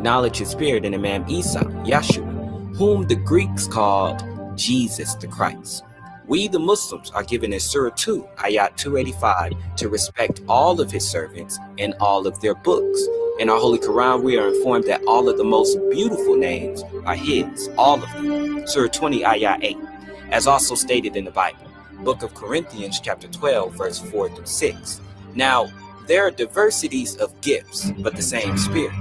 acknowledge his spirit in Imam Isa, Yeshua, whom the Greeks called Jesus the Christ. We, the Muslims, are given in Surah 2, Ayat 285, to respect all of his servants and all of their books. In our Holy Quran, we are informed that all of the most beautiful names are his, all of them. Surah 20, Ayat 8, as also stated in the Bible. Book of Corinthians, chapter 12, verse 4 through 6. Now, there are diversities of gifts, but the same Spirit.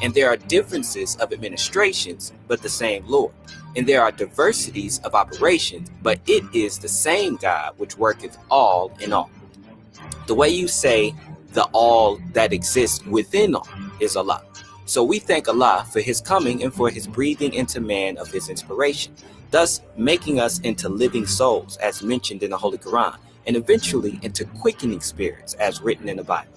And there are differences of administrations, but the same Lord. And there are diversities of operations, but it is the same God which worketh all in all. The way you say the all that exists within all is Allah. So we thank Allah for his coming and for his breathing into man of his inspiration, thus making us into living souls, as mentioned in the Holy Quran, and eventually into quickening spirits, as written in the Bible.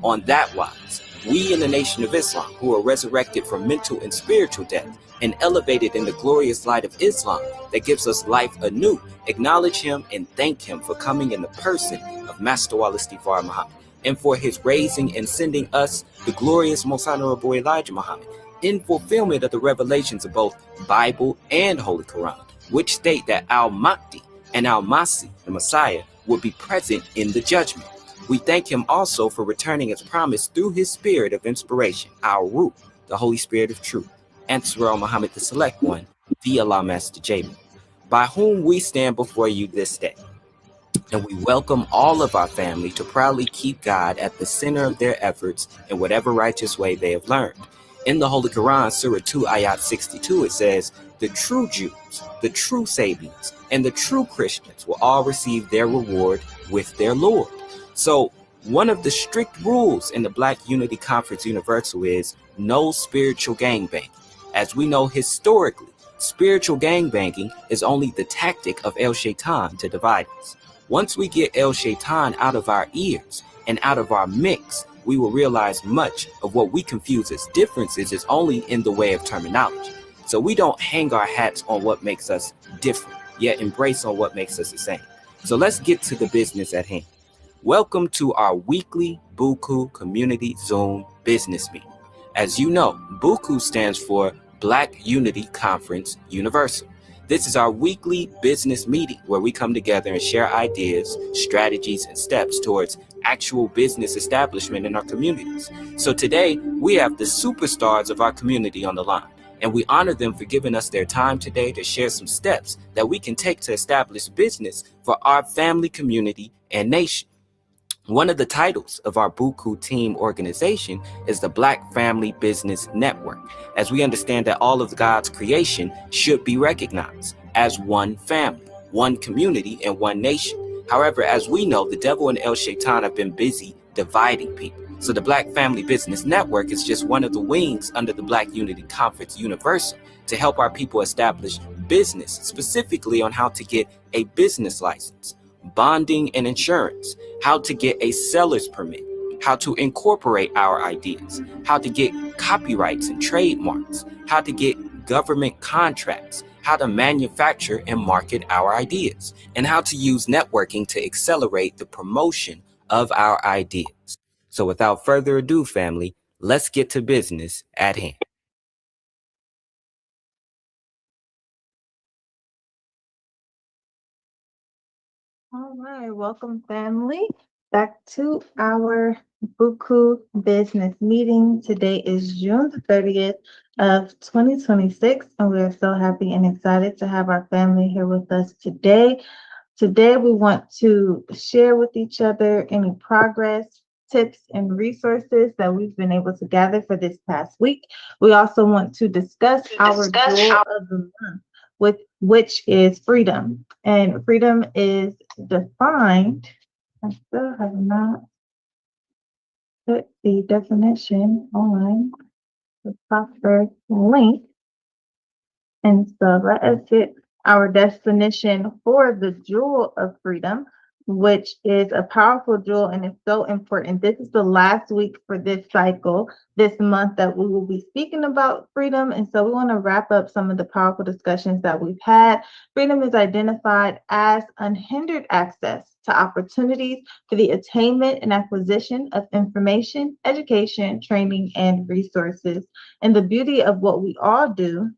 On that wise, we in the Nation of Islam, who are resurrected from mental and spiritual death and elevated in the glorious light of Islam that gives us life anew, acknowledge him and thank him for coming in the person of Master Wal-Istighfar Muhammad, and for his raising and sending us the glorious Most Honorable Elijah Muhammad in fulfillment of the revelations of both Bible and Holy Quran, which state that Al-Mahdi and Al-Masih, the Messiah, will be present in the judgment. We thank him also for returning as promised through his spirit of inspiration, our Ruh, the Holy Spirit of truth, and Surah Muhammad the Select One, the Allah Master Jamin, by whom we stand before you this day. And we welcome all of our family to proudly keep God at the center of their efforts in whatever righteous way they have learned. In the Holy Quran, Surah 2, Ayat 62, it says, the true Jews, the true Sabians, and the true Christians will all receive their reward with their Lord. So one of the strict rules in the Black Unity Conference Universal is no spiritual gangbanging. As we know historically, spiritual gangbanging is only the tactic of El Shaitan to divide us. Once we get El Shaitan out of our ears and out of our mix, we will realize much of what we confuse as differences is only in the way of terminology. So we don't hang our hats on what makes us different, yet embrace on what makes us the same. So let's get to the business at hand. Welcome to our weekly BUCU Community Zoom business meeting. As you know, BUCU stands for Black Unity Conference Universal. This is our weekly business meeting where we come together and share ideas, strategies, and steps towards actual business establishment in our communities. So today, we have the superstars of our community on the line, and we honor them for giving us their time today to share some steps that we can take to establish business for our family, community, and nation. One of the titles of our BUCU team organization is the Black Family Business Network, as we understand that all of God's creation should be recognized as one family, one community, and one nation. However, as we know, the devil and El Shaitan have been busy dividing people. So the Black Family Business Network is just one of the wings under the Black Unity Conference Universal to help our people establish business, specifically on how to get a business license, bonding and insurance, how to get a seller's permit, how to incorporate our ideas, how to get copyrights and trademarks, how to get government contracts, how to manufacture and market our ideas, and how to use networking to accelerate the promotion of our ideas. So without further ado, family, let's get to business at hand. All right, welcome family back to our BUCU business meeting. Today is June the 30th of 2026, and we are so happy and excited to have our family here with us today. Today, we want to share with each other any progress, tips, and resources that we've been able to gather for this past week. We also want to discuss our jewel of the month, which is freedom. And freedom is defined. I still have not put the definition on the proper link. And so let us get our definition for the jewel of freedom, which is a powerful jewel and it's so important. This is the last week for this cycle, this month that we will be speaking about freedom. And so we want to wrap up some of the powerful discussions that we've had. Freedom is identified as unhindered access to opportunities for the attainment and acquisition of information, education, training, and resources. And the beauty of what we all do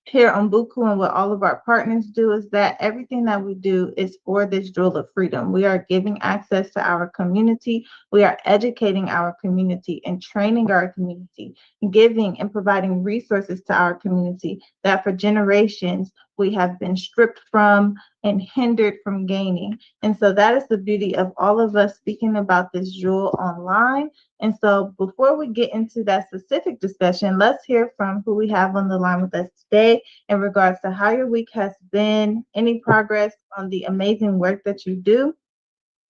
here on BUCU and what all of our partners do is that everything that we do is for this jewel of freedom. We are giving access to our community. We are educating our community and training our community, giving and providing resources to our community that for generations we have been stripped from and hindered from gaining. And so that is the beauty of all of us speaking about this jewel online. And so before we get into that specific discussion, let's hear from who we have on the line with us today in regards to how your week has been, any progress on the amazing work that you do,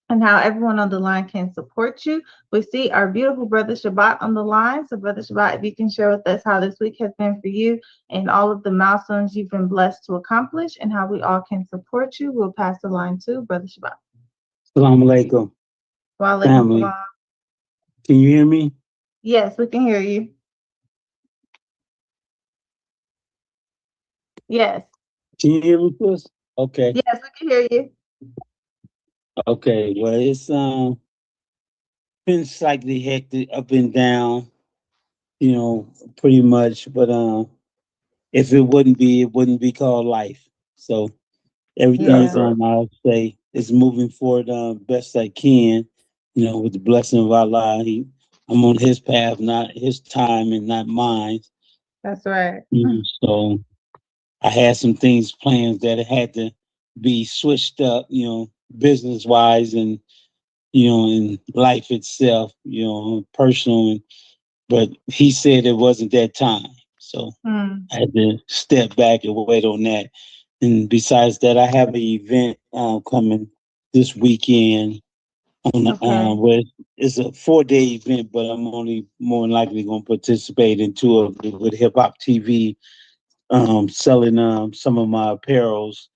and how everyone on the line can support you. We see our beautiful brother Shabbat on the line. So brother Shabbat, if you can share with us how this week has been for you and all of the milestones you've been blessed to accomplish and how we all can support you, we'll pass the line to brother Shabbat. Assalamu alaikum, Wa alaikum family. salam. Can you hear me? Yes, we can hear you. Yes. Can you hear me, Chris? Okay. Yes, we can hear you. Okay. Well, it's been slightly hectic, up and down, pretty much. But if it wouldn't be called life. So everything's Yeah. I'll say is moving forward best I can. With the blessing of Allah. I'm on His path, not His time, and not mine. That's right. So I had some things planned that had to be switched up, business wise and in life itself, personal. But he said it wasn't that time, so Mm. I had to step back and wait on that. And besides that, I have an event coming this weekend on Okay. where it's a 4-day event, but I'm only more than likely going to participate in two of it with Hip Hop TV, selling some of my apparels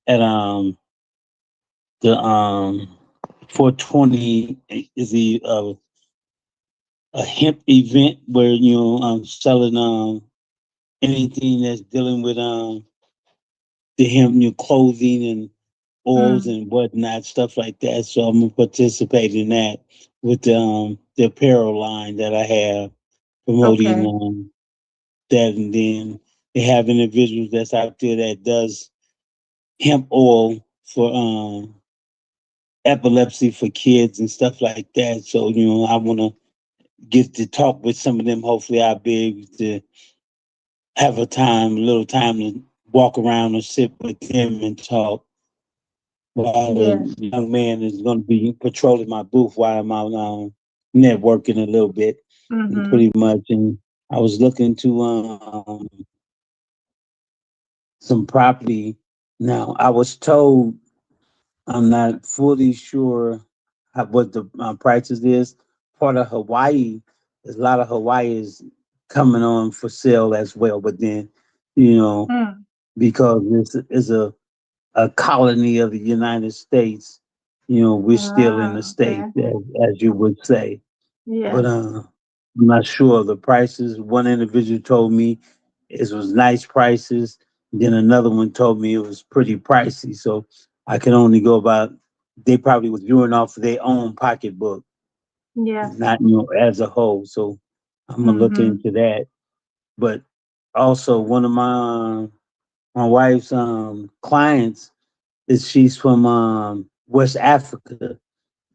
at the 420 is a hemp event where I'm selling anything that's dealing with the hemp, new clothing and oils Mm. and whatnot, stuff like that. So I'm gonna participate in that with the apparel line that I have promoting Okay. that, and then they have individuals that's out there that does hemp oil for epilepsy for kids and stuff like that. So, I want to get to talk with some of them. Hopefully, I'll be able to have a little time to walk around and sit with them and talk while Yeah. the young man is going to be patrolling my booth while I'm out networking a little bit and Mm-hmm. pretty much. And I was looking to some property. Now, I was told I'm not fully sure what the prices is. Part of Hawaii, there's a lot of Hawaii is coming on for sale as well. But then, you know, Mm. because this is a colony of the United States, we're still in the Ah, States, okay. as you would say. But Yes. I'm not sure of the prices. One individual told me it was nice prices. Then another one told me it was pretty pricey. So I can only go about, they probably was viewing off of their own pocketbook, Yeah. not, as a whole. So I'm going to look Mm-hmm. into that. But also one of my wife's clients is she's from West Africa.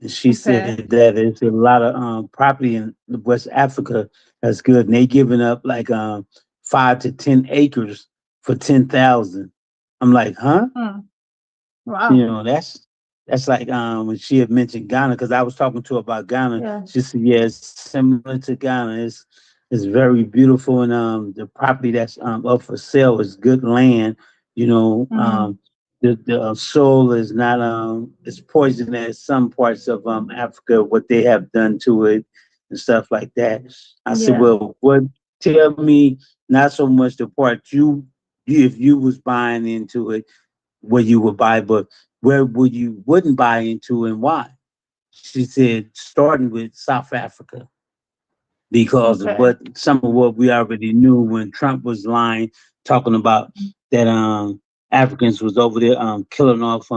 And she Okay. said that it's a lot of property in West Africa that's good. And they giving up like 5 to 10 acres for 10,000. I'm like, huh? Mm. Wow. That's like when she had mentioned Ghana, because I was talking to her about Ghana. Yeah. She said, yeah, it's similar to Ghana. It's very beautiful, and the property that's up for sale is good land. You know, Mm-hmm. the soil is not it's poisonous some parts of Africa, what they have done to it and stuff like that. I said, Yeah. well, what, tell me not so much the part you if you was buying into it, what you would buy, but where would you wouldn't buy into and why? She said, starting with South Africa, because of Okay. what some of what we already knew when Trump was lying, talking about that Africans was over there killing off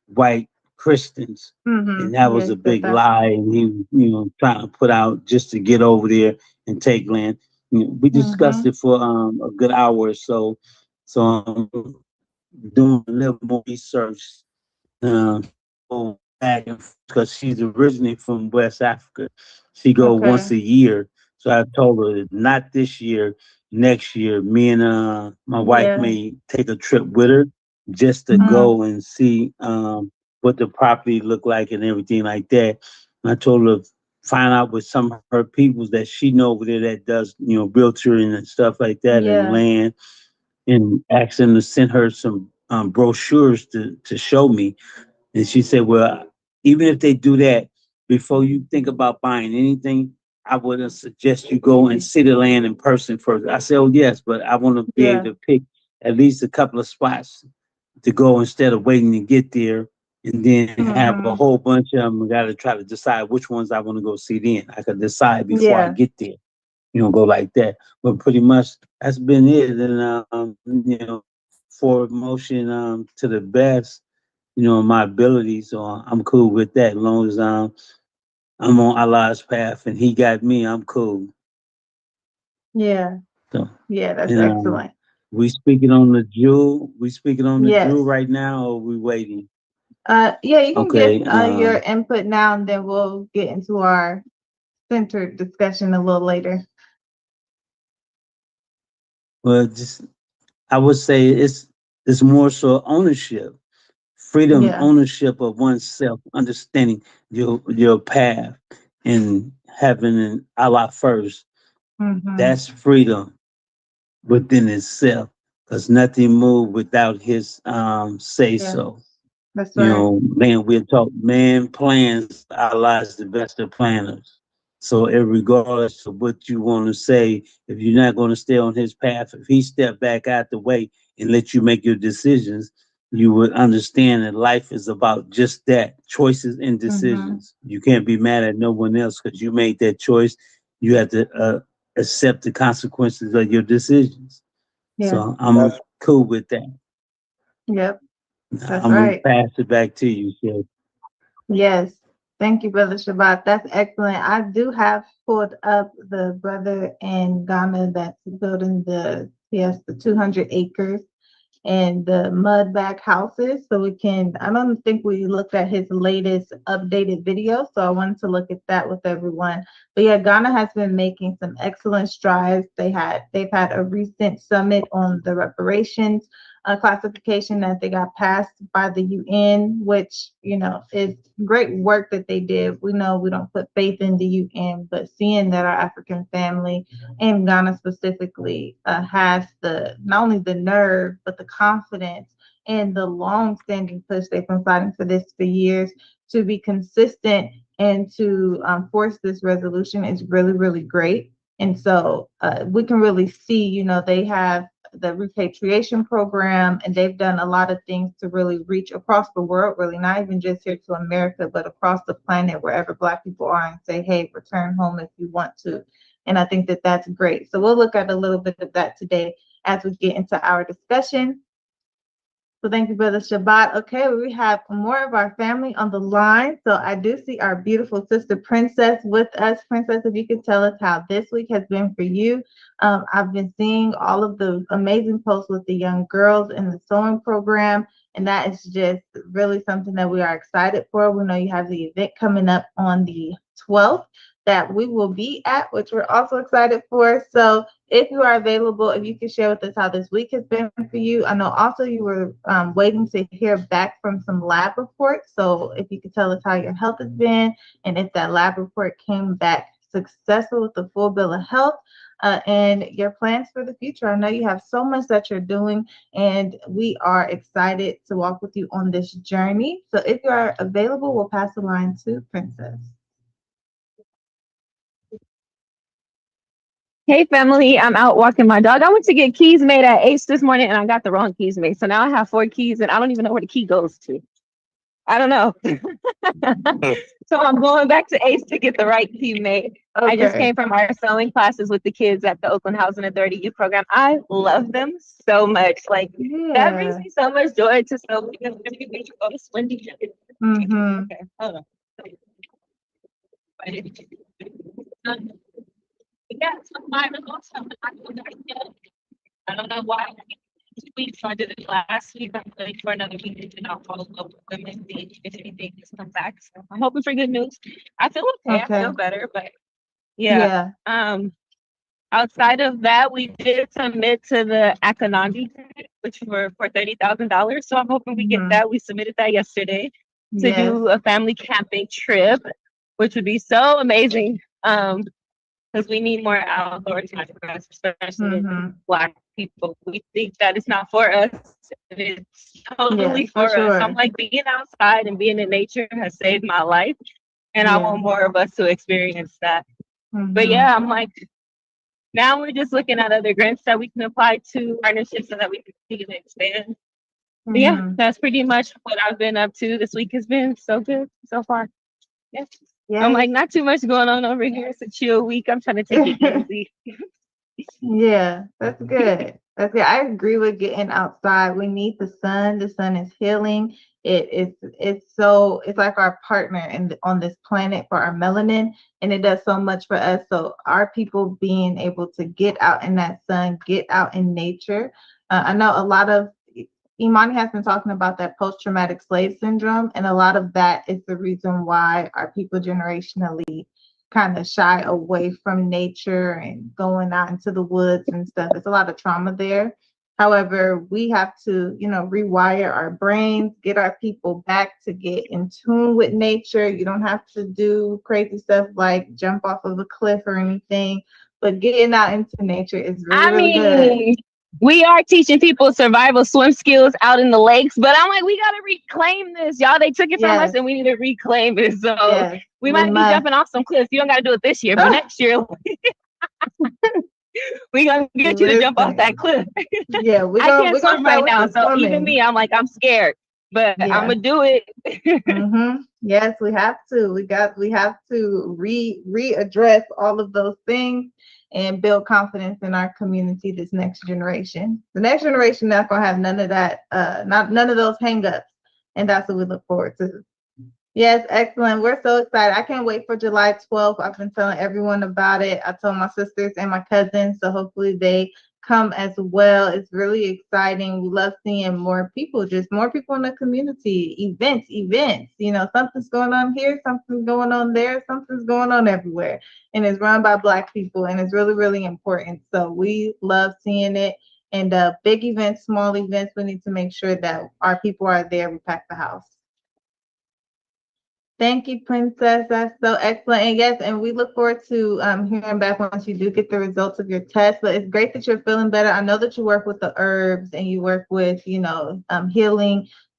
white Christians. And that Yeah, was he a said big that. lie, and he, trying to put out just to get over there and take land. We discussed Mm-hmm. it for a good hour or so. So doing a little more research, uh, go back because she's originally from West Africa. She go once Okay. a year. So I told her not this year, next year. Me and my wife Yeah. may take a trip with her just to Mm, go and see what the property look like and everything like that. And I told her find out with some of her peoples that she know over there that does realtor and stuff like that and yeah. land, and asked them to send her some brochures to show me. And she said, well, even if they do that, before you think about buying anything, I would suggest you go and see the land in person first. I said, oh, yes, but I want to be able Yeah. to pick at least a couple of spots to go instead of waiting to get there and then have a Mm-hmm. whole bunch of them. I got to try to decide which ones I want to go see then. I could decide before I Yeah. get there, go like that. But pretty much that's been it. And, for motion to the best, my ability. So I'm cool with that. As long as I'm on Allah's path and He got me, I'm cool. Yeah. So Yeah, that's and excellent. we speaking on the jewel. We speaking on the Yes. jewel right now, or we waiting? Yeah, you can give Okay. your input now, and then we'll get into our centered discussion a little later. Well, just I would say it's more so ownership, freedom, Yeah. ownership of oneself, understanding your path, and having an Allah first. Mm-hmm. That's freedom within itself, because nothing moved without His say Yeah, so. that's right. Man, we're taught man plans, Allah is the best of planners. So, regardless of what you want to say, if you're not going to stay on His path, if He step back out the way and let you make your decisions, you would understand that life is about just that, choices and Mm-hmm. decisions. You can't be mad at no one else because you made that choice. You have to accept the consequences of your decisions. Yeah. So I'm cool with that. Yep. That's I'm gonna right. pass it back to you, Chef. Yes. Thank you, Brother Shabbat. That's excellent. I do have pulled up the brother in Ghana that's building the 200 acres and the mud bag houses. So we can, I don't think we looked at his latest updated video. So I wanted to look at that with everyone. But yeah, Ghana has been making some excellent strides. They've had a recent summit on the reparations classification that they got passed by the UN, which is great work that they did. We know we don't put faith in the UN, but seeing that our African family and Ghana specifically has the not only the nerve but the confidence and the long-standing push, they've been fighting for this for years, to be consistent and to force this resolution is really, really great. And so we can really see, they have the repatriation program, and they've done a lot of things to really reach across the world, really not even just here to America, but across the planet, wherever Black people are, and say, hey, return home if you want to. And I think that that's great. So we'll look at a little bit of that today as we get into our discussion. So thank you, Brother Shabbat. Okay, we have more of our family on the line. So I do see our beautiful sister Princess with us. Princess, if you could tell us how this week has been for you. I've been seeing all of the amazing posts with the young girls in the sewing program, and that is just really something that we are excited for. We know you have the event coming up on the 12th that we will be at, which we're also excited for. So if you are available, if you could share with us how this week has been for you. I know also you were waiting to hear back from some lab reports. So if you could tell us how your health has been and if that lab report came back successful with the full bill of health and your plans for the future. I know you have so much that you're doing, and we are excited to walk with you on this journey. So if you are available, we'll pass the line to Princess. Hey family, I'm out walking my dog. I went to get keys made at Ace this morning and I got the wrong keys made. So now I have 4 keys and I don't even know where the key goes to. I don't know. So I'm going back to ACE to get the right teammate. Okay. I just came from our sewing classes with the kids at the Oakland Housing Authority youth program. I love them so much. Like that brings me so much joy to sew because it's windy. Mm-hmm. Okay, hold on. Yeah, so I don't know why. 2 weeks, so I did it last week. I'm waiting for another week, and I'll follow up with them and see if anything has come back. So I'm hoping for good news. I feel okay. I feel better, but yeah. Outside of that, we did submit to the Akonandi grant, which were for $30,000. So I'm hoping we get that. We submitted that yesterday to do a family camping trip, which would be so amazing. Because we need more outdoor time for us, especially Black people. We think that it's not for us. It's totally for us. I'm like, being outside and being in nature has saved my life. And I want more of us to experience that. But yeah, I'm like, now we're just looking at other grants that we can apply to, partnerships so that we can continue to expand. But yeah, that's pretty much what I've been up to. This week has been so good so far. Yes. I'm like, not too much going on over here. It's a chill week. I'm trying to take it easy. Yeah, that's good. That's good. I agree with getting outside. We need the sun. The sun is healing. It's like our partner on this planet for our melanin, and it does so much for us. So our people being able to get out in that sun, get out in nature. I know a lot of Imani has been talking about that post-traumatic slave syndrome, and a lot of that is the reason why our people generationally kind of shy away from nature and going out into the woods and stuff. It's a lot of trauma there. However, we have to, rewire our brains, get our people back to get in tune with nature. You don't have to do crazy stuff like jump off of a cliff or anything, but getting out into nature is really good. We are teaching people survival swim skills out in the lakes, but I'm like, we got to reclaim this, y'all. They took it from us and we need to reclaim it. So we might be jumping off some cliffs. You don't got to do it this year, but next year, we're going to get you to jump off that cliff. Yeah, I can't swim right now. So even me, I'm like, I'm scared, but I'm going to do it. Yes, we have to. We have to readdress all of those things and build confidence in our community. This next generation, the next generation, not gonna have none of that. None of those hangups, and that's what we look forward to. Yes, excellent. We're so excited. I can't wait for July 12th. I've been telling everyone about it. I told my sisters and my cousins, so hopefully they come as well. It's really exciting. We love seeing more people, just more people in the community. Events. Something's going on here, something's going on there, something's going on everywhere. And it's run by Black people, and it's really, really important. So we love seeing it. And big events, small events, we need to make sure that our people are there. We pack the house. Thank you, Princess. That's so excellent. And yes, and we look forward to hearing back once you do get the results of your test. But it's great that you're feeling better. I know that you work with the herbs and you work with, healing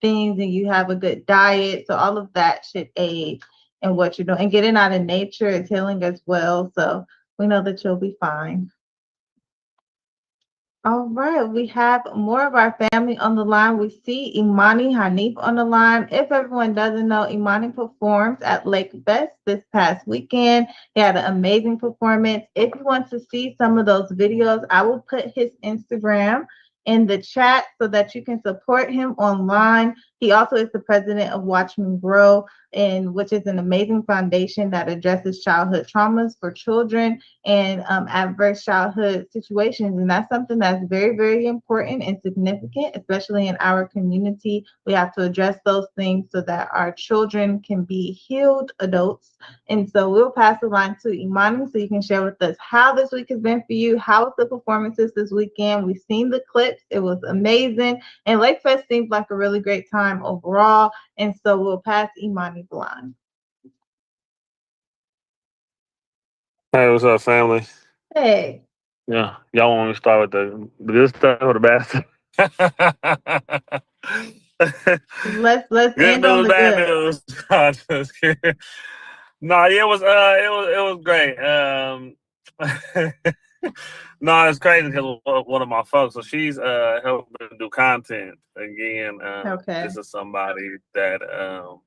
things, and you have a good diet. So all of that should aid in what you're doing. And getting out in nature is healing as well. So we know that you'll be fine. All right, we have more of our family on the line. We see Imani Hanif on the line. If everyone doesn't know, Imani performed at Lake Fest this past weekend. He had an amazing performance. If you want to see some of those videos, I will put his Instagram in the chat so that you can support him online. He also is the president of Watchmen Grow, which is an amazing foundation that addresses childhood traumas for children and adverse childhood situations. And that's something that's very, very important and significant, especially in our community. We have to address those things so that our children can be healed adults. And so we'll pass the line to Imani so you can share with us how this week has been for you. How was the performances this weekend? We've seen the clips. It was amazing. And Lake Fest seems like a really great time overall. And so we'll pass Imani the line. Hey, what's up, family? Hey. Yeah, y'all want me to start with the good stuff or the bad stuff? Let's good end on news, the bad good. news. No, yeah, it was great. No, it's crazy because one of my folks, so she's helping do content again. Okay. This is somebody that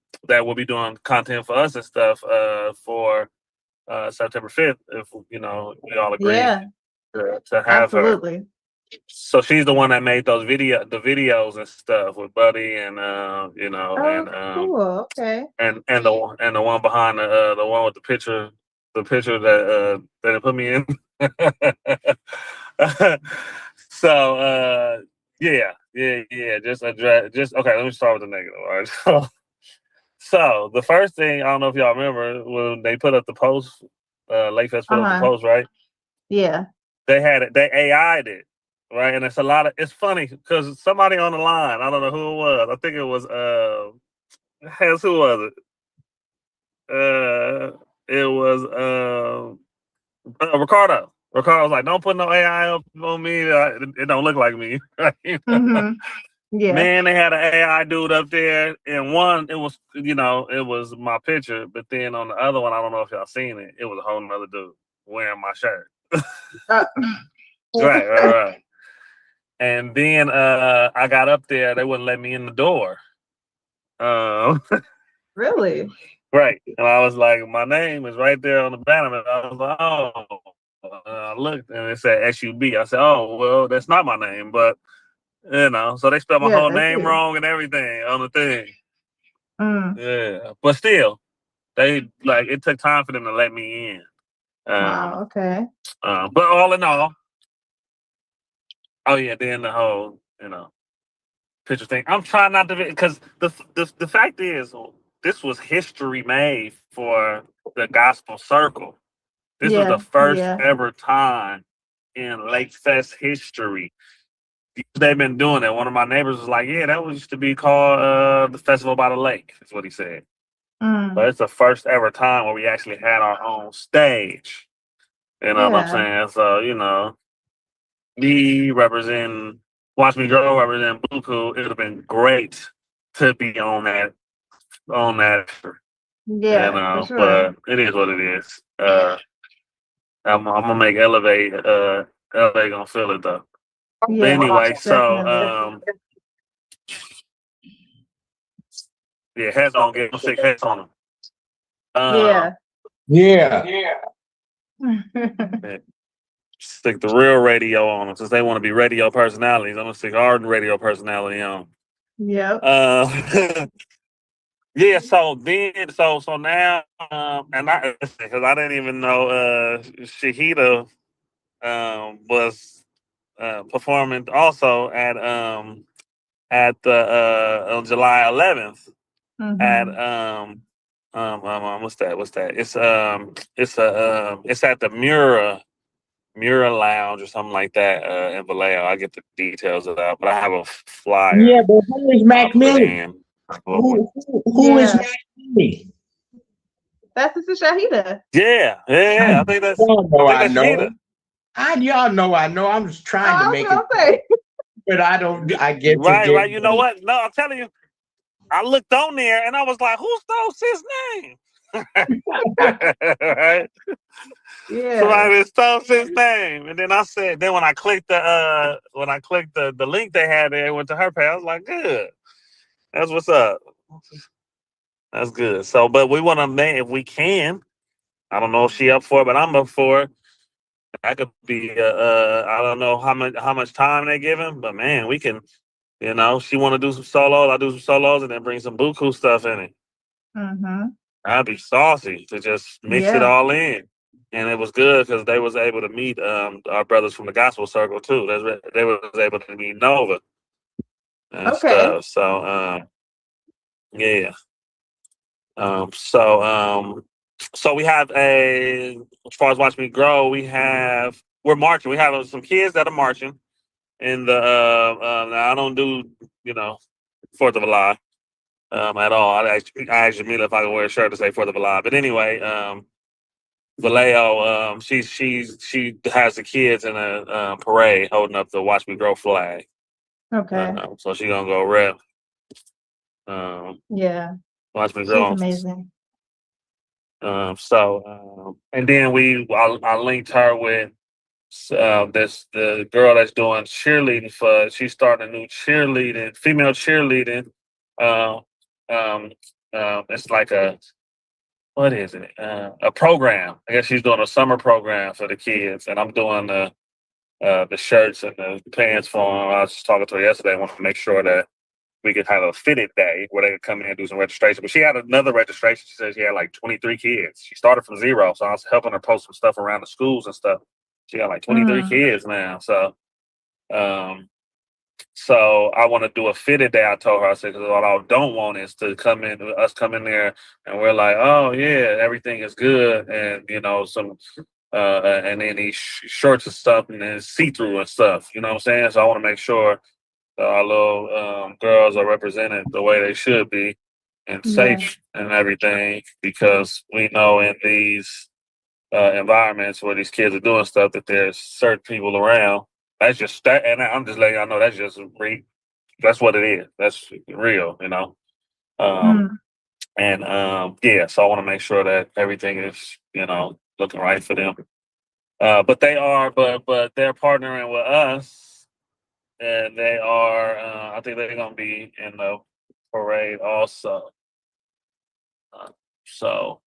will be doing content for us and stuff for September 5th. If we all agree Yeah, to have her. absolutely. So she's the one that made the videos and stuff with Buddy and Oh, cool. Okay. and the one behind the one with the picture that it put me in. So yeah. Just address. Just okay. Let me start with the negative. All right. So the first thing, I don't know if y'all remember when they put up the post. Lake Fest put up the Uh-huh. post, right? Yeah. They had it. They AI'd it, right? And it's funny because somebody on the line. I don't know who it was. I think it was who was it? It was Ricardo. Ricardo was like, "Don't put no AI up on me. It don't look like me." Mm-hmm. Yeah. Man, they had an AI dude up there, and one it was my picture, but then on the other one, I don't know if y'all seen it. It was a whole nother dude wearing my shirt. Uh, Right. And then I got up there, they wouldn't let me in the door. Really? Right. And I was like, my name is right there on the banner. And I was like, oh. I looked and it said SUB. I said, oh, well, that's not my name. But, so they spelled my Yeah, whole that's name you. wrong and everything on the thing. Mm. Yeah. But still, it took time for them to let me in. Wow. Okay. But all in all, oh, yeah, then the whole, picture thing. I'm trying not to, because the fact is, this was history made for the gospel circle. This was the Yeah. first Yeah. ever time in Lake Fest history. They've been doing it. One of my neighbors was like, "Yeah, that used to be called the Festival by the Lake." That's what he said. Mm. But it's the first ever time where we actually had our own stage. You know what I'm Yeah. saying? So me representing Watch Me Grow, representing BUCU. It would have been great to be on that. Yeah, for sure. But it is what it is. I'm gonna make Elevate gonna feel it though. But Yeah, anyway, so definitely. yeah, heads on get them sick heads on them. Yeah. Yeah. Stick the real radio on them since they want to be radio personalities. I'm gonna stick our radio personality on 'em. Yep. Yeah. So now, and because I didn't even know Shahida was performing also at the on July 11th at Mm-hmm. what's that? It's at the Mura Lounge or something like that in Vallejo. I get the details of that, but I have a flyer. Yeah, but who is I'll Mac put Millie? in. Who is Yeah. Mac Millie? That's Sister Shahida. Yeah. I think that's I know. Shahida. Y'all know I know. I'm just trying to I was make it, gonna say. but I don't. I get to Right, get. right. You know what? No, I'm telling you. I looked on there and I was like, who stole his name? Right? Yeah. Somebody stole his name. And then when I clicked the link they had there, it went to her page. I was like, good. That's what's up. That's good. So, but we want to make, if we can, I don't know if she up for it, but I'm up for it. I could be, I don't know how much time they give him, but man, we can, she want to do some solos, I do some solos and then bring some buku stuff in it. Mm-hmm. I'd be saucy to just mix it Yeah. all in. And it was good because they was able to meet our brothers from the gospel circle too. They was able to meet Nova and Okay. stuff. So yeah. So we have as far as Watch Me Grow, we're marching. We have some kids that are marching in the now I don't do, 4th of July at all. I asked Jamila if I could wear a shirt to say 4th of July. But anyway, Vallejo, she has the kids in a parade holding up the Watch Me Grow flag. Okay. So she gonna go rep. Yeah. Watch Me She's Grow. amazing. And then I linked her with the girl that's doing cheerleading she's starting a new female cheerleading. Um, it's like what is it? A program. I guess she's doing a summer program for the kids, and I'm doing the shirts and the pants for them. I was just talking to her yesterday. I want to make sure that we could have a fitted day where they could come in and do some registration. But she had another registration. She said she had like 23 kids. She started from zero, so I was helping her post some stuff around the schools and stuff. She got like 23 kids now. So I want to do a fitted day. I told her, I said, because what I don't want is to come in there and we're like, oh yeah, everything is good, and and then these shorts and stuff and then see through and stuff. You know what I'm saying? So I want to make sure our little girls are represented the way they should be and safe and everything, because we know in these environments where these kids are doing stuff that there's certain people around. That's just that, and I'm just letting y'all know that's just that's what it is. That's real, So I want to make sure that everything is, looking right for them. But they're partnering with us, and they are. I think they're going to be in the parade also. So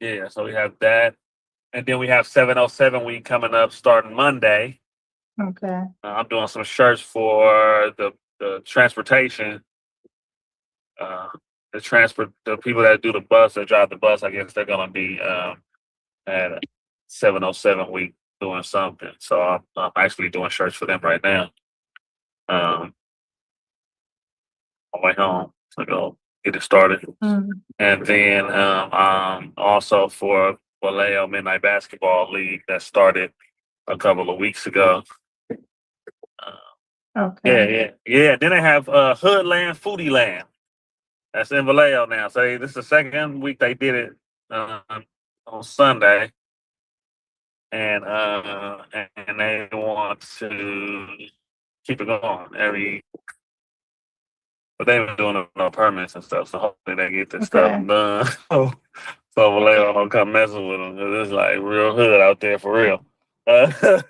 we have that, and then we have 707 week coming up starting Monday. Okay. I'm doing some shirts for the transportation. The people that do the bus, that drive the bus, I guess they're gonna be at 707 week doing something. So I'm actually doing shirts for them right now. On my way home, so go get it started. And then also for Vallejo Midnight Basketball League that started a couple of weeks ago. Okay. Yeah. Then they have Hoodland Foodie Land. That's in Vallejo now. So this is the second week they did it on Sunday, and they want to keep it going but they've been doing no permits and stuff. So hopefully they get this stuff done. So Vallejo don't come messing with them. It's like real hood out there for real. But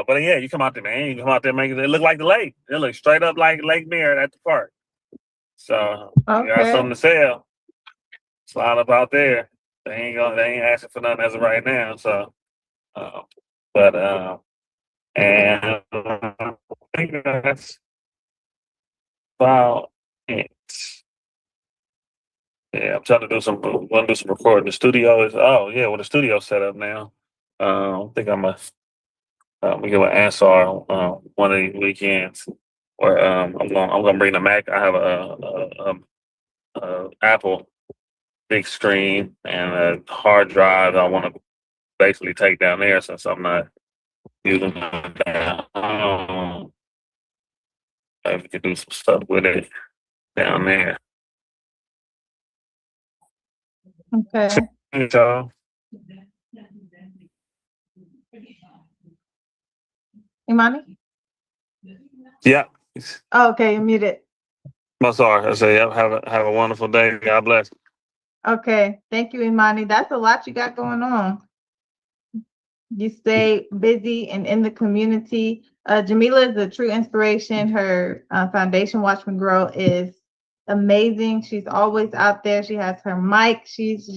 yeah, you come out there, man. You come out there, making it look like the lake. It looks straight up like Lake Merritt at the park. So you got something to sell. Slide up out there. They ain't asking for nothing as of right now. So, and I think that's about it. Yeah, I'm trying to do some recording. The studio is the studio set up now. I think I'm we give an answer one of these weekends where I'm gonna bring the Mac. I have a Apple big screen and a hard drive I want to basically take down there since I'm not using it down. Maybe we could do some stuff with it down there. Okay. So, Imani? yeah. Oh, okay, you're muted. I'm sorry. I say, have a wonderful day. God bless. Okay, thank you, Imani. That's a lot you got going on. You stay busy and in the community. Jamila is a true inspiration. Her foundation, Watch Me Grow, is amazing. She's always out there. She has her mic. She's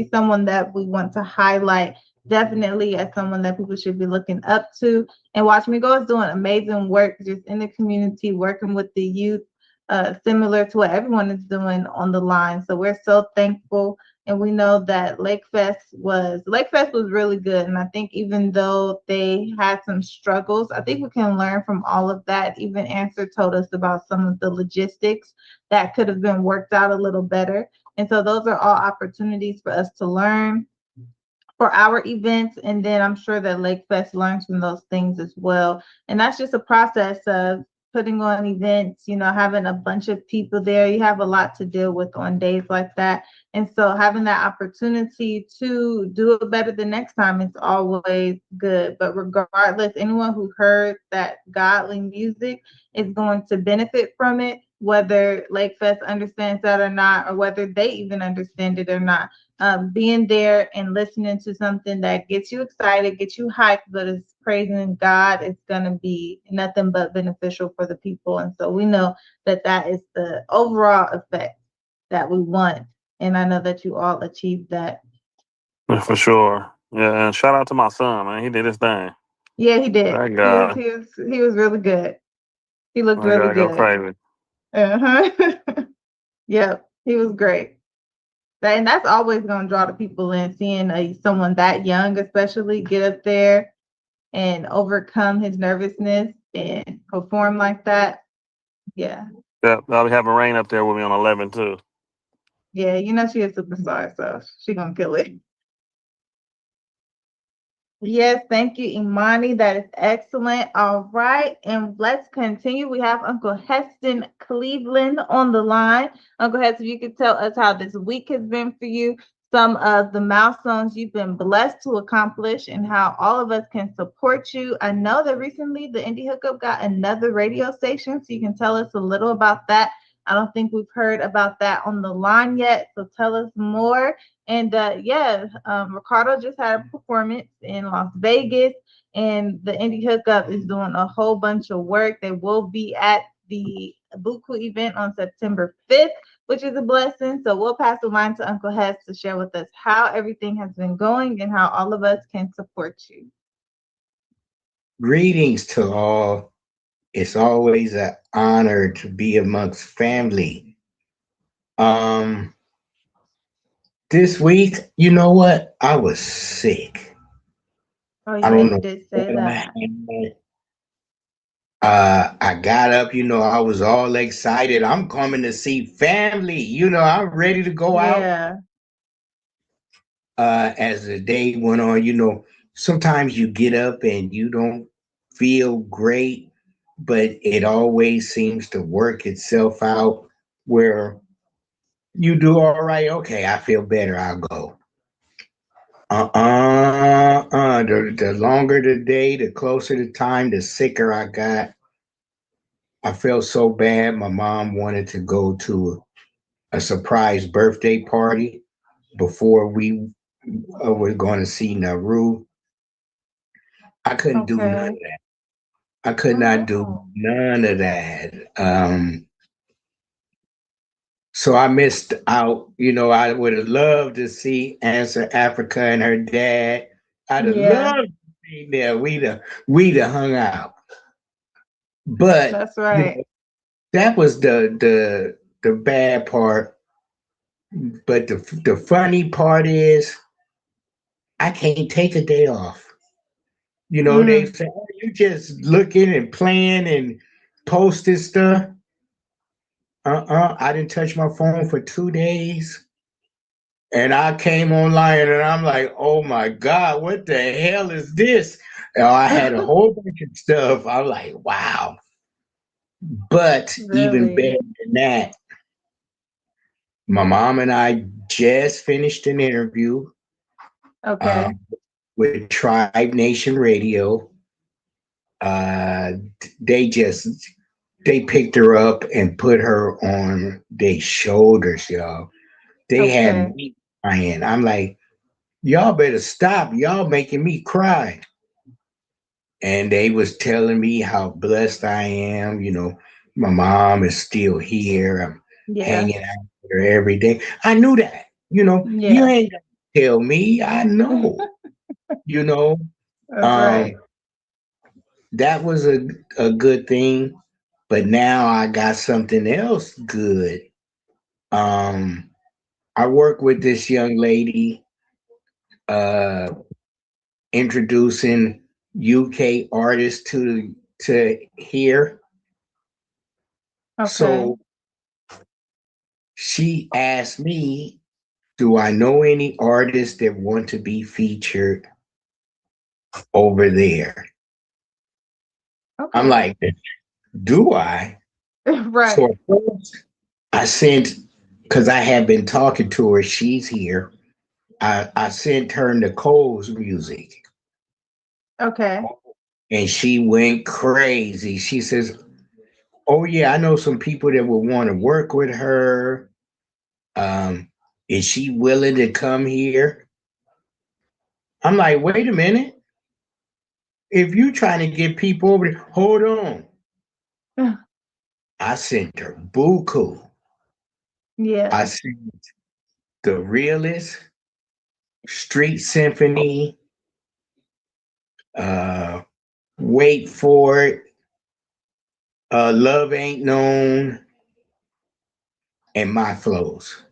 someone that we want to highlight, definitely as someone that people should be looking up to. And Watch Me Grow is doing amazing work just in the community, working with the youth, similar to what everyone is doing on the line. So we're so thankful. And we know that Lake Fest was really good. And I think even though they had some struggles, I think we can learn from all of that. Even Answer told us about some of the logistics that could have been worked out a little better. And so those are all opportunities for us to learn for our events. And then I'm sure that Lake Fest learns from those things as well. And that's just a process of putting on events, having a bunch of people there. You have a lot to deal with on days like that. And so having that opportunity to do it better the next time is always good. But regardless, anyone who heard that godly music is going to benefit from it, whether Lake Fest understands that or not, or whether they even understand it or not. being there and listening to something that gets you excited, gets you hyped, but it's praising God, it's going to be nothing but beneficial for the people. And so we know that that is the overall effect that we want. And I know that you all achieved that. Yeah, for sure. Yeah, and shout out to my son, man. He did his thing. Yeah, he did. That guy, He was really good. He looked that really guy go good. crazy. Uh-huh. Yep, he was great. And that's always going to draw the people in, seeing someone that young, especially, get up there and overcome his nervousness and perform like that. Yeah. Yeah, I'll be having Rain up there with me on 11 too. Yeah, you know she a superstar, so she gonna kill it. Yes, thank you, Imani. That is excellent. All right, and let's continue. We have Uncle Heston Cleveland on the line. Uncle Heston, you could tell us how this week has been for you, some of the milestones you've been blessed to accomplish, and how all of us can support you. I know that recently the Indie Hookup got another radio station, so you can tell us a little about that. I don't think we've heard about that on the line yet, so tell us more. And Ricardo just had a performance in Las Vegas, and the Indie Hookup is doing a whole bunch of work. They will be at the BUCU event on September 5th, which is a blessing. So we'll pass the line to Uncle Hess to share with us how everything has been going and how all of us can support you. Greetings to all. It's always an honor to be amongst family. This week, you know what? I was sick. Oh, I yeah, don't you know did say what I that. had. I got up, I was all excited. I'm coming to see family. I'm ready to go out. Yeah. As the day went on, sometimes you get up and you don't feel great, but it always seems to work itself out where you do all right. Okay, I feel better. I'll go. The longer the day, the closer the time, the sicker I got. I felt so bad. My mom wanted to go to a surprise birthday party before we were going to see Naru. I couldn't do none of Okay. that. I could not do Oh, none of that. So I missed out. I would have loved to see Answer Africa and her dad. I'd have yeah, loved to be there. We'd have hung out. But that's right. that was the bad part. But the funny part is I can't take a day off. They Mm, say, oh, you just looking and playing and posting stuff. I didn't touch my phone for 2 days. And I came online and I'm like, oh my God, what the hell is this? And I had a whole bunch of stuff. I'm like, wow. But even really? better than that, my mom and I just finished an interview Okay. um, with Tribe Nation Radio. Uh, they picked her up and put her on their shoulders, y'all. They had Okay. me crying. I'm like, y'all better stop. Y'all making me cry. And they was telling me how blessed I am. My mom is still here. I'm Yeah. hanging out with her every day. I knew that. You Yeah. ain't gonna tell me. I know. You know, That's um, right. that was a good thing. But now I got something else good. Um, I work with this young lady, uh, introducing UK artists to here. Okay. So she asked me, do I know any artists that want to be featured over there? I'm Okay. like, do I? So Right. at first I sent, because I had been talking to her, she's here. I sent her Nicole's music Okay. and she went crazy. She says, oh, yeah, I know some people that would want to work with her. Um, Is she willing to come here? I'm like, wait a minute. If you trying to get people over there, hold on. I sent her BUCU. Yeah. I sent The Realist, Street Symphony, Wait For It, Love Ain't Known, and My Flows.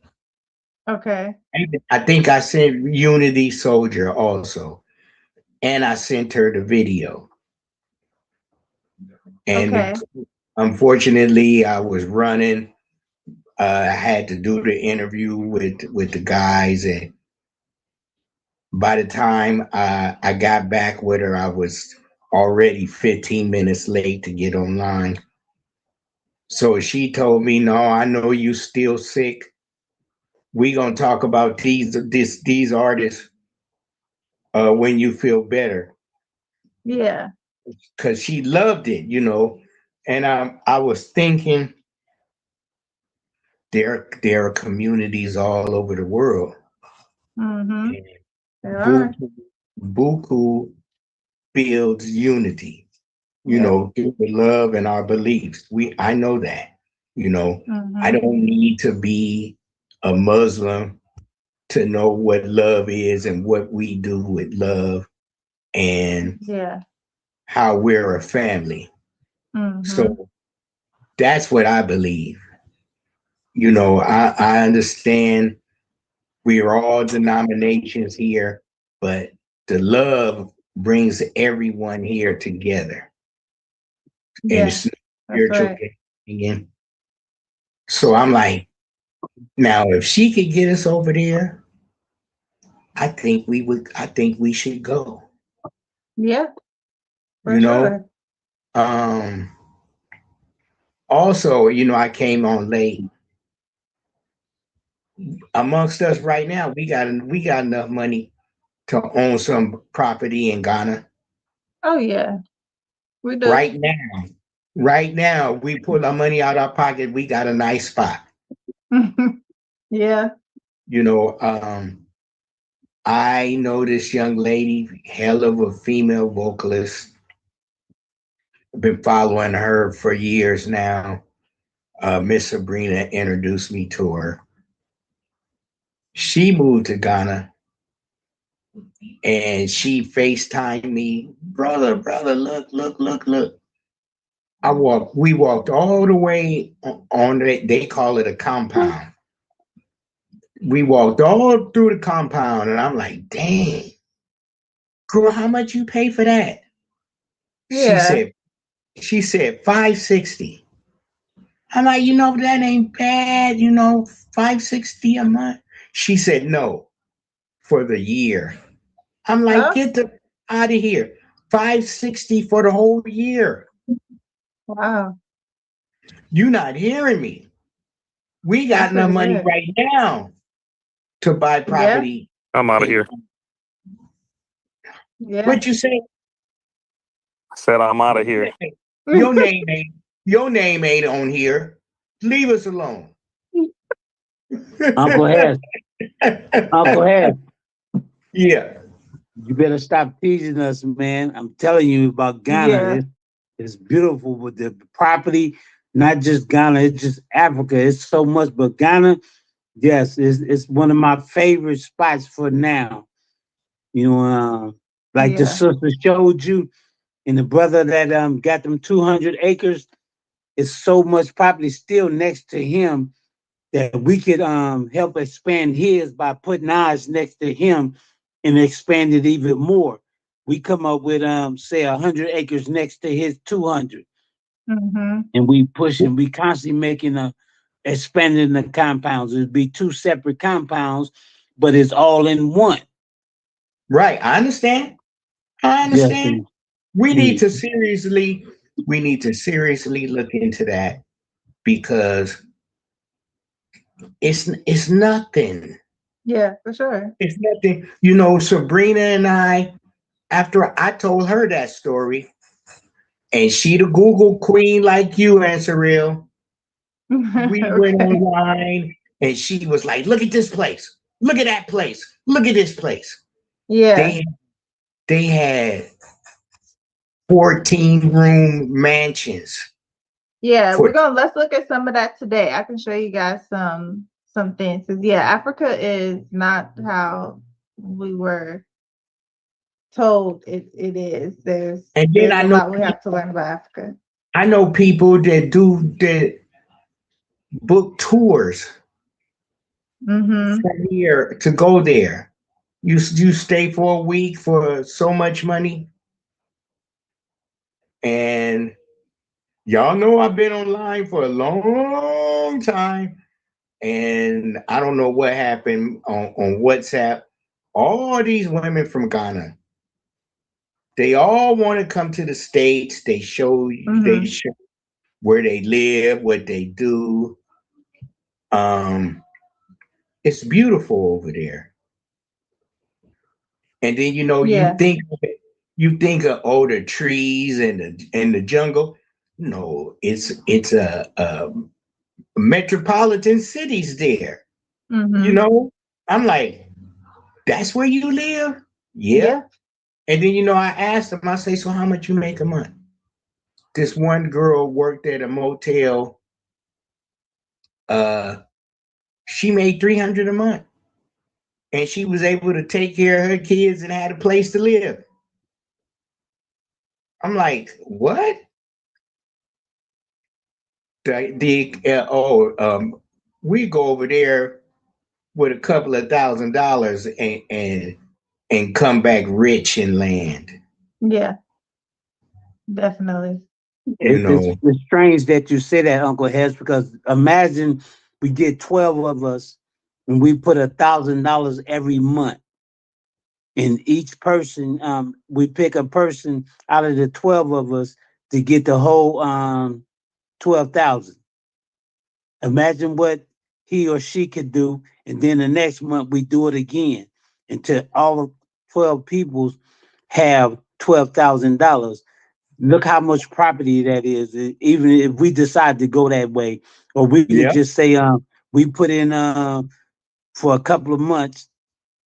Okay. I think I sent Unity Soldier also. And I sent her the video. And Okay. unfortunately, I was running. I had to do the interview with the guys, and by the time I got back with her, I was already 15 minutes late to get online. So she told me, "No, I know you still sick. We gonna talk about these artists when you feel better." Yeah. Because she loved it, And I was thinking, there are communities all over the world. Mm-hmm. And There are. BUCU builds unity, Yeah. through the love and our beliefs. I know that, I Mm-hmm. don't need to be a Muslim to know what love is and what we do with love and Yeah. how we're a family. Mm-hmm. So that's what I believe. I understand we are all denominations here, but the love brings everyone here together. And Yeah. it's not That's spiritual right. gain. So I'm like, now if she could get us over there, I think we should go. Yeah. For You know? sure. Um Also, I came on late. Amongst us right now, we got enough money to own some property in Ghana. Oh yeah. We do. Right now. Right now, we pull our money out our pocket, we got a nice spot. Yeah. You know, I know this young lady, hell of a female vocalist. I've been following her for years now. Miss Sabrina introduced me to her. She moved to Ghana and she FaceTimed me, brother, look. We walked all the way on they call it a compound. We walked all through the compound and I'm like, dang, girl, how much you pay for that? She Yeah. said, $560. I'm like, that ain't bad, $560 a month. She said, no, for the year. I'm like, Oh, get the out of here. $560 for the whole year. wow. You're not hearing me. We got That's enough pretty money good. right now to buy Yeah. property. I'm out of here. Yeah. What you say? Said I'm out of here. Your name ain't on here. Leave us alone. Uncle Harris, Uncle Harris, Yeah. you better stop teasing us, man. I'm telling you about Ghana. Yeah. It's beautiful with the property, not just Ghana, it's just Africa. It's so much, but Ghana, yes, it's one of my favorite spots for now. Like the Yeah. sister showed you, and the brother that got them 200 acres, it's so much property still next to him that we could help expand his by putting ours next to him and expand it even more. We come up with say 100 acres next to his 200, Mm-hmm. and we constantly making expanding the compounds. It'd be two separate compounds, but it's all in one. Right. I understand. I Yes, understand. We need to seriously look into that because it's nothing. Yeah, for sure. It's nothing. Sabrina and I, after I told her that story, and she the Google queen like you, Answeril, we went Okay. online and she was like, "Look at this place. Look at that place. Look at this place." Yeah. They had 14-room mansions. Yeah, For let's look at some of that today. I can show you guys some things. 'Cause yeah, Africa is not how we were told it is. and then There's a lot we have to learn about Africa. I know people that book tours Mm-hmm. from here to go there. You stay for a week for so much money, and y'all know I've been online for a long time, and I don't know what happened on WhatsApp. All these women from Ghana, they all want to come to the States. They show where they live, what they do. It's beautiful over there. And then Yeah. you think of the trees and the jungle. No, it's a metropolitan cities there. Mm-hmm. I'm like, that's where you live? Yeah. Yeah. And then I asked them, I say, so how much you make a month? This one girl worked at a motel. She made 300 a month. And she was able to take care of her kids and had a place to live. I'm like, what? We go over there with a couple of $1,000 and come back rich in land. Yeah. Definitely. It's strange that you say that, Uncle Hez, because imagine we get 12 of us and we put $1,000 every month. And each person, we pick a person out of the 12 of us to get the whole 12,000. Imagine what he or she could do, and then the next month we do it again until all of 12 people have $12,000. Look how much property that is. Even if we decide to go that way, or we could just say, we put in for a couple of months,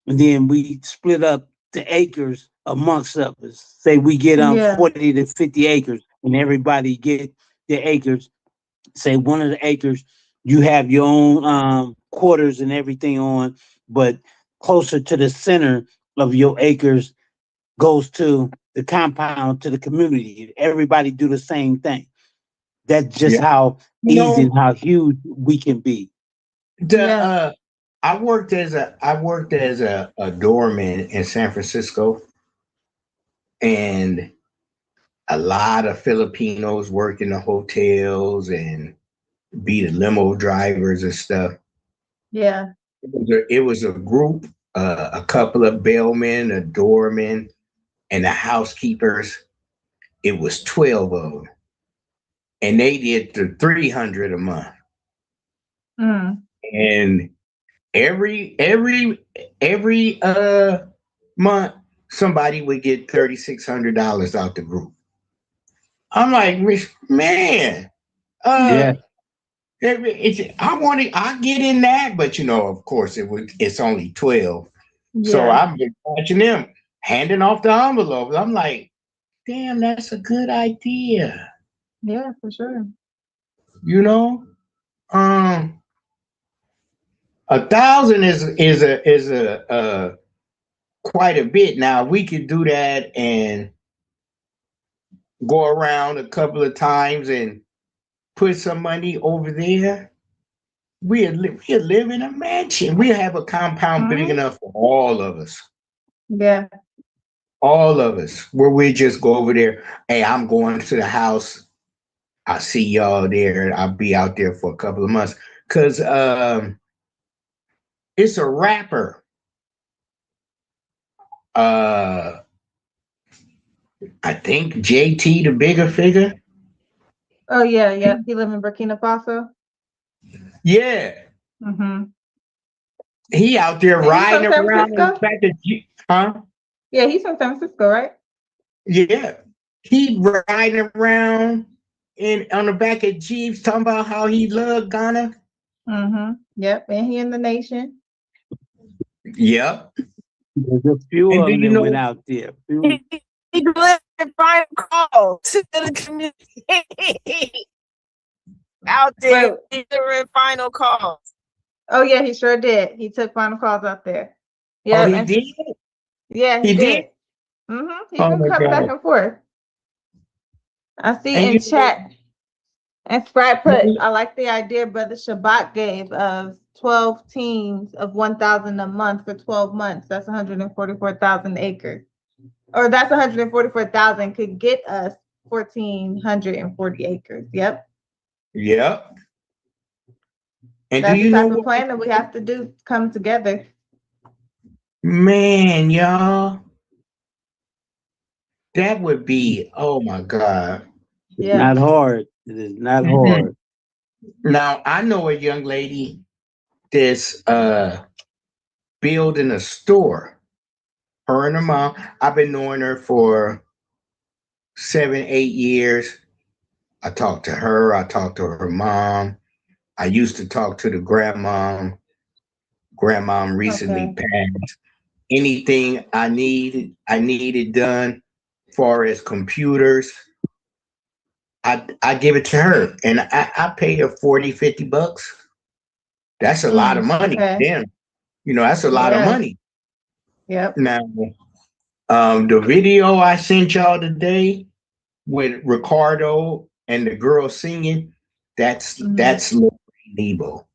and then we split up the acres amongst us. Say we get 40 to 50 acres, and everybody get their acres. Say one of the acres you have your own quarters and everything on, but closer to the center of your acres goes to the compound, to the community. Everybody do the same thing. That's just how easy and how huge we can be. I worked as a doorman in San Francisco, and a lot of Filipinos work in the hotels and be the limo drivers and stuff. Yeah. It was a group, a couple of bellmen, a doorman, and the housekeepers. It was 12 of them, and they did the 300 a month. And every month somebody would get $3,600 out the group. I'm like, man, I get in that, but of course it's only 12. So I'm watching them handing off the envelopes. I'm like, damn, that's a good idea. Yeah, for sure. 1,000 is a quite a bit. Now we could do that and go around a couple of times and put some money over there. We'll live in a mansion. We'll have a compound big enough for all of us. Yeah. All of us, where we just go over there. Hey, I'm going to the house. I'll see y'all there. I'll be out there for a couple of months. Because it's a rapper. I think JT, the bigger figure. Oh, yeah. He live in Burkina Faso? Yeah. Mm-hmm. He out there riding around in the back of huh? Yeah, he's from San Francisco, right? Yeah. He riding around on the back of Jeeps talking about how he loved Ghana. Mm-hmm. Yep, and he in the nation. Yep. There's a few And of do them you that went know? out there. Few. He delivered final call to the community out there Wait. delivering final calls. Oh yeah, he sure did. He took final calls out there. Oh, Yep. he did. Yeah, He he did. did. He Oh been my coming back God. and forth. I see And in you know, chat. And Sprite put, I like the idea Brother Shabbat gave of 12 teams of 1,000 a month for 12 months. That's 144,000 acres. Or that's 144,000 could get us 1,440 acres. Yep. yep. And do That's the you know type of what, plan that we have to do come together. man, y'all? That would be, oh my God. It's Yeah. not hard. It is not Mhm. hard. Now I know a young lady that's building a store. Her and her mom. I've been knowing her for 7, 8 years. I talked to her. I talked to her mom. I used to talk to the grandmom. Grandmom recently Okay. passed. Anything I needed done, far as computers, I give it to her, and I pay her 40, $50. That's a lot of money. Okay. Damn, that's a lot of Yeah. money. Yep. Now, the video I sent y'all today with Ricardo and the girl singing, that's Lil Nebo.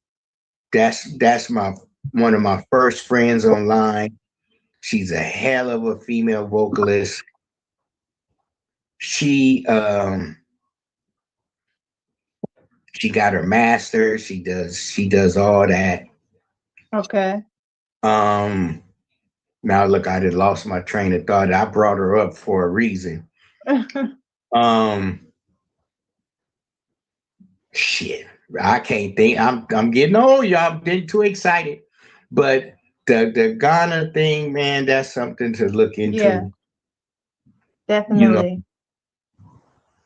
That's my one of my first friends online. She's a hell of a female vocalist. She got her master. She does all that. Okay. Um Now look, I just lost my train of thought. I brought her up for a reason. Um Shit. I can't think. I'm getting old, y'all. I'm getting too excited. But the Ghana thing, man, that's something to look Yeah, into. You know, definitely.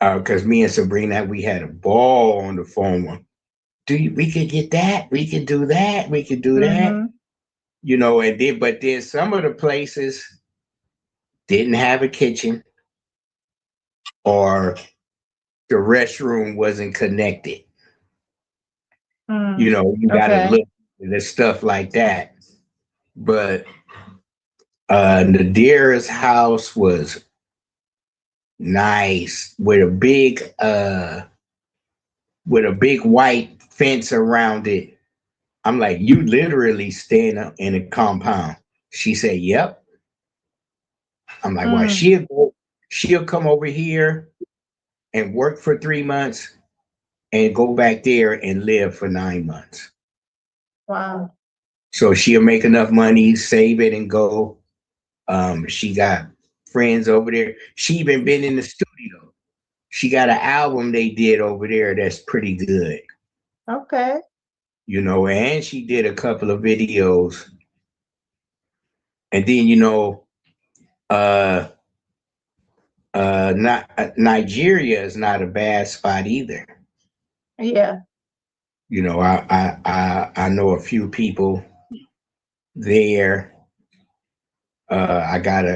because me and Sabrina, we had a ball on the phone. We could get that, we could do that, we could do that. Mm-hmm. But then some of the places didn't have a kitchen or the restroom wasn't connected. You gotta Okay. look at the stuff like that. But Nadira's house was nice with a big white fence around it. I'm like, you literally stay in a compound. She said, yep. I'm like, well, she'll come over here and work for 3 months and go back there and live for 9 months. Wow. So she'll make enough money, save it, and go. She got friends over there. She even been in the studio. She got an album they did over there that's pretty good. Okay. And she did a couple of videos. And then, uh, not Nigeria is not a bad spot either. Yeah. I know a few people there. I got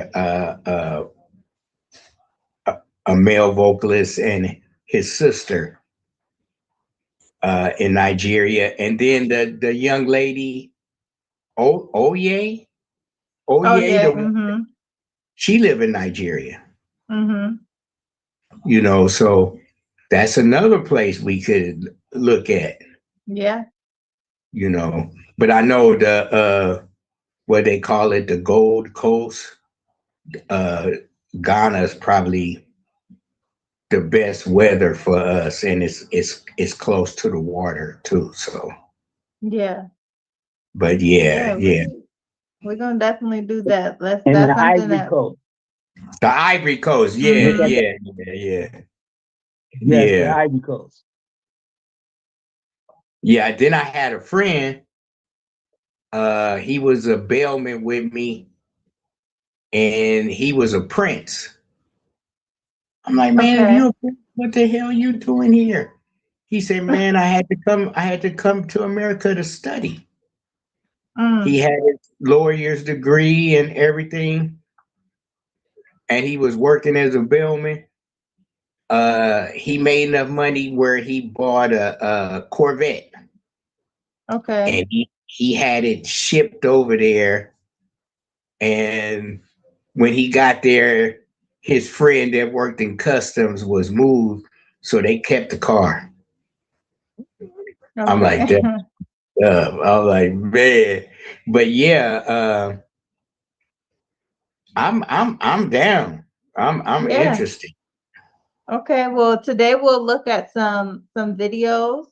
a male vocalist and his sister in Nigeria, and then the young lady, Oye, Oh Oye, yeah. Mm-hmm. she live in Nigeria. Mm-hmm. So that's another place we could look at. Yeah. But I know the what they call it, the Gold Coast. Uh, Ghana is probably the best weather for us, and it's close to the water too. So, Yeah. but yeah, Yeah. yeah. We're gonna definitely do that. And That's the something Ivory that. Coast. The Ivory Coast, yeah, Look at Mm-hmm. that. yeah, yeah, Yes, the yeah, Ivory Coast. yeah. Then I had a friend. He was a bellman with me, and he was a prince. I'm like, man, if Okay. you're a prince, what the hell are you doing here? He said, "Man, I had to come to America to study." He had his lawyer's degree and everything, and he was working as a bellman. He made enough money where he bought a Corvette, Okay. and he had it shipped over there. And when he got there, his friend that worked in customs was moved, so they kept the car. I'm like Okay. that. I'm like, man, but yeah, I'm down. I'm Yeah. interested. Okay, well, today we'll look at some videos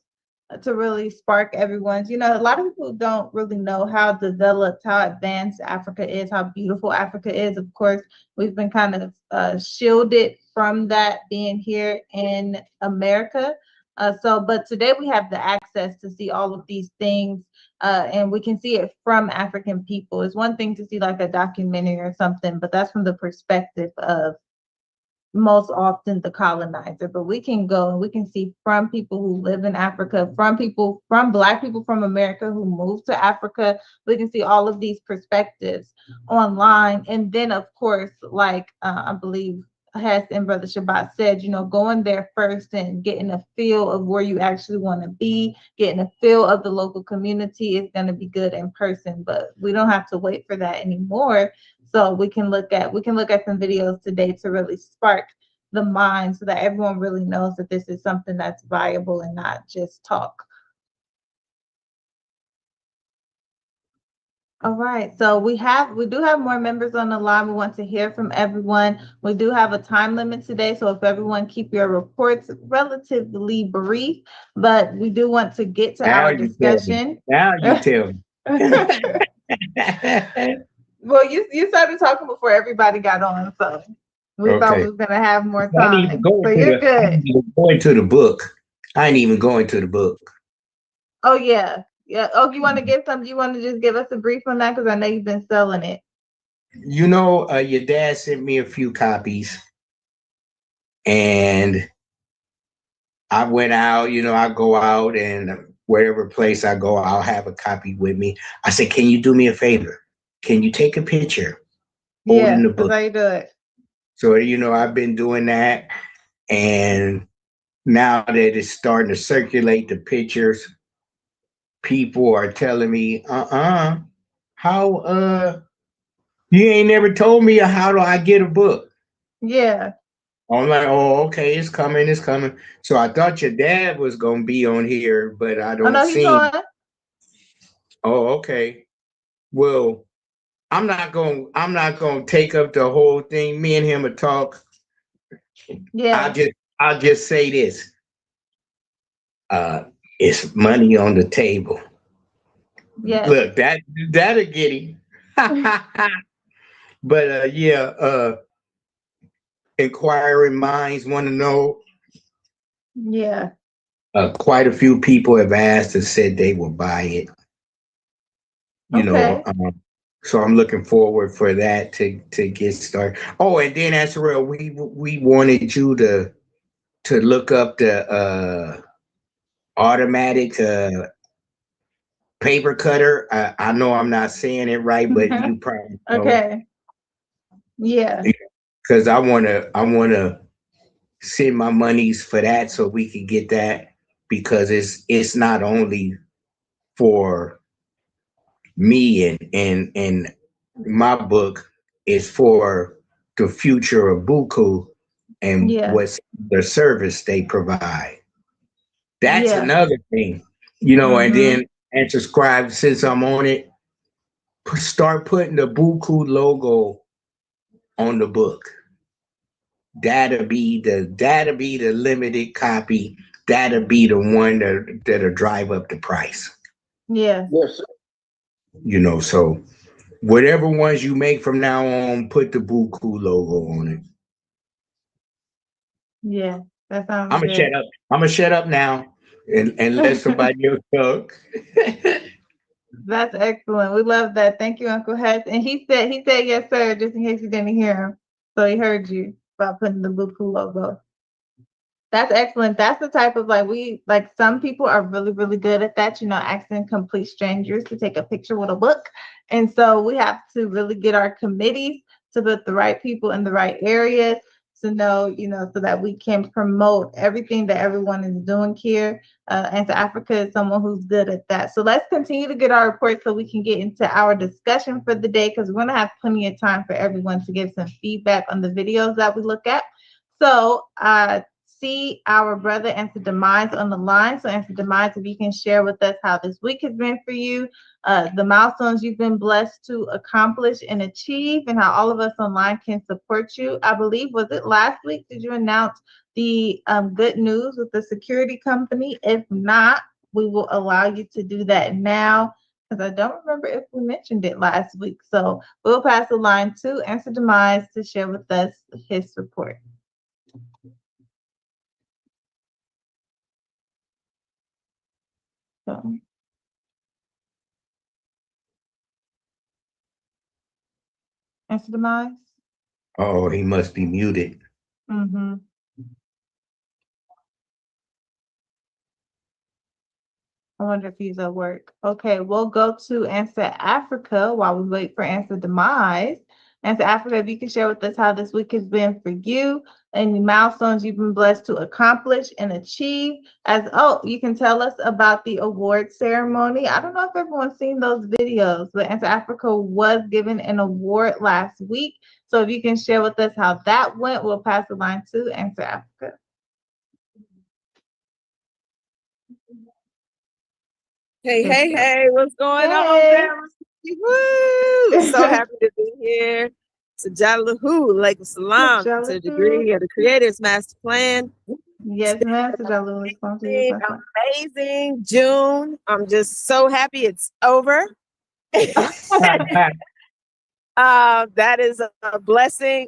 to really spark everyone's. You know, a lot of people don't really know how developed, how advanced Africa is, how beautiful Africa is. Of course, we've been kind of shielded from that being here in America. But today we have the access to see all of these things, and we can see it from African people. It's one thing to see like a documentary or something, but that's from the perspective of most often the colonizer. But we can go and we can see from people who live in Africa, from Black people from America who moved to Africa. We can see all of these perspectives online. And then, of course, like I believe Hess and Brother Shabbat said, you know, going there first and getting a feel of where you actually want to be, getting a feel of the local community is going to be good in person. But we don't have to wait for that anymore. So we can look at some videos today to really spark the mind so that everyone really knows that this is something that's viable and not just talk. All right, so we do have more members on the line. We want to hear from everyone. We do have a time limit today, so if everyone keep your reports relatively brief, but we do want to get to Now our you tell me. discussion. Now you tell me. Well, you started talking before everybody got on, so we thought we Okay. was gonna have more I ain't even time. going So to you're I good. ain't even going to the book. I ain't even going to the book. Oh yeah, yeah. Oh, you want to get some? You want to just give us a brief on that because I know you've been selling it. You know, your dad sent me a few copies, and I went out. You know, I go out, and wherever place I go, I'll have a copy with me. I said, "Can you do me a favor? Can you take a picture holding Yeah, the that's book?" how you do it. So you know, I've been doing that, and now that it's starting to circulate the pictures, people are telling me, how you ain't never told me how do I get a book? Yeah. I'm like, oh, okay, it's coming, it's coming. So I thought your dad was gonna be on here, but I Oh don't no, he's see him. on. Oh, okay. Well, I'm not gonna take up the whole thing. Me and him will talk. Yeah. I'll just say this. Uh it's money on the table. Yes. Look, that'll get him. But yeah, inquiring minds want to know. Yeah. Quite a few people have asked and said they will buy it. You know, Okay. so I'm looking forward for that to get started. Oh, and then Azrael, we wanted you to look up the automatic paper cutter. I know I'm not saying it right, but you probably know Okay. Yeah. because I wanna send my monies for that so we can get that because it's not only for me and my book is for the future of BUCU and Yeah. what's the service they provide. That's Yeah. another thing, you know, and Mm-hmm. then and subscribe since I'm on it, start putting the BUCU logo on the book. That'll be the limited copy. That'll be the one that'll drive up the price. Yeah. Yes, sir. You know, so whatever ones you make from now on, put the BUCU logo on it. Yeah. That I'm sounds gonna shut good. up. I'm gonna shut up now and let somebody else talk. That's excellent. We love that. Thank you, Uncle Hess. And he said yes, sir, just in case you didn't hear him. So he heard you about putting the Buku logo. That's excellent. That's the type of some people are really, really good at that, asking complete strangers to take a picture with a book. And so we have to really get our committees to put the right people in the right areas to know, so that we can promote everything that everyone is doing here. And so Africa is someone who's good at that. So let's continue to get our report so we can get into our discussion for the day, because we're going to have plenty of time for everyone to give some feedback on the videos that we look at. So see our brother Answer Demise on the line. So Answer Demise, if you can share with us how this week has been for you, the milestones you've been blessed to accomplish and achieve, and how all of us online can support you. I believe, was it last week, did you announce the good news with the security company? If not, we will allow you to do that now, because I don't remember if we mentioned it last week. So we'll pass the line to Answer Demise to share with us his report. So, Answer Demise? Oh, he must be muted. Mm-hmm. I wonder if he's at work. Okay, we'll go to Answer Africa while we wait for Answer Demise. Answer Africa, if you can share with us how this week has been for you and the milestones you've been blessed to accomplish and achieve. You can tell us about the award ceremony. I don't know if everyone's seen those videos, but Answer Africa was given an award last week. So if you can share with us how that went, we'll pass the line to Answer Africa. Hey, what's going on, family? Woo! So happy to be here. Sajalahu, like salam to the degree of the Creator's Master Plan. Yes, ma'am. Amazing June. I'm just so happy it's over. That is a blessing.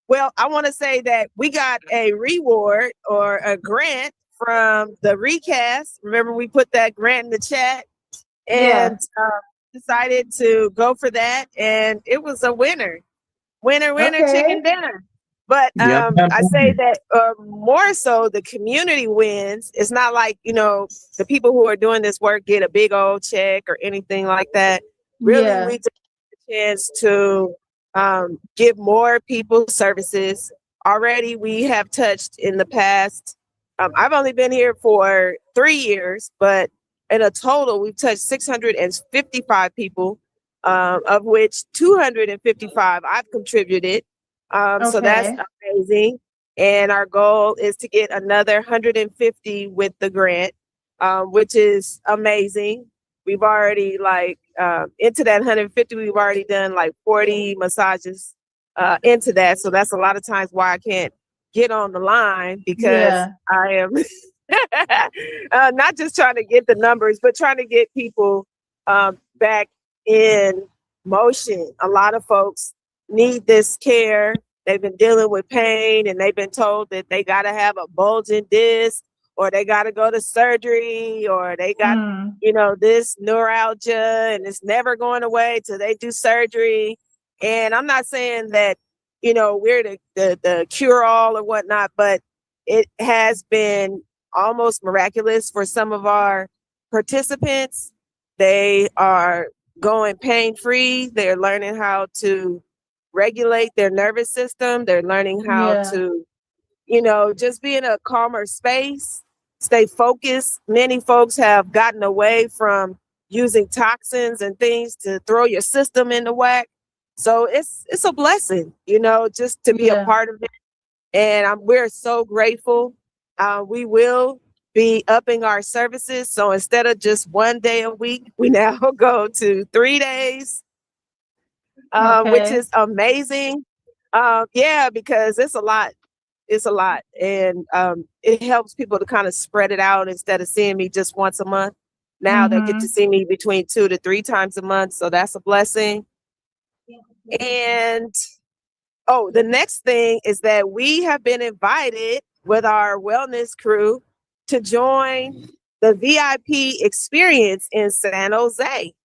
Well, I want to say that we got a reward or a grant from the recast. Remember, we put that grant in the chat and decided to go for that. And it was a winner, chicken dinner. But I say that more so the community wins. It's not like, the people who are doing this work get a big old check or anything like that. Really, we take a chance to give more people services. Already we have touched in the past. I've only been here for 3 years, but in a total, we've touched 655 people, of which 255 I've contributed. So that's amazing. And our goal is to get another 150 with the grant, which is amazing. We've already into that 150, we've already done 40 massages into that. So that's a lot of times why I can't get on the line, because I am not just trying to get the numbers, but trying to get people back in motion. A lot of folks need this care. They've been dealing with pain and they've been told that they got to have a bulging disc, or they got to go to surgery, or they got, this neuralgia and it's never going away till they do surgery. And I'm not saying that, we're the cure all or whatnot, but it has been almost miraculous for some of our participants. They are going pain-free. They're learning how to regulate their nervous system. They're learning how to, just be in a calmer space, stay focused. Many folks have gotten away from using toxins and things to throw your system into whack. So it's a blessing, just to be a part of it. And we're so grateful. We will be upping our services. So instead of just 1 day a week, we now go to 3 days, which is amazing. Because it's a lot. It's a lot. And it helps people to kind of spread it out instead of seeing me just once a month. Now they get to see me between 2 to 3 times a month. So that's a blessing. And the next thing is that we have been invited with our wellness crew to join the VIP experience in San Jose.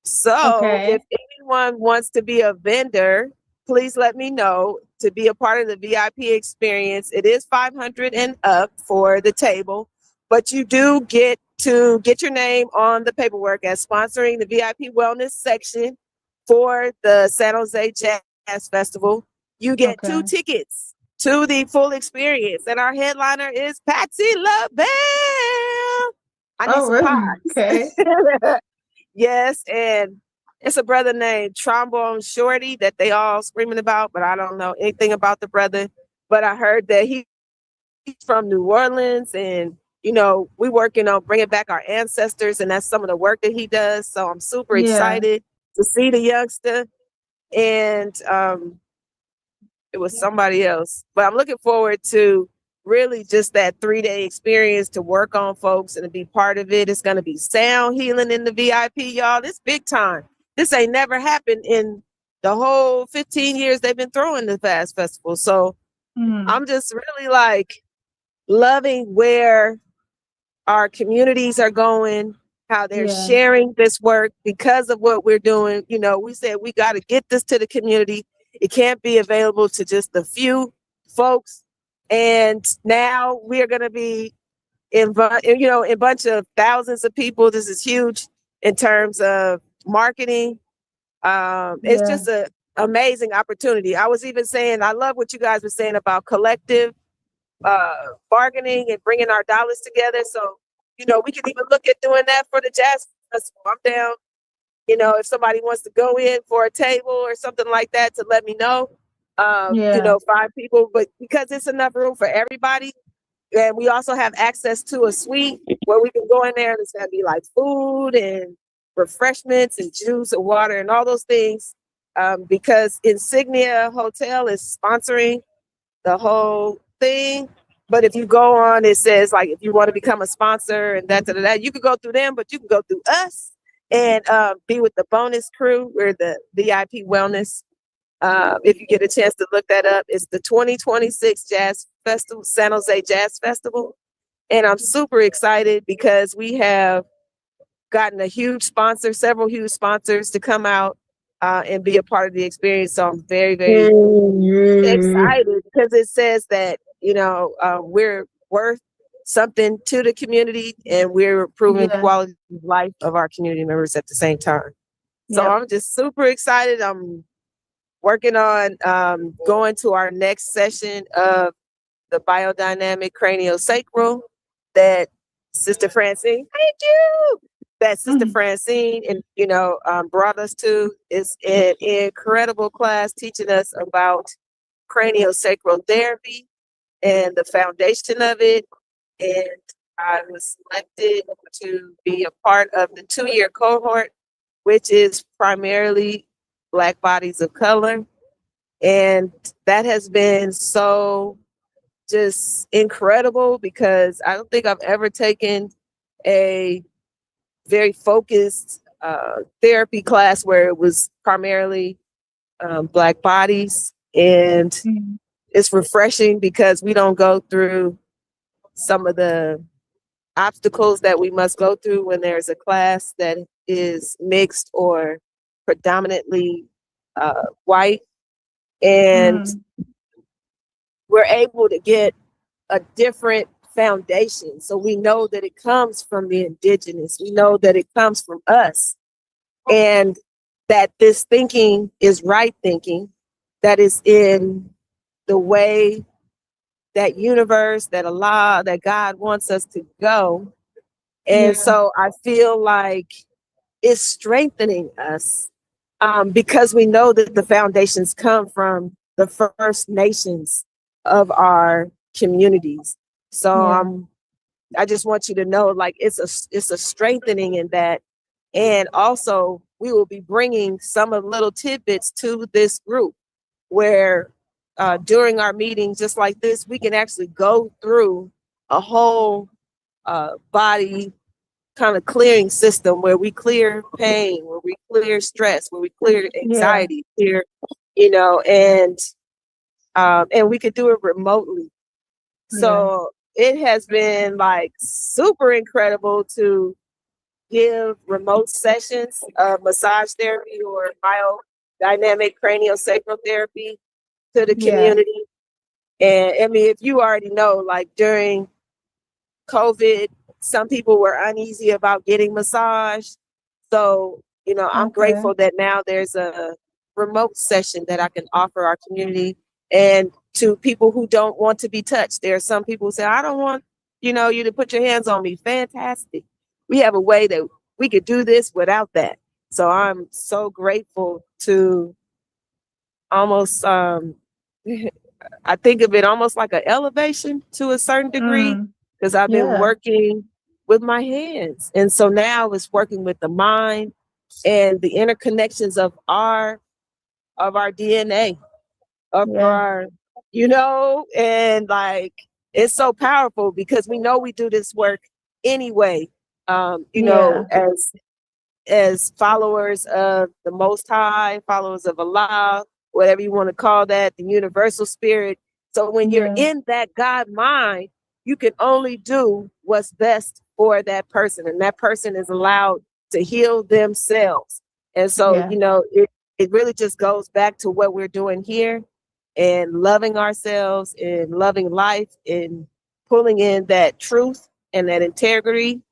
So if anyone wants to be a vendor please let me know to be a part of the VIP experience. It is $500 and up for the table, but you do get to get your name on the paperwork as sponsoring the VIP wellness section for the San Jose Jazz Festival. You get 2 tickets to the full experience, and our headliner is Patsy LaBelle. I need some pies. Okay. Yes, and it's a brother named Trombone Shorty that they all screaming about, but I don't know anything about the brother. But I heard that he's from New Orleans, and you know, we working on bringing back our ancestors, and that's some of the work that he does. So I'm super excited to see the youngster, and it was somebody else, but I'm looking forward to really just that 3-day experience to work on folks and to be part of it. It's going to be sound healing in the VIP, y'all. This big time. This ain't never happened in the whole 15 years they've been throwing the Fast Festival. So I'm just really like loving where our communities are going, how they're sharing this work because of what we're doing. You know, we said we got to get this to the community. It can't be available to just the few folks. And now we are going to be in a bunch of thousands of people. This is huge in terms of marketing. It's just an amazing opportunity. I was even saying, I love what you guys were saying about collective bargaining and bringing our dollars together. So, you know, we can even look at doing that for the Jazz Festival. I'm down. You know, if somebody wants to go in for a table or something like that, to let me know. You know, 5 people, but because it's enough room for everybody, and we also have access to a suite where we can go in there and it's gonna be like food and refreshments and juice and water and all those things. Because Insignia Hotel is sponsoring the whole thing. But if you go on, it says like if you want to become a sponsor and that, you can go through them, but you can go through us and be with the bonus crew. We're the VIP Wellness. If you get a chance to look that up, it's the 2026 Jazz Festival, San Jose Jazz Festival. And I'm super excited because we have gotten a huge sponsor, several huge sponsors to come out and be a part of the experience. So I'm very, very excited because it says that, you know, we're worth something to the community and we're improving quality of life of our community members at the same time. So I'm just super excited. I'm working on going to our next session of the biodynamic craniosacral that Sister Francine, thank you, that Sister Francine and brought us to. Is an incredible class teaching us about craniosacral therapy and the foundation of it. And I was selected to be a part of the 2-year cohort, which is primarily Black bodies of color. And that has been so just incredible because I don't think I've ever taken a very focused therapy class where it was primarily Black bodies. And it's refreshing because we don't go through some of the obstacles that we must go through when there's a class that is mixed or predominantly white. And we're able to get a different foundation. So we know that it comes from the indigenous. We know that it comes from us. And that this thinking is right thinking, that is in the way that universe, that Allah, that God wants us to go. And so I feel like it's strengthening us because we know that the foundations come from the First Nations of our communities. So I just want you to know, like, it's a strengthening in that. And also we will be bringing some of little tidbits to this group where during our meetings, just like this, we can actually go through a whole body kind of clearing system where we clear pain, where we clear stress, where we clear anxiety, clear, and we could do it remotely. So it has been like super incredible to give remote sessions of massage therapy or dynamic craniosacral therapy to the Yeah. community. And I mean, if you already know, like during COVID, some people were uneasy about getting massage. So, you know, I'm Okay. grateful that now there's a remote session that I can offer our community and to people who don't want to be touched. There are some people who say, I don't want, you know, you to put your hands on me. Fantastic. We have a way that we could do this without that. So I'm so grateful to almost I think of it almost like an elevation to a certain degree because I've been Yeah. working with my hands. And so now it's working with the mind and the interconnections of our DNA, of Yeah. our, you know, and like it's so powerful because we know we do this work anyway. You know, as followers of the Most High, followers of Allah, whatever you want to call that, the universal spirit. So when you're Yeah. in that God mind, you can only do what's best for that person, and that person is allowed to heal themselves. And so, Yeah. you know, it really just goes back to what we're doing here and loving ourselves and loving life and pulling in that truth and that integrity.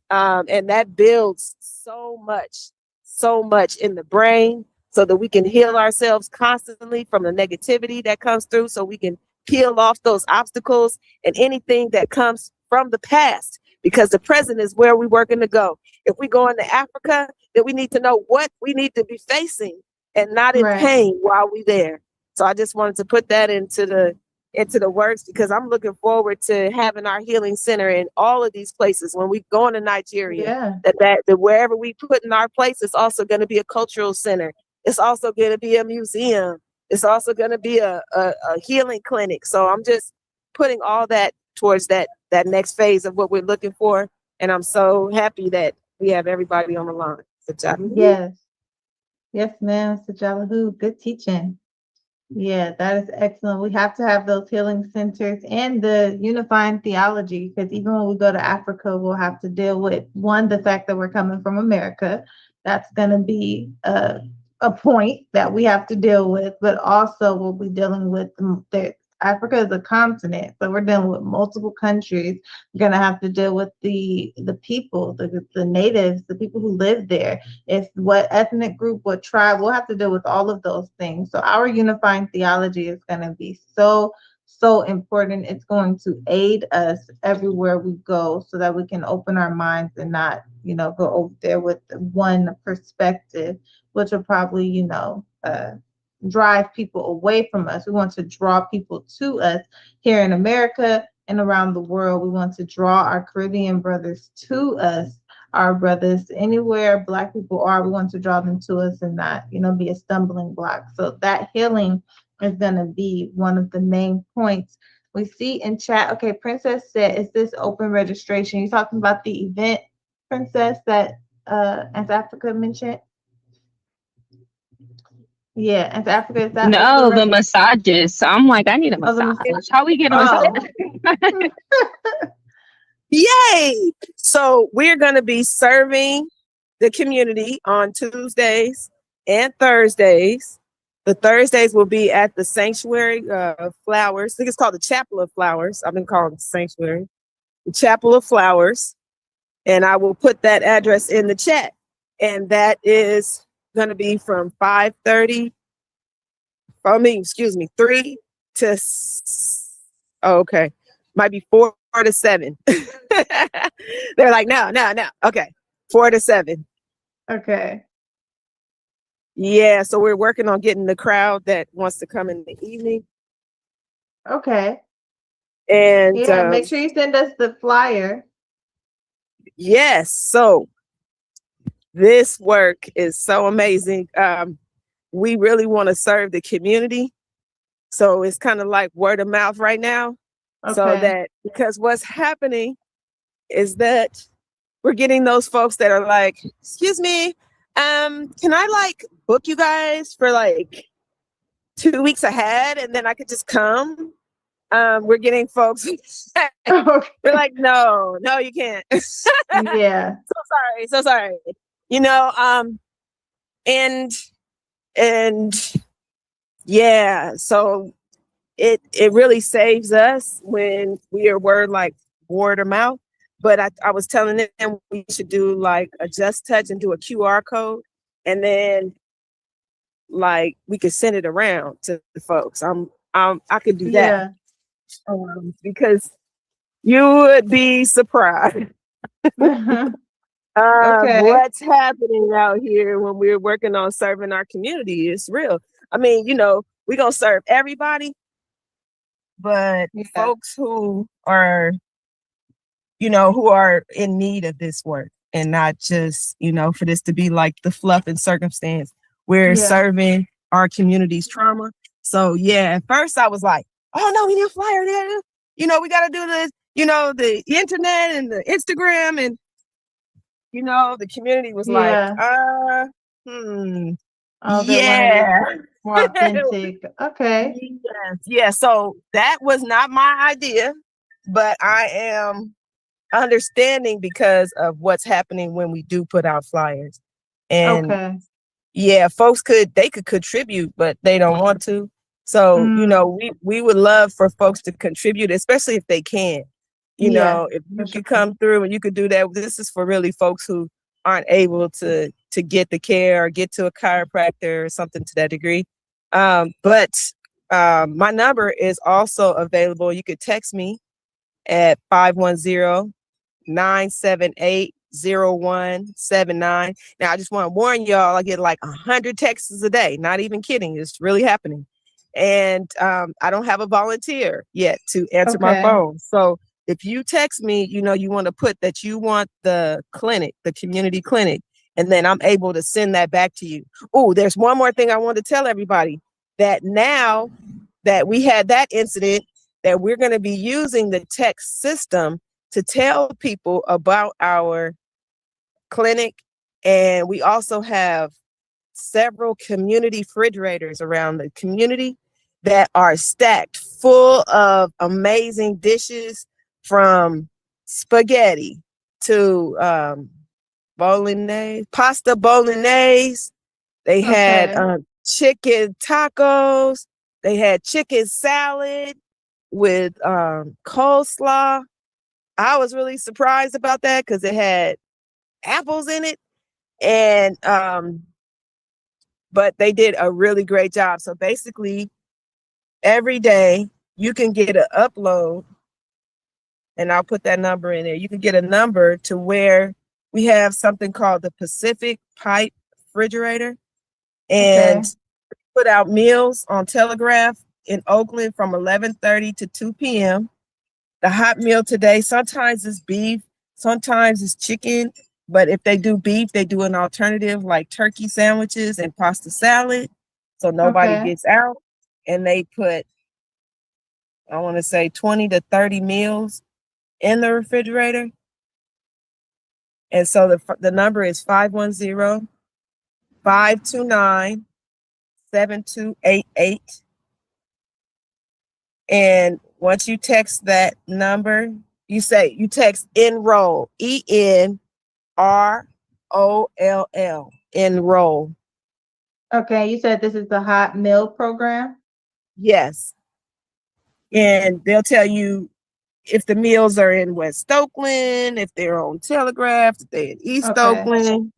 And that builds so much in the brain so that we can heal ourselves constantly from the negativity that comes through so we can peel off those obstacles and anything that comes from the past because the present is where we're working to go. If we go into Africa, then we need to know what we need to be facing and not in pain while we're there. So I just wanted to put that into the works because I'm looking forward to having our healing center in all of these places. When we go into Nigeria, that wherever we put in our place, it's also going to be a cultural center. It's also going to be a museum. It's also going to be a healing clinic. So I'm just putting all that towards that next phase of what we're looking for. And I'm so happy that we have everybody on the line. Yes. Yes, ma'am. Sajalahu, good teaching. Yeah, that is excellent. We have to have those healing centers and the unifying theology because even when we go to Africa, we'll have to deal with one, the fact that we're coming from America. That's going to be a point that we have to deal with, but also we'll be dealing with Africa is a continent, so we're dealing with multiple countries. We're going to have to deal with the people, the natives, the people who live there. If what ethnic group, what tribe, we'll have to deal with all of those things. So our unifying theology is going to be so important. It's going to aid us everywhere we go so that we can open our minds and not, you know, go over there with one perspective, which will probably, you know, drive people away from us. We want to draw people to us here in America and around the world. We want to draw our Caribbean brothers to us, our brothers anywhere Black people are. We want to draw them to us and not, you know, be a stumbling block. So that healing is going to be one of the main points. We see in chat, okay, Princess said, is this open registration? You're talking about the event, Princess, that South Africa mentioned? Yeah, and Africa is that no, the massages. So I'm like, I need a massage. How we get a massage? Yay! So we're going to be serving the community on Tuesdays and Thursdays. The Thursdays will be at the Sanctuary of Flowers. I think it's called the Chapel of Flowers. I've been calling it the Sanctuary. The Chapel of Flowers. And I will put that address in the chat. And that is going to be from 5:30. 3 to, okay. Might be 4 to 7. They're like, no. Okay. 4 to 7. Okay. Yeah. So we're working on getting the crowd that wants to come in the evening. Okay. And yeah, make sure you send us the flyer. Yes. So this work is so amazing. We really want to serve the community. So it's kind of like word of mouth right now. Okay. So that because what's happening is that we're getting those folks that are like, excuse me, can I like book you guys for like 2 weeks ahead and then I could just come? We're getting folks. We're like, no, you can't. Yeah. So sorry. You know, and And yeah, so it really saves us when we are word of mouth. But I was telling them we should do like a Just Touch and do a QR code, and then like we could send it around to the folks. I could do that because you would be surprised Okay. what's happening out here when we're working on serving our community. It's real. I mean, we're gonna serve everybody, but folks who are who are in need of this work, and not just, for this to be like the fluff and circumstance. We're serving our community's trauma. So yeah, at first I was like, oh no, we need a flyer there. We got to do this, the internet and the Instagram, and the community was like, yeah. More authentic. Okay. Yeah. So that was not my idea, but I am understanding because of what's happening when we do put out flyers. And yeah, folks could contribute, but they don't want to. So, we would love for folks to contribute, especially if they can. If you could come through and you could do that. This is for really folks who aren't able to get the care or get to a chiropractor or something to that degree. But my number is also available. You could text me at 510-978-0179. Now, I just want to warn y'all, I get like 100 texts a day. Not even kidding. It's really happening. And I don't have a volunteer yet to answer my phone. So if you text me, you want to put that you want the clinic, the community clinic, and then I'm able to send that back to you. Oh, there's one more thing I want to tell everybody, that now that we had that incident, that we're going to be using the text system to tell people about our clinic. And we also have several community refrigerators around the community that are stacked full of amazing dishes, from spaghetti to pasta bolognese. They had chicken tacos. They had chicken salad with coleslaw. I was really surprised about that because it had apples in it. And but they did a really great job. So basically every day you can get an upload, and I'll put that number in there. You can get a number to where we have something called the Pacific Pipe Refrigerator, and put out meals on Telegraph in Oakland from 11:30 to 2 p.m. The hot meal today, sometimes it's beef, sometimes it's chicken. But if they do beef, they do an alternative like turkey sandwiches and pasta salad. So nobody gets out. And they put, I want to say 20 to 30 meals in the refrigerator. And so the number is 510-529-7288. And once you text that number, you text enroll, ENROLL, enroll. Okay, you said this is the hot meal program? Yes. And they'll tell you if the meals are in West Oakland, if they're on Telegraph, if they're in East Oakland.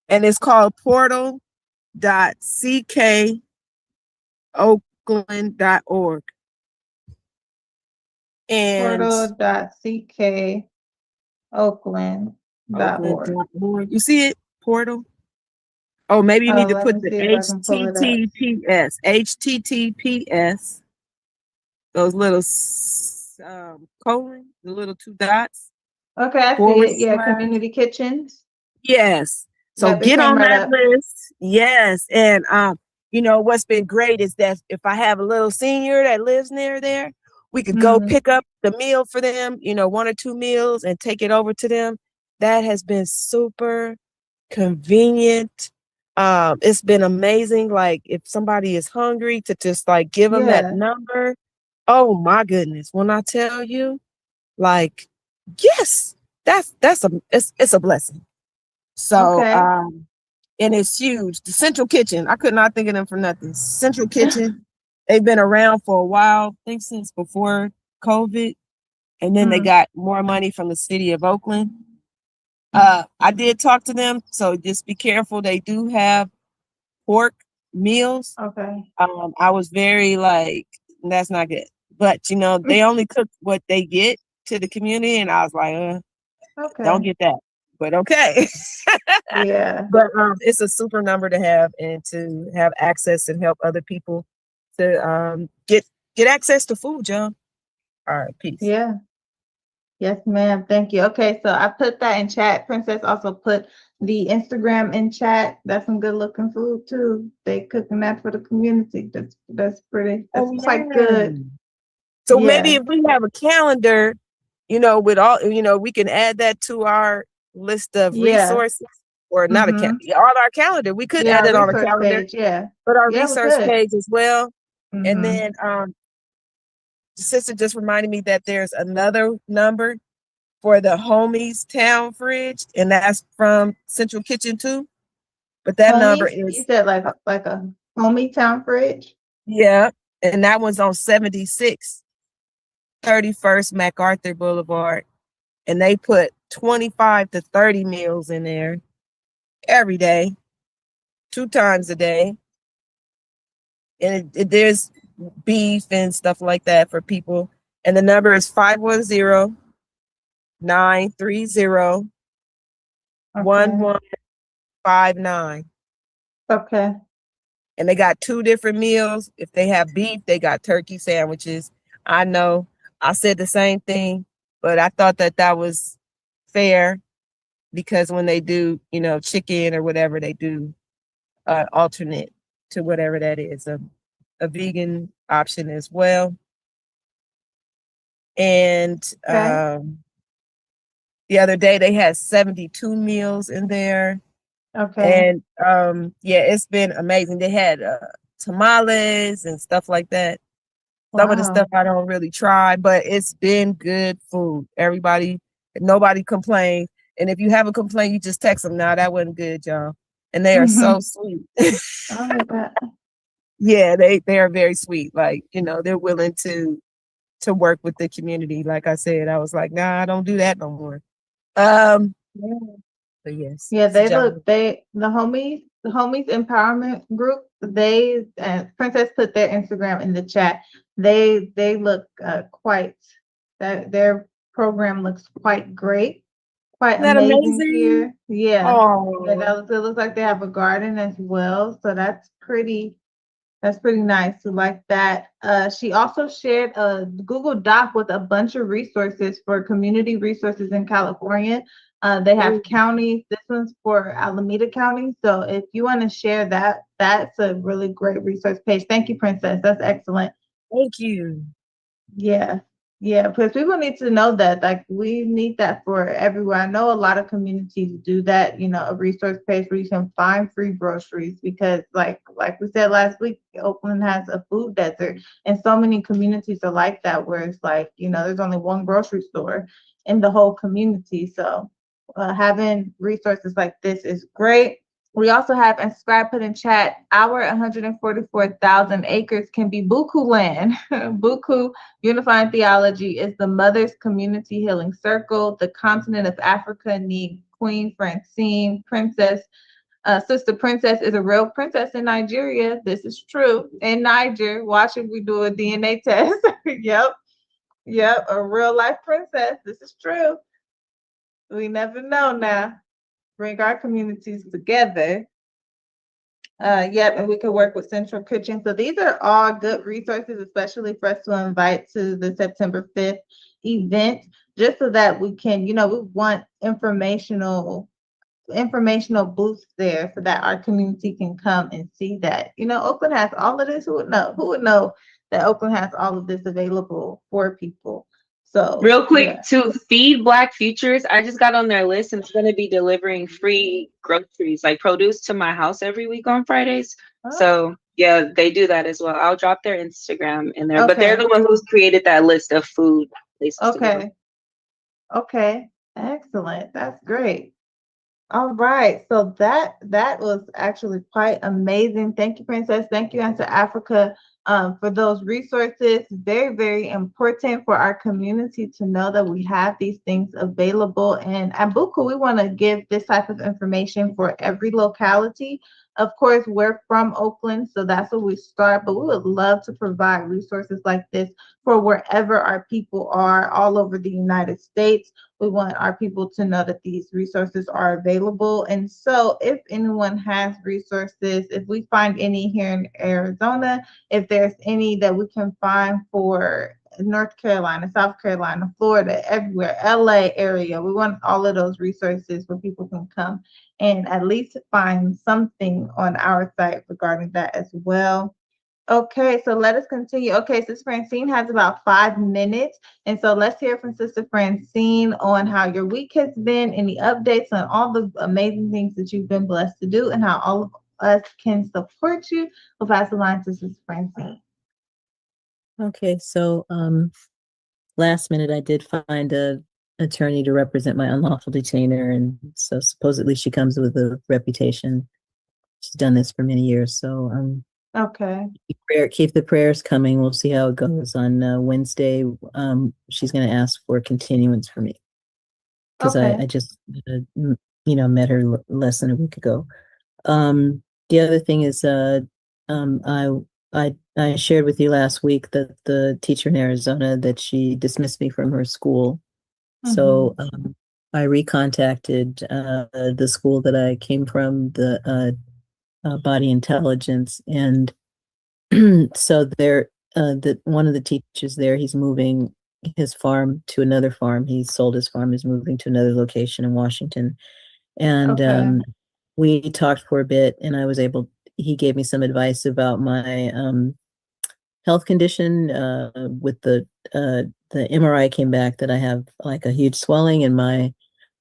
And it's called portal.ckoakland.org. And portal.ckoakland.org. You see it? Portal. Oh, maybe you need to put the HTTPS. Those little colon, the little two dots. Okay, I see it. Yeah, community kitchens. Yes. So get on that list. Yes. And what's been great is that if I have a little senior that lives near there, we could go pick up the meal for them, 1 or 2 meals, and take it over to them. That has been super convenient. It's been amazing. Like if somebody is hungry, to just like give them that number. Oh my goodness. When I tell you, like, yes, it's a blessing. So and it's huge. The Central Kitchen, I could not think of them for nothing. Central Kitchen, they've been around for a while, I think since before COVID, and then they got more money from the city of Oakland. I did talk to them, so just be careful. They do have pork meals. Okay. I was very like, that's not good. But you know, they only cook what they get to the community, and I was like, Okay. don't get that. But okay. Yeah. But it's a super number to have and to have access and help other people to get access to food, John. All right, peace. Yeah. Yes, ma'am. Thank you. Okay, so I put that in chat. Princess also put the Instagram in chat. That's some good looking food too. They cooking that for the community. That's pretty. That's quite good. So Yeah. maybe if we have a calendar, you know, with all, you know, we can add that to our list of resources, or not a on our calendar. We could add it on a calendar. Page, yeah. But our Yeah, research page as well. And then the sister just reminded me that there's another number for the Homies Town Fridge, and that's from Central Kitchen too. But that number is, you said like a Homie Town Fridge? Yeah, and that one's on 76 31st MacArthur Boulevard. And they put 25 to 30 meals in there every day, 2 times a day. And there's beef and stuff like that for people. And the number is 510-930-1159. Okay. And they got 2 different meals. If they have beef, they got turkey sandwiches. I know I said the same thing, but I thought that was fair, because when they do, you know, chicken or whatever, they do alternate to whatever that is, a vegan option as well. And the other day they had 72 meals in there. Okay. And yeah, it's been amazing. They had tamales and stuff like that. Some of the stuff I don't really try, but it's been good food. Nobody complained. And if you have a complaint, you just text them. Now that wasn't good, y'all. And they are so sweet. Yeah, they are very sweet. Like, you know, they're willing to work with the community. Like I said, I was like, nah, I don't do that no more. But yes. Yeah, the homies empowerment group, Princess put their Instagram in the chat. They look their program looks quite great, quite amazing here. Yeah. It looks like they have a garden as well. So that's pretty nice to like that. She also shared a Google Doc with a bunch of resources for community resources in California. They have counties. This one's for Alameda County. So if you want to share that, that's a really great resource page. Thank you, Princess. That's excellent. Thank you. Yeah. Yeah, because people need to know that, like, we need that for everywhere. I know a lot of communities do that, you know, a resource page where you can find free groceries, because like we said last week, Oakland has a food desert, and so many communities are like that, where it's like, you know, there's only one grocery store in the whole community. So having resources like this is great. We also have, and Scribe put in chat, our 144,000 acres can be BUCU land. BUCU, Unifying Theology, is the Mother's Community Healing Circle. The continent of Africa need Queen Francine. Sister Princess is a real princess in Nigeria. This is true. In Niger, watch if we do a DNA test. Yep, a real life princess. This is true. We never know now. Bring our communities together. And we could work with Central Kitchen. So these are all good resources, especially for us to invite to the September 5th event, just so that we can, you know, we want informational booths there so that our community can come and see that, you know, Oakland has all of this. Who would know that Oakland has all of this available for people? So real quick, to Feed Black Futures, I just got on their list, and it's going to be delivering free groceries, like produce, to my house every week on Fridays. So yeah, they do that as well. I'll drop their Instagram in there, but they're the one who's created that list of food places. Okay, excellent. That's great. All right. So that was actually quite amazing. Thank you, Princess. Thank you, Answer Africa, for those resources. Very, very important for our community to know that we have these things available. And at BUCU, we want to give this type of information for every locality. Of course, we're from Oakland, so that's where we start, but we would love to provide resources like this for wherever our people are all over the United States. We want our people to know that these resources are available. And so if anyone has resources, if we find any here in Arizona, if there's any that we can find for North Carolina, South Carolina, Florida, everywhere, LA area, we want all of those resources where people can come and at least find something on our site regarding that as well. Okay, so let us continue. Okay, Sister Francine has about 5 minutes. And so let's hear from Sister Francine on how your week has been, any updates on all the amazing things that you've been blessed to do, and how all of us can support you. We'll pass the line to Sister Francine. Okay, so last minute I did find a attorney to represent my unlawful detainer, and so supposedly she comes with a reputation. She's done this for many years, so Okay. keep the prayers coming. We'll see how it goes on Wednesday. She's going to ask for a continuance for me because Okay. I just met her less than a week ago. The other thing is I shared with you last week that the teacher in Arizona, that she dismissed me from her school. So I recontacted the school that I came from, the Body Intelligence, and so there, one of the teachers there, he's moving his farm to another farm. He sold his farm, is moving to another location in Washington, and we talked for a bit, and he gave me some advice about my health condition. With the MRI came back that I have like a huge swelling in my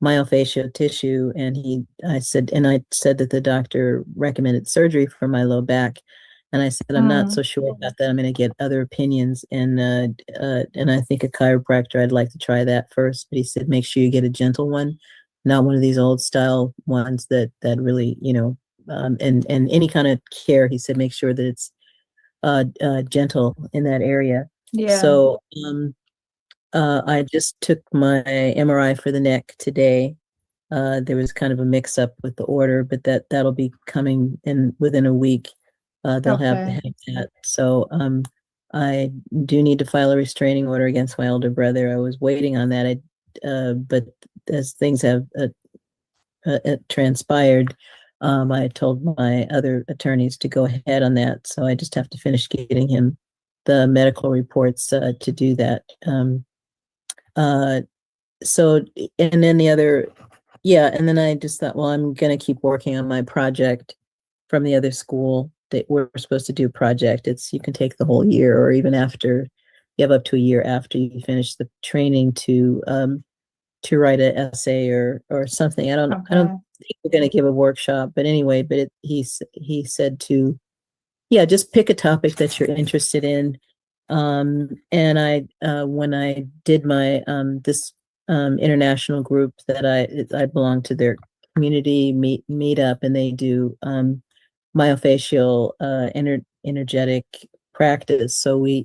myofascial tissue, and I said that the doctor recommended surgery for my low back, and I said I'm not so sure about that. I'm going to get other opinions, and I think a chiropractor. I'd like to try that first, but he said make sure you get a gentle one, not one of these old style ones that really and any kind of care. He said make sure that it's gentle in that area. Yeah. So I just took my MRI for the neck today. There was kind of a mix up with the order, but that'll be coming in within a week. They'll have that. So I do need to file a restraining order against my older brother. I was waiting on that. But as things have transpired, I told my other attorneys to go ahead on that. So I just have to finish getting him the medical reports to do that. So, and then and then I just thought, well, I'm going to keep working on my project from the other school that we're supposed to do a project. You can take the whole year, or even after, you have up to a year after you finish the training to write an essay or something. I don't think we're going to give a workshop, but anyway, but he said to, just pick a topic that you're interested in. And I, when I did my, this international group that I belong to, their community meet up, and they do myofascial energetic practice. So I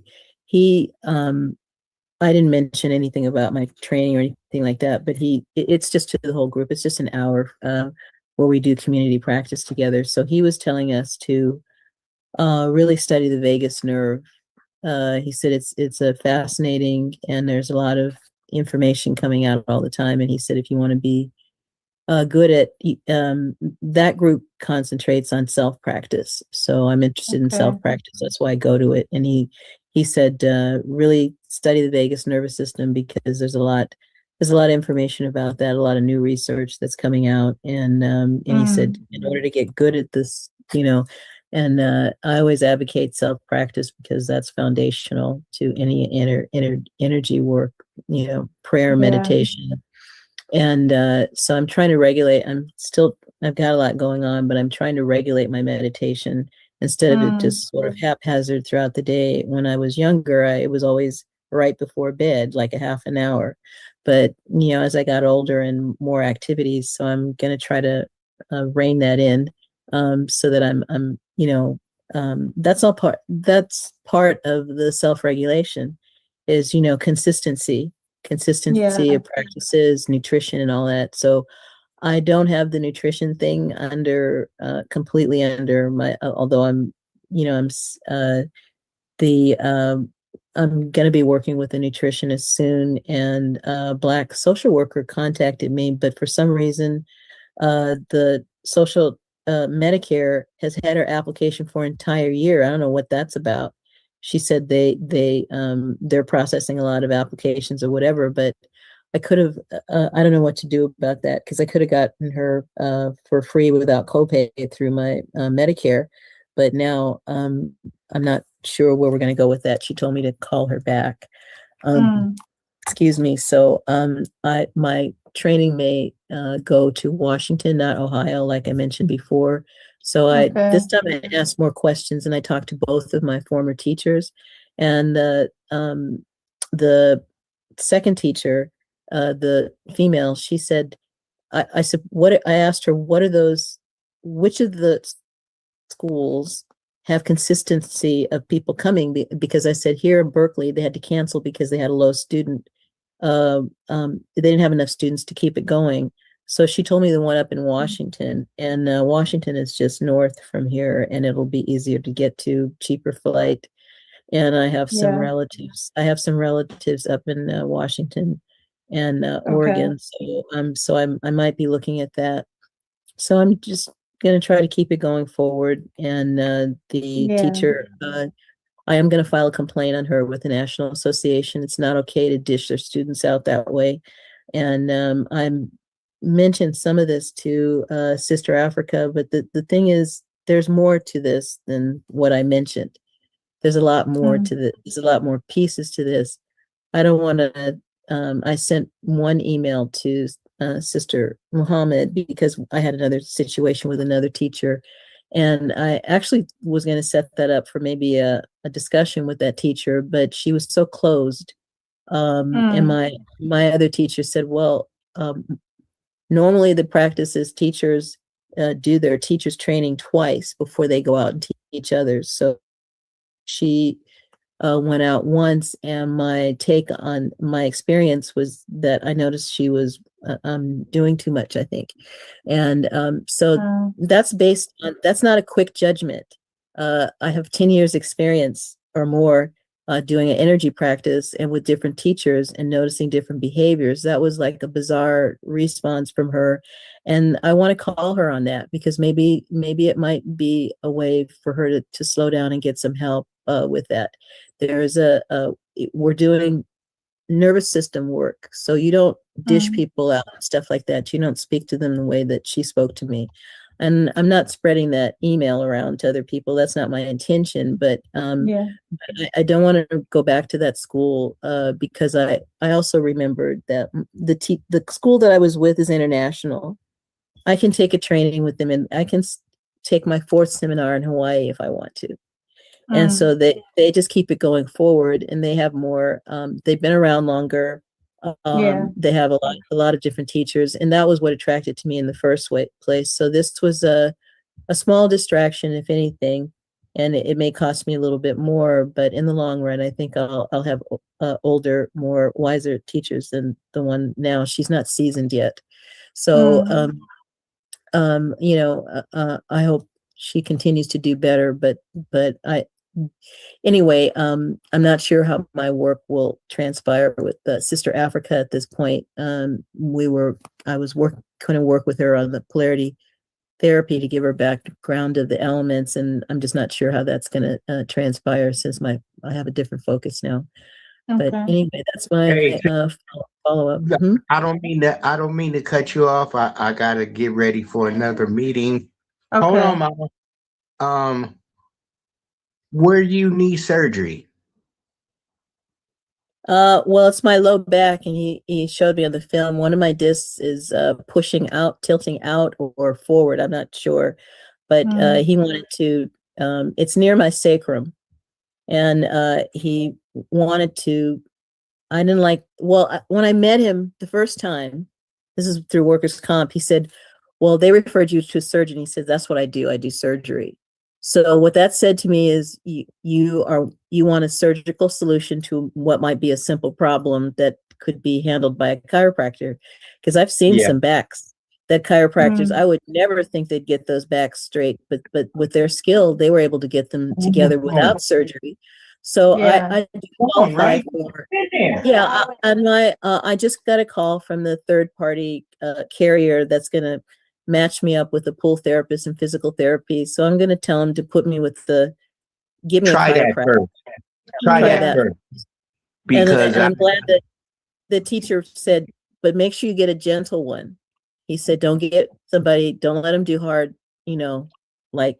didn't mention anything about my training or anything like that, but it's just to the whole group. It's just an hour where we do community practice together. So he was telling us to really study the vagus nerve. He said it's a fascinating, and there's a lot of information coming out all the time. And he said if you want to be good at that group concentrates on self-practice. So I'm interested in self-practice. That's why I go to it. And he said really study the vagus nervous system, because there's a lot of information about that, a lot of new research that's coming out. And he said in order to get good at this, and I always advocate self-practice because that's foundational to any energy work, prayer, meditation. And so I'm trying to regulate. I've got a lot going on, but I'm trying to regulate my meditation instead of it just sort of haphazard throughout the day. When I was younger, it was always right before bed, like a half an hour. but as I got older and more activities, so I'm going to try to rein that in, so that I'm that's part of the self-regulation is, consistency Yeah. of practices, nutrition and all that. So I don't have the nutrition thing under completely under my, although I'm, the I'm going to be working with a nutritionist soon, and a Black social worker contacted me, but for some reason, the social Medicare has had her application for an entire year. I don't know what that's about. She said they're processing a lot of applications or whatever, but I could have, I don't know what to do about that, because I could have gotten her for free without copay through my Medicare, but now I'm not sure where we're going to go with that. She told me to call her back. Excuse me. So my training may go to Washington, not Ohio, like I mentioned before. So this time I asked more questions, and I talked to both of my former teachers, and the second teacher, the female, she said, I said, I asked her, which of the schools have consistency of people coming? Because I said, here in Berkeley, they had to cancel because they had a low student. They didn't have enough students to keep it going. So she told me the one up in Washington, and Washington is just north from here, and it'll be easier to get to, cheaper flight. And I have some relatives. I have some relatives up in Washington and Oregon. So I might be looking at that. So I'm just going to try to keep it going forward. And the teacher, I am going to file a complaint on her with the National Association. It's not okay to dish their students out that way. And I'm mentioned some of this to Sister Africa, but the thing is, there's more to this than what I mentioned. There's a lot more to this. There's a lot more pieces to this. I don't want to. I sent one email to Sister Muhammad because I had another situation with another teacher, and I actually was going to set that up for maybe a discussion with that teacher, but she was so closed. And my other teacher said, "Well, normally the practice is teachers do their teachers training twice before they go out and teach others." So she went out once, and my take on my experience was that I noticed she was doing too much, I think. And so that's not a quick judgment. I have 10 years experience or more doing an energy practice and with different teachers and noticing different behaviors. That was like a bizarre response from her. And I want to call her on that, because maybe it might be a way for her to slow down and get some help with that. There's we're doing nervous system work. So you don't dish people out and stuff like that. You don't speak to them the way that she spoke to me. And I'm not spreading that email around to other people. That's not my intention. But I don't want to go back to that school because I also remembered that the school that I was with is international. I can take a training with them, and I can take my 4th seminar in Hawaii if I want to. And so they just keep it going forward, and they have more, they've been around longer. They have a lot of different teachers, and that was what attracted to me in the first place. So this was a small distraction, if anything, and it may cost me a little bit more, but in the long run, I think I'll have older, more wiser teachers than the one now. She's not seasoned yet. So, I hope she continues to do better, but anyway, I'm not sure how my work will transpire with Sister Africa at this point. I was going to work with her on the polarity therapy to give her background of the elements, and I'm just not sure how that's going to transpire since I have a different focus now. But anyway, that's my follow-up. I don't mean to cut you off. I gotta get ready for another meeting. Hold on, Mama. Where do you need surgery? Well, it's my low back, and he showed me on the film. One of my discs is pushing out, tilting out or forward. I'm not sure, but he wanted to. It's near my sacrum, and he wanted to I didn't like, well, when I met him the first time, this is through workers' comp, he said, well, they referred you to a surgeon. He said, that's what I do. I do surgery. So what that said to me is you want a surgical solution to what might be a simple problem that could be handled by a chiropractor. Because I've seen some backs that chiropractors, I would never think they'd get those backs straight, but with their skill, they were able to get them together without surgery. So I do qualify for. Yeah, I just got a call from the third party carrier that's going to match me up with a pool therapist and physical therapy. So I'm going to tell him to put me with give me Try a that chiropractor. first. Try that first. Because and I'm glad that the teacher said, but make sure you get a gentle one. He said, don't let them do hard, like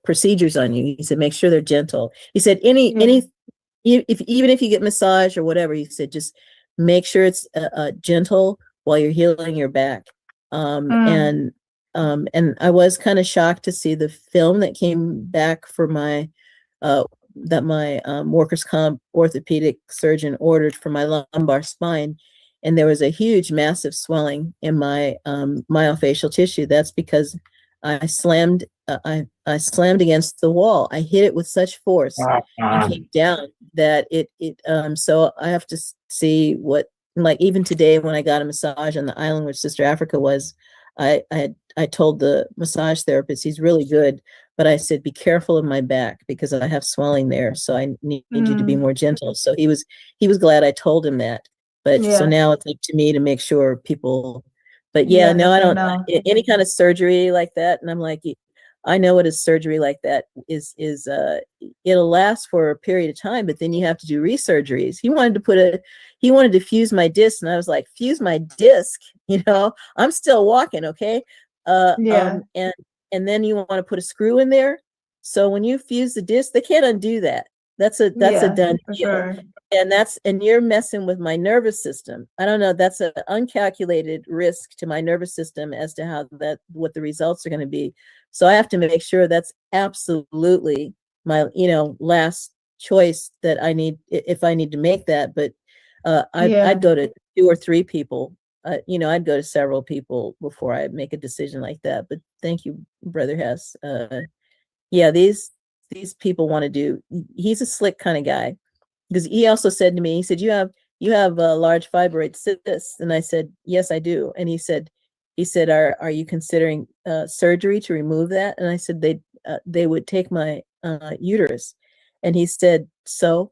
procedures on you. He said, make sure they're gentle. He said, even if you get massage or whatever, he said, just make sure it's gentle while you're healing your back. And I was kind of shocked to see the film that came back for my that my workers' comp orthopedic surgeon ordered for my lumbar spine, and there was a huge, massive swelling in my myofascial tissue. That's because I slammed against the wall. I hit it with such force and came down that so I have to see what, like, even today when I got a massage on the island where Sister Africa was, I told the massage therapist, he's really good, but I said, be careful of my back because I have swelling there. So I need you to be more gentle. So he was glad I told him that. But so now it's up to me to make sure people, but no, I don't know any kind of surgery like that. And I'm like, I know what a surgery like that is, it'll last for a period of time, but then you have to do resurgeries. He wanted to fuse my disc. And I was like, fuse my disc, I'm still walking. Okay. And then you want to put a screw in there. So when you fuse the disc, they can't undo that. That's a done deal. Sure. And you're messing with my nervous system. I don't know. That's an uncalculated risk to my nervous system as to what the results are going to be. So I have to make sure that's absolutely my, last choice that I need if I need to make that. But I'd go to 2 or 3 people. I'd go to several people before I make a decision like that. But thank you, Brother Hess. These people want to do. He's a slick kind of guy, because he also said to me, he said, you have a large fibroid cyst, and I said, yes, I do. And he said, are you considering surgery to remove that? And I said, they would take my uterus, and he said, so.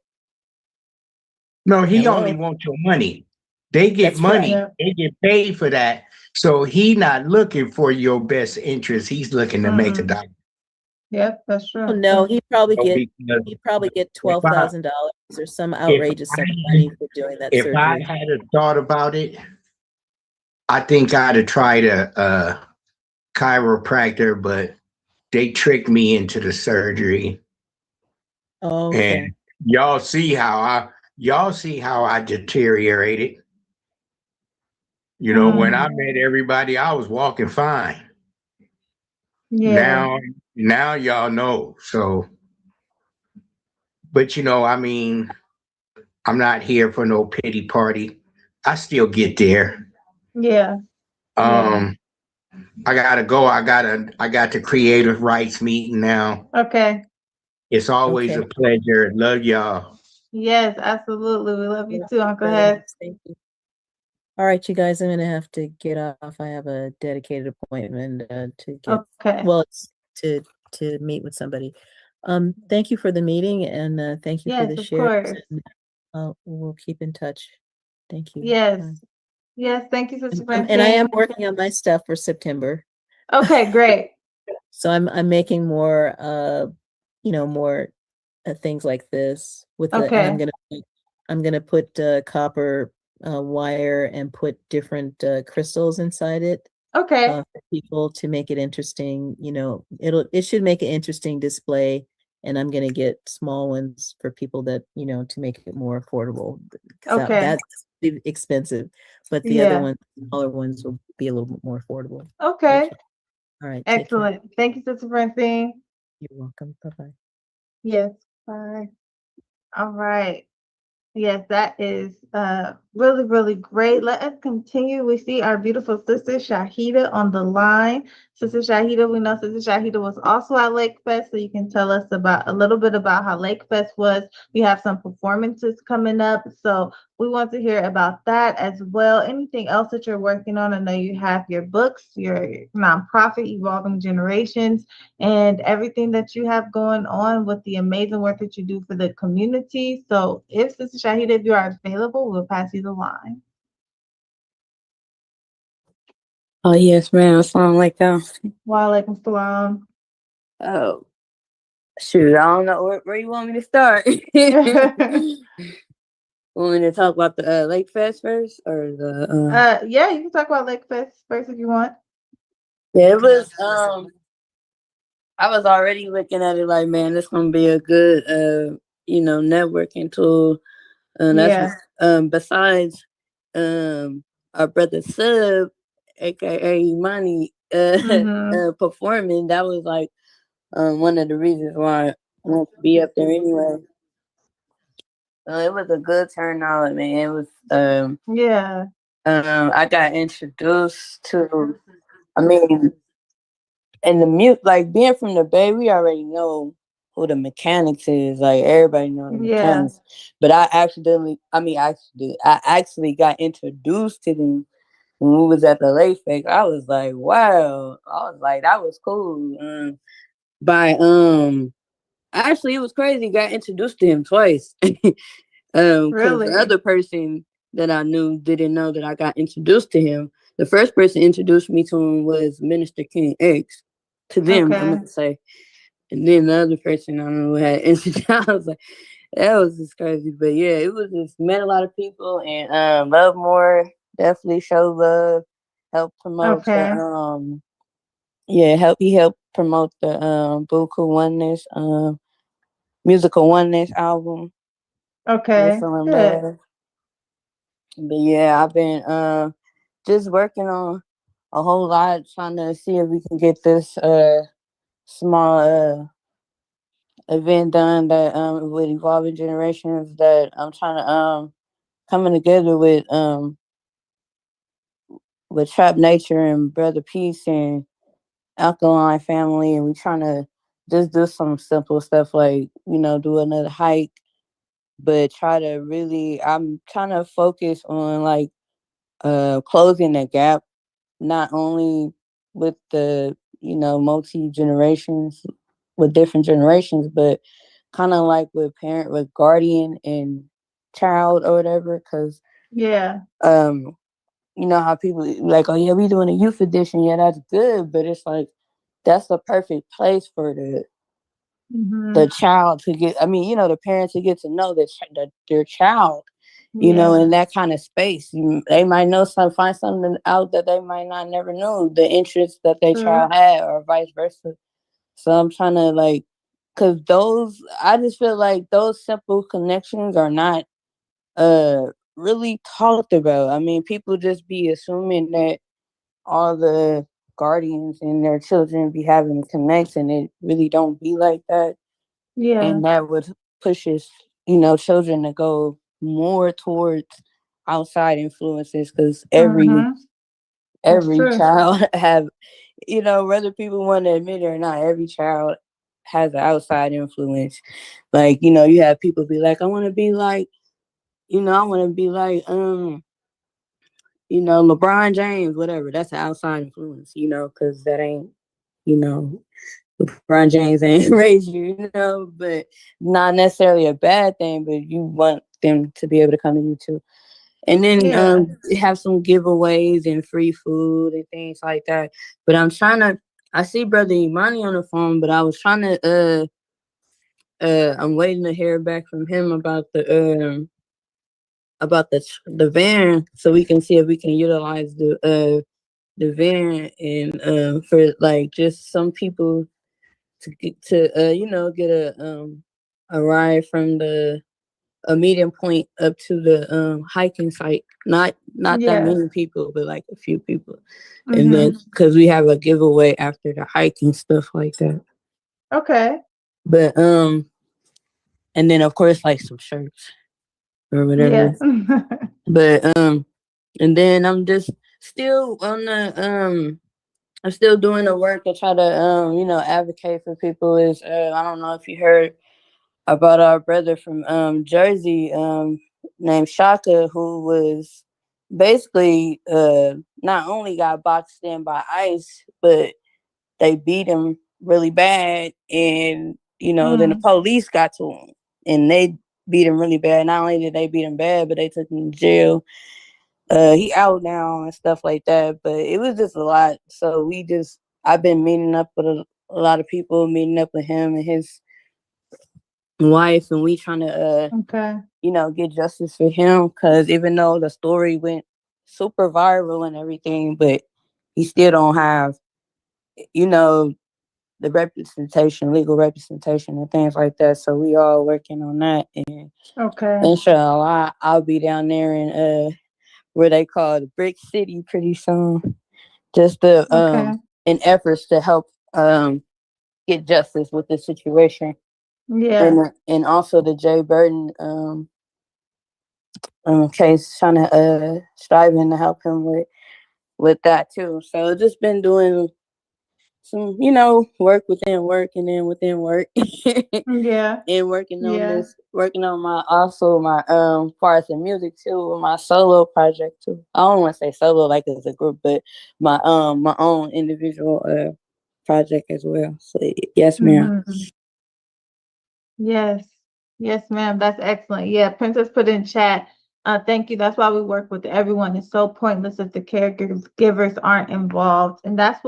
No, he only wants your money. They get money. Right. They get paid for that. So he not looking for your best interest. He's looking to make a dollar. Yep, that's true. Oh, no, he'd probably get $12,000 or some outrageous sum of money for doing that surgery. If I had a thought about it, I think I'd have tried a chiropractor, but they tricked me into the surgery. Oh, okay. And y'all see how I deteriorated. When I met everybody, I was walking fine. Yeah. Now y'all know. So, but I'm not here for no pity party. I still get there. Yeah. I gotta go. I got the creative rights meeting now. Okay. It's always a pleasure. Love y'all. Yes, absolutely. We love you too, Uncle Hess. Thank you. All right, you guys, I'm gonna have to get off. I have a dedicated appointment to get. Well, it's to meet with somebody. Thank you for the meeting, and thank you for the shares. We'll keep in touch. Thank you. Yes. Yes, thank you, Sister Francine. And I am working on my stuff for September. Okay, great. So I'm making more more things like this with and I'm gonna put copper wire and put different crystals inside it. Okay. For people to make it interesting. It should make an interesting display. And I'm going to get small ones for people that, to make it more affordable. Okay. That's expensive, but the other ones, smaller ones, will be a little bit more affordable. Okay. All right. Excellent. Thank you, Sister Francine. You're welcome. Bye-bye. Yes. Bye. All right. Yes, that is really, really great. Let us continue. We see our beautiful sister Shahida on the line. Sister Shahida, we know Sister Shahida was also at Lake Fest, so you can tell us about a little bit about how Lake Fest was. We have some performances coming up, so we want to hear about that as well. Anything else that you're working on? I know you have your books, your nonprofit, Evolving Generations, and everything that you have going on with the amazing work that you do for the community. So if Sister Shahida, if you are available, we'll pass you the line. Oh, yes, ma'am. Assalamu alaikum. Wa alaikum salam. Oh, shoot. I don't know where you want me to start. Want me to talk about the Lake Fest first or the Yeah, you can talk about Lake Fest first if you want. Yeah, it was I was already looking at it like, man, this gonna be a good networking tool. And that's besides our brother Sub, aka Imani, performing, that was like one of the reasons why I wanted to be up there anyway. It was a good turnout, man. It was I got introduced to, I mean, and the mute, like being from the Bay, we already know who the mechanics is. Like everybody knows the mechanics. But I actually got introduced to them when we was at the Lake Fest. I was like, wow. I was like, that was cool. Actually, it was crazy. Got introduced to him twice. Because the other person that I knew didn't know that I got introduced to him. The first person introduced me to him was Minister King X. To them, I meant to say. And then the other person I don't know who had introduced. I was like, that was just crazy. But yeah, it was just met a lot of people and love more. Definitely show love. Help promote the he helped promote the BUCU Oneness musical oneness album. Okay. Good. But yeah, I've been just working on a whole lot, trying to see if we can get this small event done that with Evolving Generations that I'm trying to coming together with Trap Nature and Brother Peace and Alkaline Family, and we trying to just do some simple stuff like, do another hike, but I'm trying to focus on like closing the gap, not only with the multi generations, with different generations, but kind of like with guardian and child or whatever. Because you know how people like, oh yeah, we doing a youth edition, yeah, that's good, but it's like that's the perfect place for the child to get, the parents to get to know their child, in that kind of space. They might find something out that they might not never know, the interest that their child had, or vice versa. So I'm trying to because I just feel like those simple connections are not really talked about. I mean, people just be assuming that all the guardians and their children be having connects, and it really don't be like that. And that would pushes, children to go more towards outside influences, because every child have, whether people want to admit it or not, every child has an outside influence. Like, you have people be like, I want to be like, LeBron James, whatever. That's an outside influence, because that ain't, LeBron James ain't raised you, but not necessarily a bad thing, but you want them to be able to come to you too. And then have some giveaways and free food and things like that. But I see Brother Imani on the phone, but I was trying to, I'm waiting to hear back from him about the van, so we can see if we can utilize the van and for like just some people to get a ride from a meeting point up to the hiking site. Not that many people, but like a few people. And then because we have a giveaway after the hiking, stuff like that. Okay. But and then of course like some shirts. or whatever. Yeah. But and then I'm just still on the I'm still doing the work to try to you know, advocate for people. Is I don't know if you heard about our brother from Jersey, named Shaka, who was basically not only got boxed in by ICE, but they beat him really bad, and you know, then the police got to him and they beat him really bad. Not only did they beat him bad, but they took him to jail. He out now and stuff like that, but it was just a lot. So I've been meeting up with a lot of people, meeting up with him and his wife, and we trying to Okay. you know, get justice for him, because even though the story went super viral and everything, but he still don't have, you know, the representation, legal representation and things like that. So we all working on that, and Okay. inshallah I'll be down there in where they call the Brick City pretty soon, just to in efforts to help get justice with the situation. Yeah. And also the Jay Burton case, trying to striving to help him with that too. So just been doing some, you know, work within work and then within work. Yeah. And working on Yeah. this, working on my parts of music too, my solo project too. I don't want to say solo like as a group, but my own individual project as well. So yes, ma'am. Yes. Yes, ma'am. That's excellent. Yeah, Princess put in chat. Thank you. That's why we work with everyone. It's so pointless if the caregivers aren't involved. And that's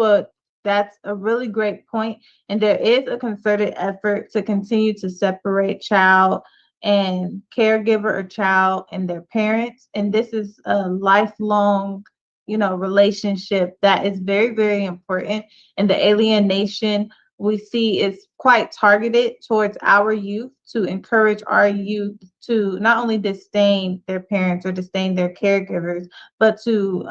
a really great point. And there is a concerted effort to continue to separate child and caregiver or child and their parents. And this is a lifelong, relationship that is very, very important. And the alienation we see is quite targeted towards our youth to encourage our youth to not only disdain their parents or disdain their caregivers, but to,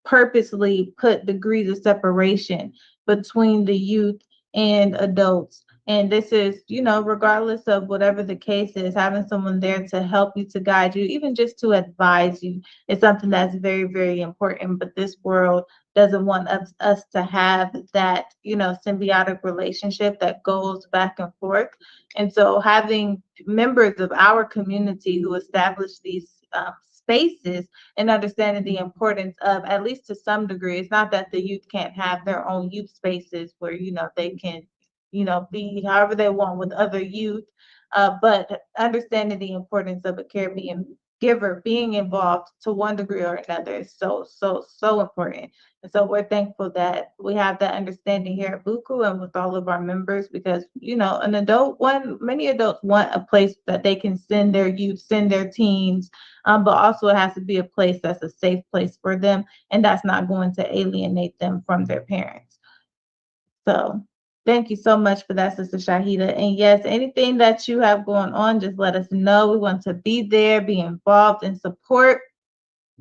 purposely put degrees of separation between the youth and adults. And this is, regardless of whatever the case is, having someone there to help you, to guide you, even just to advise you, is something that's very, very important. But this world doesn't want us to have that, symbiotic relationship that goes back and forth. And so having members of our community who establish these spaces and understanding the importance of, at least to some degree, it's not that the youth can't have their own youth spaces where, they can, be however they want with other youth, but understanding the importance of a giver being involved to one degree or another is so, so, so important. And so we're thankful that we have that understanding here at BUCU and with all of our members, because, many adults want a place that they can send their youth, send their teens, but also it has to be a place that's a safe place for them, and that's not going to alienate them from their parents. So thank you so much for that, Sister Shahida. And yes, anything that you have going on, just let us know. We want to be there, be involved, and support.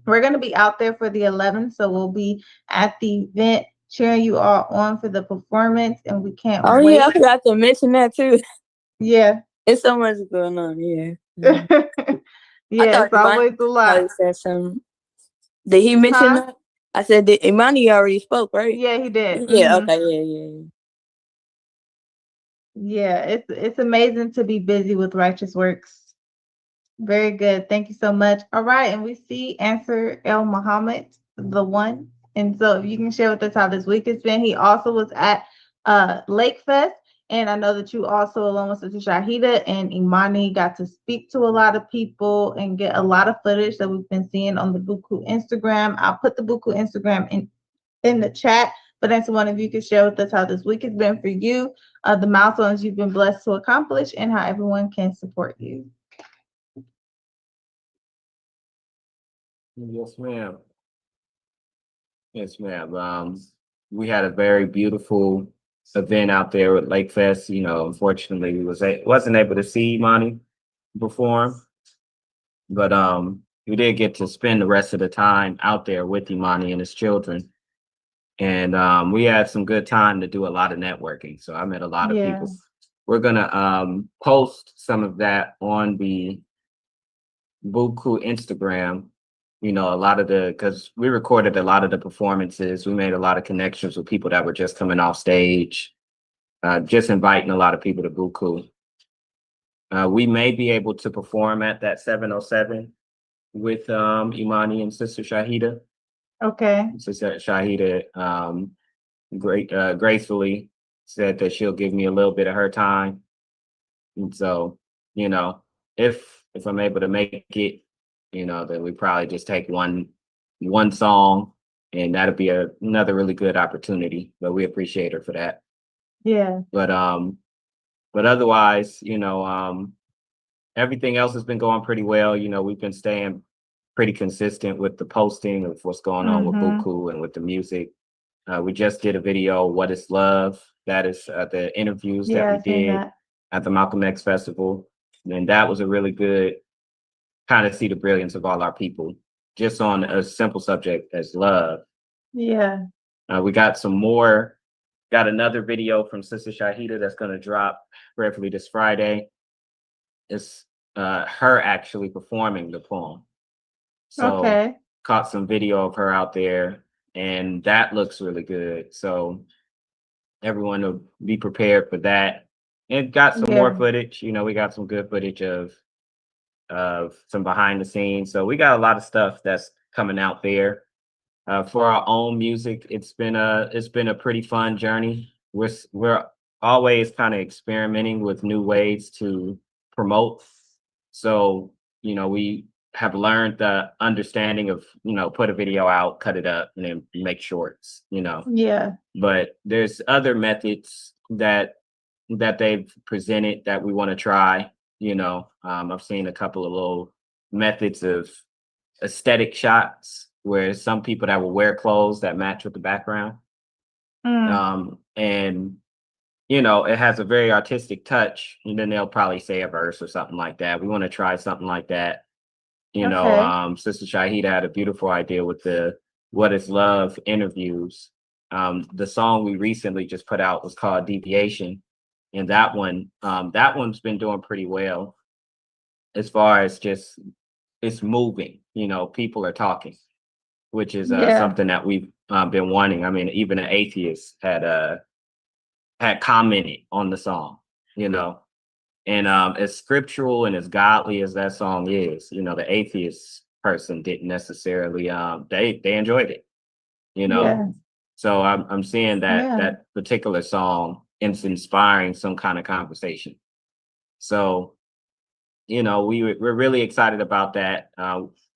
We're going to be out there for the 11th, so we'll be at the event cheering you all on for the performance, and we can't wait. Oh yeah, I forgot to mention that too. Yeah. It's so much going on. Yeah. Yeah, it's always a lot. Said something. Did he mention that? I said that Imani already spoke, right? Yeah, he did. Yeah. Okay. Yeah. Yeah, it's amazing to be busy with righteous works. Very good. Thank you so much. All right, and we see Answer El Muhammad, the one. And so if you can share with us how this week has been. He also was at Lake Fest. And I know that you also, along with Sister Shahida and Imani, got to speak to a lot of people and get a lot of footage that we've been seeing on the BUCU Instagram. I'll put the BUCU Instagram in the chat. But answer one of you can share with us how this week has been for you, the milestones you've been blessed to accomplish, and how everyone can support you. Yes, ma'am. Yes, ma'am. We had a very beautiful event out there at Lake Fest. Unfortunately, we wasn't able to see Monty perform, but we did get to spend the rest of the time out there with Imani and his children. And we had some good time to do a lot of networking. So I met a lot of people. We're gonna post some of that on the BUCU Instagram, you know, a lot of because we recorded a lot of the performances. We made a lot of connections with people that were just coming off stage, just inviting a lot of people to BUCU. We may be able to perform at that 707 with Imani and Sister Shahida. Okay. Sister Shahida gracefully said that she'll give me a little bit of her time. And so, you know, if I'm able to make it, you know, then we probably just take one song, and that'll be another really good opportunity. But we appreciate her for that. Yeah. But otherwise, you know, everything else has been going pretty well. You know, we've been staying pretty consistent with the posting of what's going on with BUCU and with the music. We just did a video, What is Love? That is the interviews that we did at the Malcolm X Festival. And that was a really good kind of see the brilliance of all our people just on a simple subject as love. Yeah. We got another video from Sister Shahida that's going to drop prayerfully this Friday. It's her actually performing the poem. So caught some video of her out there, and that looks really good. So everyone will be prepared for that. And got some more footage. You know, we got some good footage of some behind the scenes. So we got a lot of stuff that's coming out there. For our own music, it's been a pretty fun journey. We're always kind of experimenting with new ways to promote. So, you know, we have learned the understanding of, you know, put a video out, cut it up, and then make shorts, you know. Yeah. But there's other methods that they've presented that we want to try. You know, I've seen a couple of little methods of aesthetic shots where some people that will wear clothes that match with the background. And you know, it has a very artistic touch, and then they'll probably say a verse or something like that. We want to try something like that. You know, Sister Shahida had a beautiful idea with the What is Love interviews. The song we recently just put out was called Deviation. And that one's been doing pretty well as far as just it's moving, you know, people are talking, which is something that we've been wanting. I mean, even an atheist had commented on the song, you know. And as scriptural and as godly as that song is, you know, the atheist person didn't necessarily they enjoyed it, you know. Yeah. So I'm seeing that particular song is inspiring some kind of conversation. So, you know, we're really excited about that.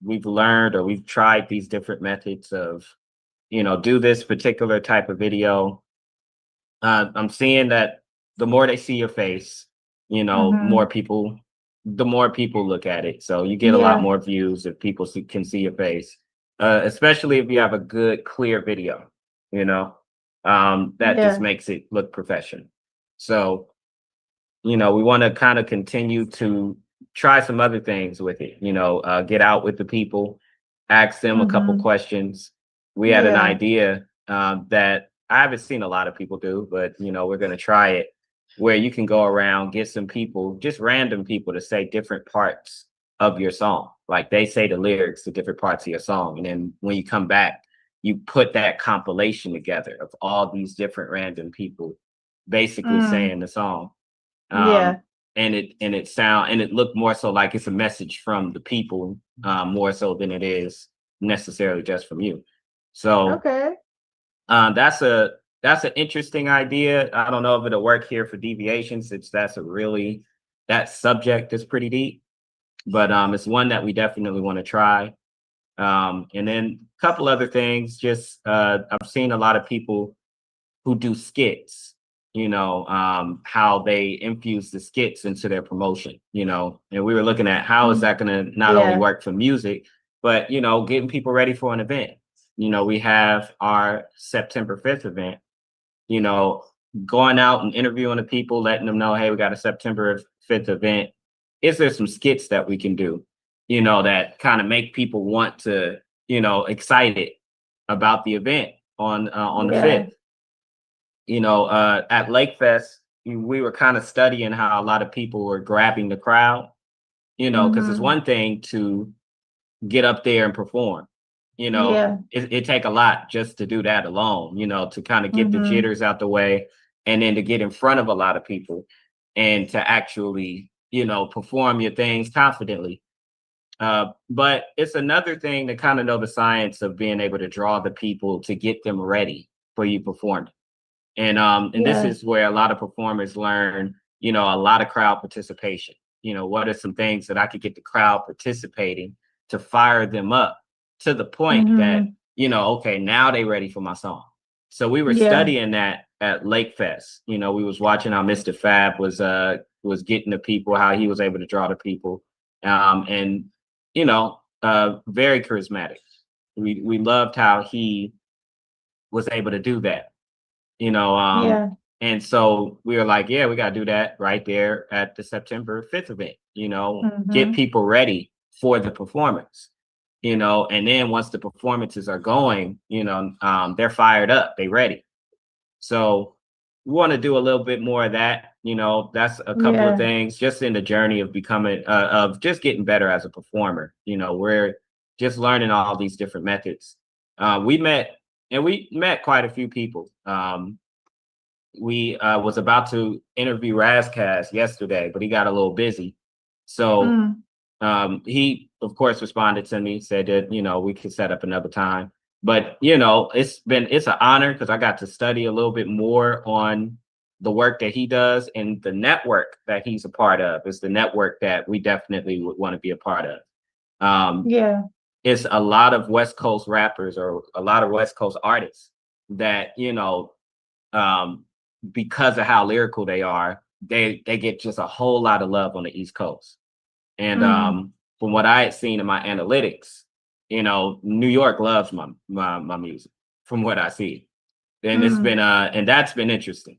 We've learned or we've tried these different methods of, you know, do this particular type of video. I'm seeing that the more they see your face, you know, the more people look at it. So you get a lot more views if people can see your face, especially if you have a good, clear video, you know, that just makes it look professional. So, you know, we want to kind of continue to try some other things with it, you know, get out with the people, ask them a couple questions. We had an idea that I haven't seen a lot of people do, but, you know, we're going to try it where you can go around, get some people, just random people to say different parts of your song. Like they say the lyrics to different parts of your song. And then when you come back, you put that compilation together of all these different random people basically saying the song. And it looked more so like it's a message from the people, more so than it is necessarily just from you. So that's an interesting idea. I don't know if it'll work here for deviations. That subject is pretty deep, but it's one that we definitely want to try. And then a couple other things. Just I've seen a lot of people who do skits. You know, how they infuse the skits into their promotion. You know, and we were looking at how is that going to not only work for music, but you know, getting people ready for an event. You know, we have our September 5th event, you know, going out and interviewing the people, letting them know, hey, we got a September 5th event. Is there some skits that we can do, you know, that kind of make people want to, you know, excited about the event on the 5th? You know, at Lake Fest, we were kind of studying how a lot of people were grabbing the crowd. you know, because it's one thing to get up there and perform. You know, it take a lot just to do that alone, you know, to kind of get the jitters out the way and then to get in front of a lot of people and to actually, you know, perform your things confidently. But it's another thing to kind of know the science of being able to draw the people to get them ready for you performing. And this is where a lot of performers learn, you know, a lot of crowd participation. You know, what are some things that I could get the crowd participating to fire them up to the point that, you know, okay, now they ready for my song. So we were studying that at Lake Fest. You know, we was watching how Mr. Fab was getting the people, how he was able to draw the people. And you know, very charismatic. We loved how he was able to do that, you know. And so we were like, yeah, we got to do that right there at the September 5th event, you know, get people ready for the performance, you know, and then once the performances are going, you know, they're fired up, they ready. So we want to do a little bit more of that, you know. That's a couple of things just in the journey of becoming of just getting better as a performer. You know, we're just learning all these different methods. We met quite a few people. We was about to interview Razcast yesterday, but he got a little busy. So he of course responded to me, said that, you know, we could set up another time. But you know, it's an honor because I got to study a little bit more on the work that he does, and the network that he's a part of is the network that we definitely would want to be a part of. It's a lot of West Coast rappers or a lot of West Coast artists that, you know, because of how lyrical they are, they get just a whole lot of love on the East Coast. And from what I had seen in my analytics, you know, New York loves my music from what I see. And it's been and that's been interesting.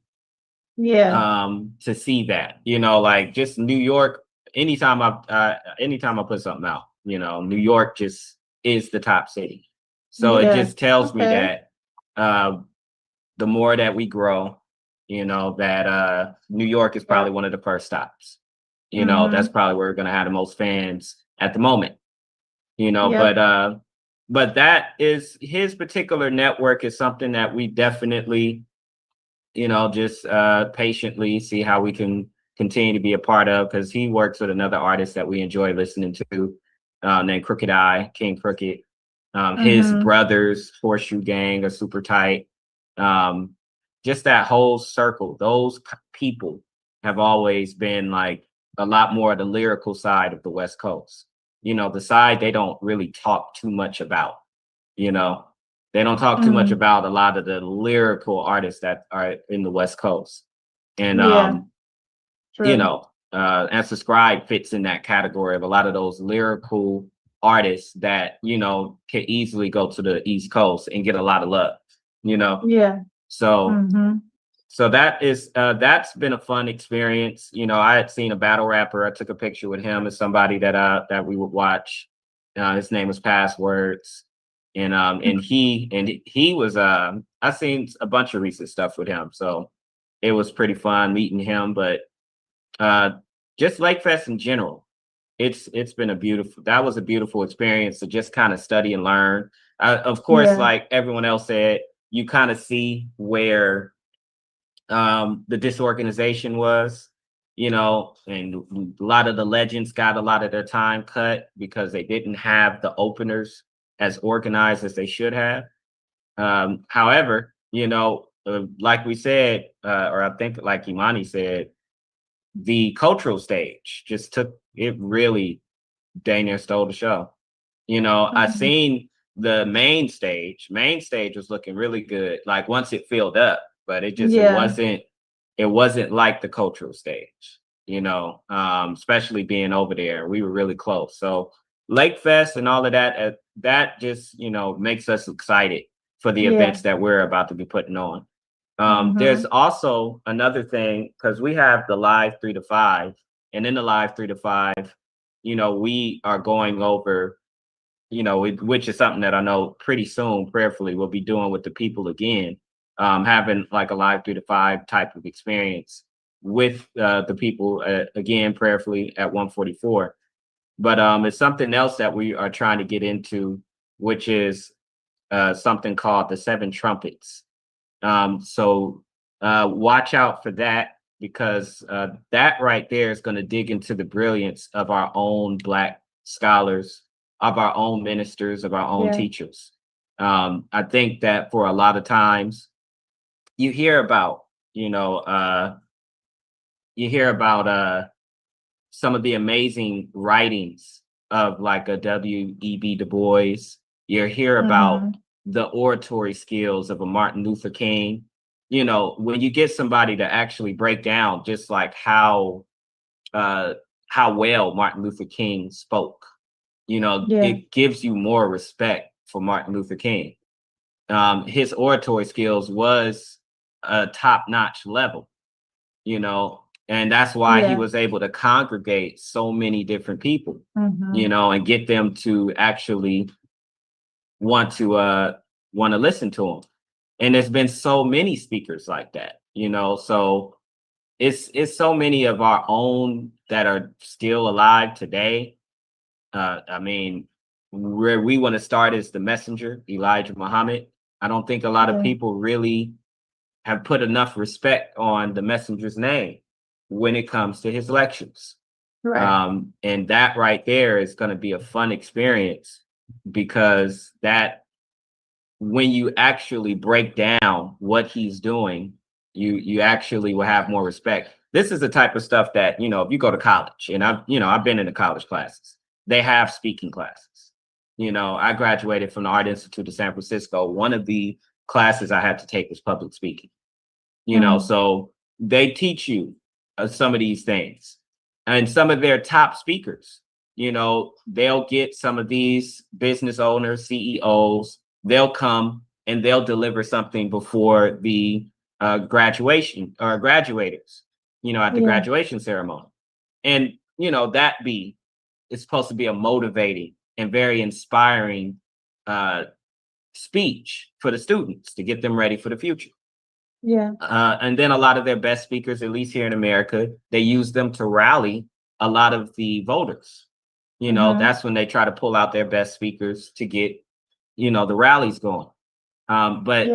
To see that, you know, like just New York, anytime I put something out, you know, New York just is the top city. So it just tells me that the more that we grow, you know, that New York is probably one of the first stops. You know, that's probably where we're gonna have the most fans at the moment. You know, but that is his particular network is something that we definitely, you know, just patiently see how we can continue to be a part of, because he works with another artist that we enjoy listening to, named Crooked Eye, King Crooked. His brothers, Horseshoe Gang, are super tight. Just that whole circle, those people have always been like a lot more of the lyrical side of the West Coast. You know, the side they don't really talk too much about, you know. They don't talk too much about a lot of the lyrical artists that are in the West Coast. And you know, and Subscribe fits in that category of a lot of those lyrical artists that, you know, can easily go to the East Coast and get a lot of love, you know. So that is that's been a fun experience. You know, I had seen a battle rapper. I took a picture with him as somebody that we would watch. His name was Passwords. And he was I seen a bunch of recent stuff with him. So it was pretty fun meeting him. But just Lake Fest in general, it's been that was a beautiful experience to just kind of study and learn. Of course, like everyone else said, you kind of see where the disorganization was, you know, and a lot of the legends got a lot of their time cut because they didn't have the openers as organized as they should have. However, you know, like we said, or I think like Imani said, the cultural stage just took it really dang near stole the show. You know, I seen the main stage. Main stage was looking really good. Like once it filled up, but it just it wasn't like the cultural stage. You know, especially being over there, we were really close. So Lake Fest and all of that, that just, you know, makes us excited for the events that we're about to be putting on. There's also another thing, because we have the live 3 to 5, and in the live 3 to 5, you know, we are going over, you know, which is something that I know pretty soon, prayerfully, we'll be doing with the people again, having like a live 3 to 5 type of experience with the people again, prayerfully at 144. But it's something else that we are trying to get into, which is something called the Seven Trumpets. So watch out for that, because that right there is going to dig into the brilliance of our own Black scholars, of our own ministers, of our own teachers. I think that for a lot of times you hear about, you hear about some of the amazing writings of like a W.E.B. Du Bois. You hear about the oratory skills of a Martin Luther King. When you get somebody to actually break down just like how well Martin Luther King spoke, it gives you more respect for Martin Luther King. His oratory skills was a top-notch level, and that's why he was able to congregate so many different people, and get them to actually want to listen to him. And there's been so many speakers like that, so it's so many of our own that are still alive today. I mean, where we want to start is the messenger, Elijah Muhammad. I don't think a lot of people really have put enough respect on the messenger's name when it comes to his lectures. And that right there is going to be a fun experience, because that when you actually break down what he's doing, you actually will have more respect. This is the type of stuff that, if you go to college, and I've been in the college classes, they have speaking classes. I graduated from the Art Institute of San Francisco. One of the classes I had to take was public speaking. So they teach you some of these things, and some of their top speakers, they'll get some of these business owners, CEOs, they'll come and they'll deliver something before the graduation or graduators, at the graduation ceremony. And, it's supposed to be a motivating and very inspiring speech for the students to get them ready for the future. And then a lot of their best speakers, at least here in America, they use them to rally a lot of the voters. That's when they try to pull out their best speakers to get, the rallies going. But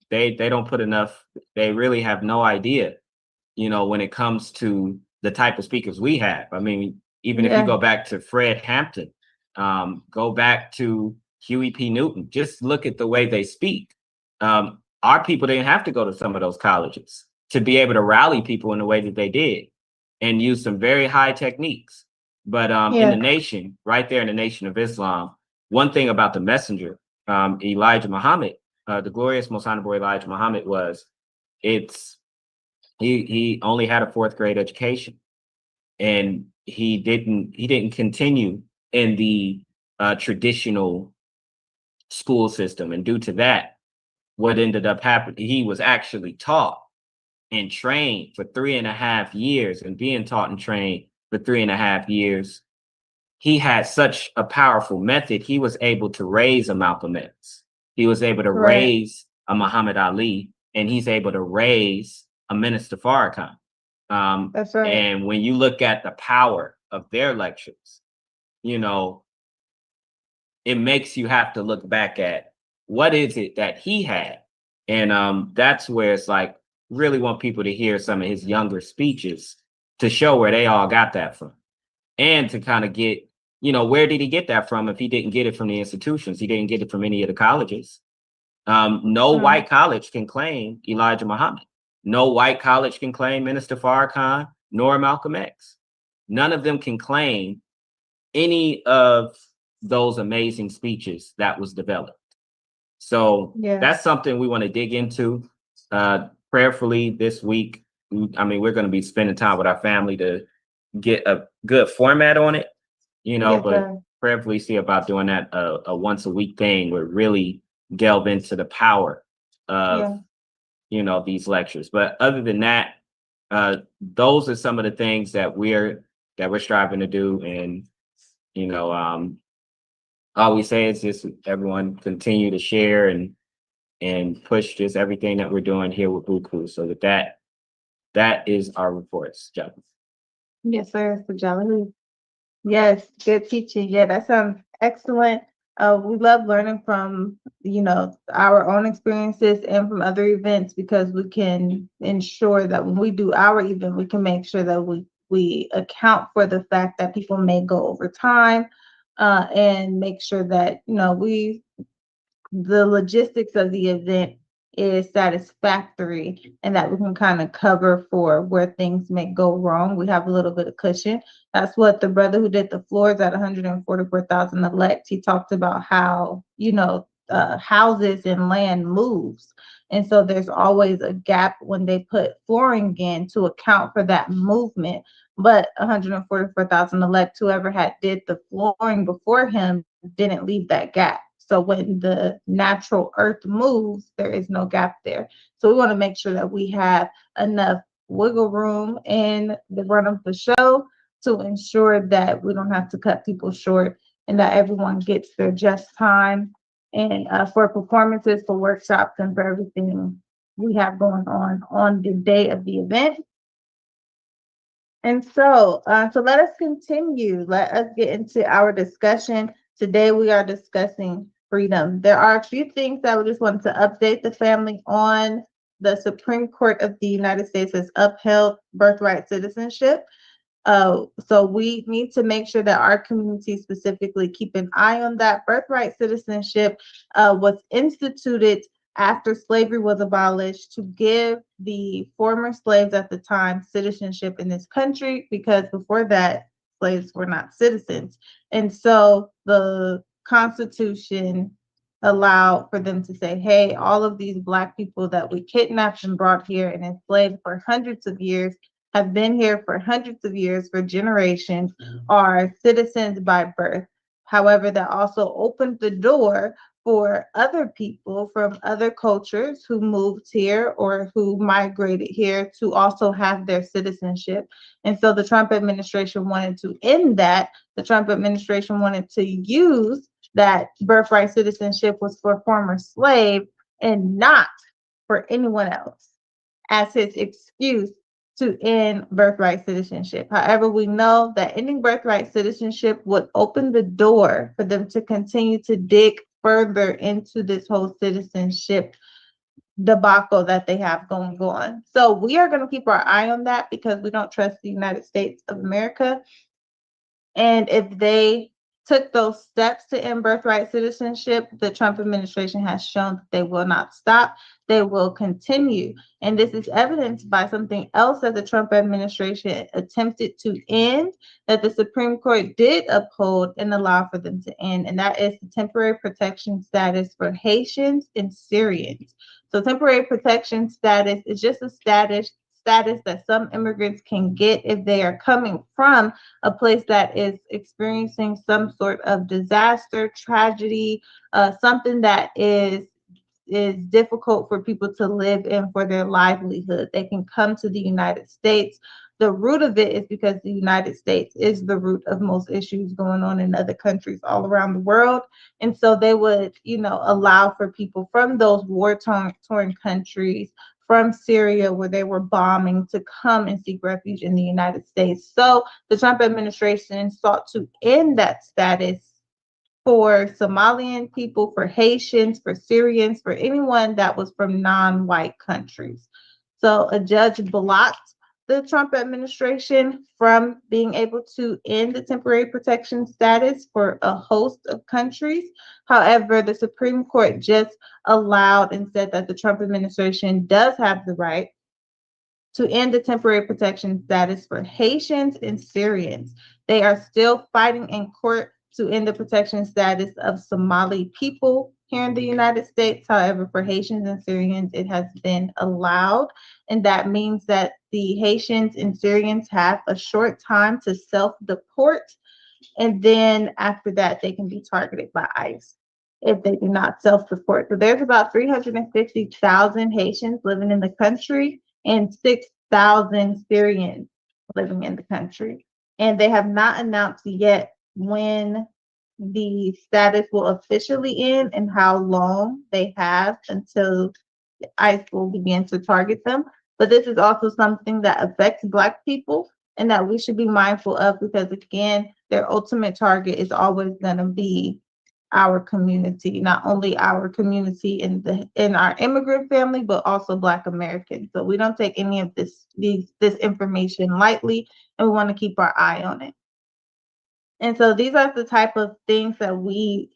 they don't put enough, they really have no idea, when it comes to the type of speakers we have. I mean, even if you go back to Fred Hampton, go back to Huey P. Newton, just look at the way they speak. Our people didn't have to go to some of those colleges to be able to rally people in the way that they did and use some very high techniques. But in the nation, right there in the Nation of Islam, one thing about the messenger, Elijah Muhammad, the glorious Most Honorable Elijah Muhammad, he only had a fourth grade education, and he didn't continue in the traditional school system. And due to that, what ended up happening, he was actually taught and trained for 3.5 years, and being taught and trained for 3.5 years, he had such a powerful method. He was able to raise a Malcolm X. He was able to raise a Muhammad Ali, and he's able to raise a Minister Farrakhan. That's right. And when you look at the power of their lectures, it makes you have to look back at what is it that he had. And that's where it's like, really want people to hear some of his younger speeches to show where they all got that from, and to kind of get, where did he get that from? If he didn't get it from the institutions, he didn't get it from any of the colleges. No white college can claim Elijah Muhammad. No white college can claim Minister Farrakhan, nor Malcolm X. None of them can claim any of those amazing speeches that was developed. So that's something we want to dig into prayerfully this week. I mean, we're going to be spending time with our family to get a good format on it, but prayerfully see about doing that a once a week thing where really delve into the power of, these lectures. But other than that, those are some of the things that we're striving to do. And, all we say is just everyone continue to share and push just everything that we're doing here with BUCU. So that is our reports, John. Yes, sir. So, Jolly. Yes, good teaching. Yeah, that sounds excellent. We love learning from, our own experiences and from other events because we can ensure that when we do our event, we can make sure that we account for the fact that people may go over time, and make sure that, the logistics of the event is satisfactory and that we can kind of cover for where things may go wrong. We have a little bit of cushion. That's what the brother who did the floors at 144,000 elect, he talked about how, houses and land moves. And so there's always a gap when they put flooring in to account for that movement. But 144,000 elect, whoever had did the flooring before him didn't leave that gap. So when the natural earth moves, there is no gap there. So we want to make sure that we have enough wiggle room in the run of the show to ensure that we don't have to cut people short and that everyone gets their just time. And for performances, for workshops, and for everything we have going on the day of the event. And so let us continue. Let us get into our discussion. Today we are discussing freedom. There are a few things that we just wanted to update the family on. The Supreme Court of the United States has upheld birthright citizenship. So we need to make sure that our community specifically keep an eye on that. Birthright citizenship was instituted after slavery was abolished to give the former slaves at the time citizenship in this country, because before that, slaves were not citizens. And so the Constitution allowed for them to say, hey, all of these Black people that we kidnapped and brought here and enslaved for hundreds of years, have been here for hundreds of years, for generations, are citizens by birth. However, that also opened the door for other people from other cultures who moved here or who migrated here to also have their citizenship. And so the Trump administration wanted to end that. The Trump administration wanted to use that birthright citizenship was for former slave and not for anyone else as his excuse to end birthright citizenship. However, we know that ending birthright citizenship would open the door for them to continue to dig further into this whole citizenship debacle that they have going on. So we are going to keep our eye on that because we don't trust the United States of America. And if they took those steps to end birthright citizenship, the Trump administration has shown that they will not stop. They will continue. And this is evidenced by something else that the Trump administration attempted to end, that the Supreme Court did uphold and allow for them to end. And that is the temporary protection status for Haitians and Syrians. So temporary protection status is just a status that some immigrants can get if they are coming from a place that is experiencing some sort of disaster, tragedy, something that is difficult for people to live in for their livelihood. They can come to the United States. The root of it is because the United States is the root of most issues going on in other countries all around the world. And so they would, allow for people from those war-torn countries, from Syria, where they were bombing, to come and seek refuge in the United States. So the Trump administration sought to end that status for Somalian people, for Haitians, for Syrians, for anyone that was from non-white countries. So a judge blocked the Trump administration from being able to end the temporary protection status for a host of countries. However, the Supreme Court just allowed and said that the Trump administration does have the right to end the temporary protection status for Haitians and Syrians. They are still fighting in court to end the protection status of Somali people here in the United States. However, for Haitians and Syrians, it has been allowed. And that means that the Haitians and Syrians have a short time to self-deport. And then after that, they can be targeted by ICE if they do not self-deport. So there's about 350,000 Haitians living in the country and 6,000 Syrians living in the country. And they have not announced yet when the status will officially end and how long they have until ICE will begin to target them. But this is also something that affects Black people. and that we should be mindful of, because again, their ultimate target is always going to be our community, not only our community in our immigrant family, but also Black Americans. So we don't take any of this information lightly, and we want to keep our eye on it. And so these are the type of things that we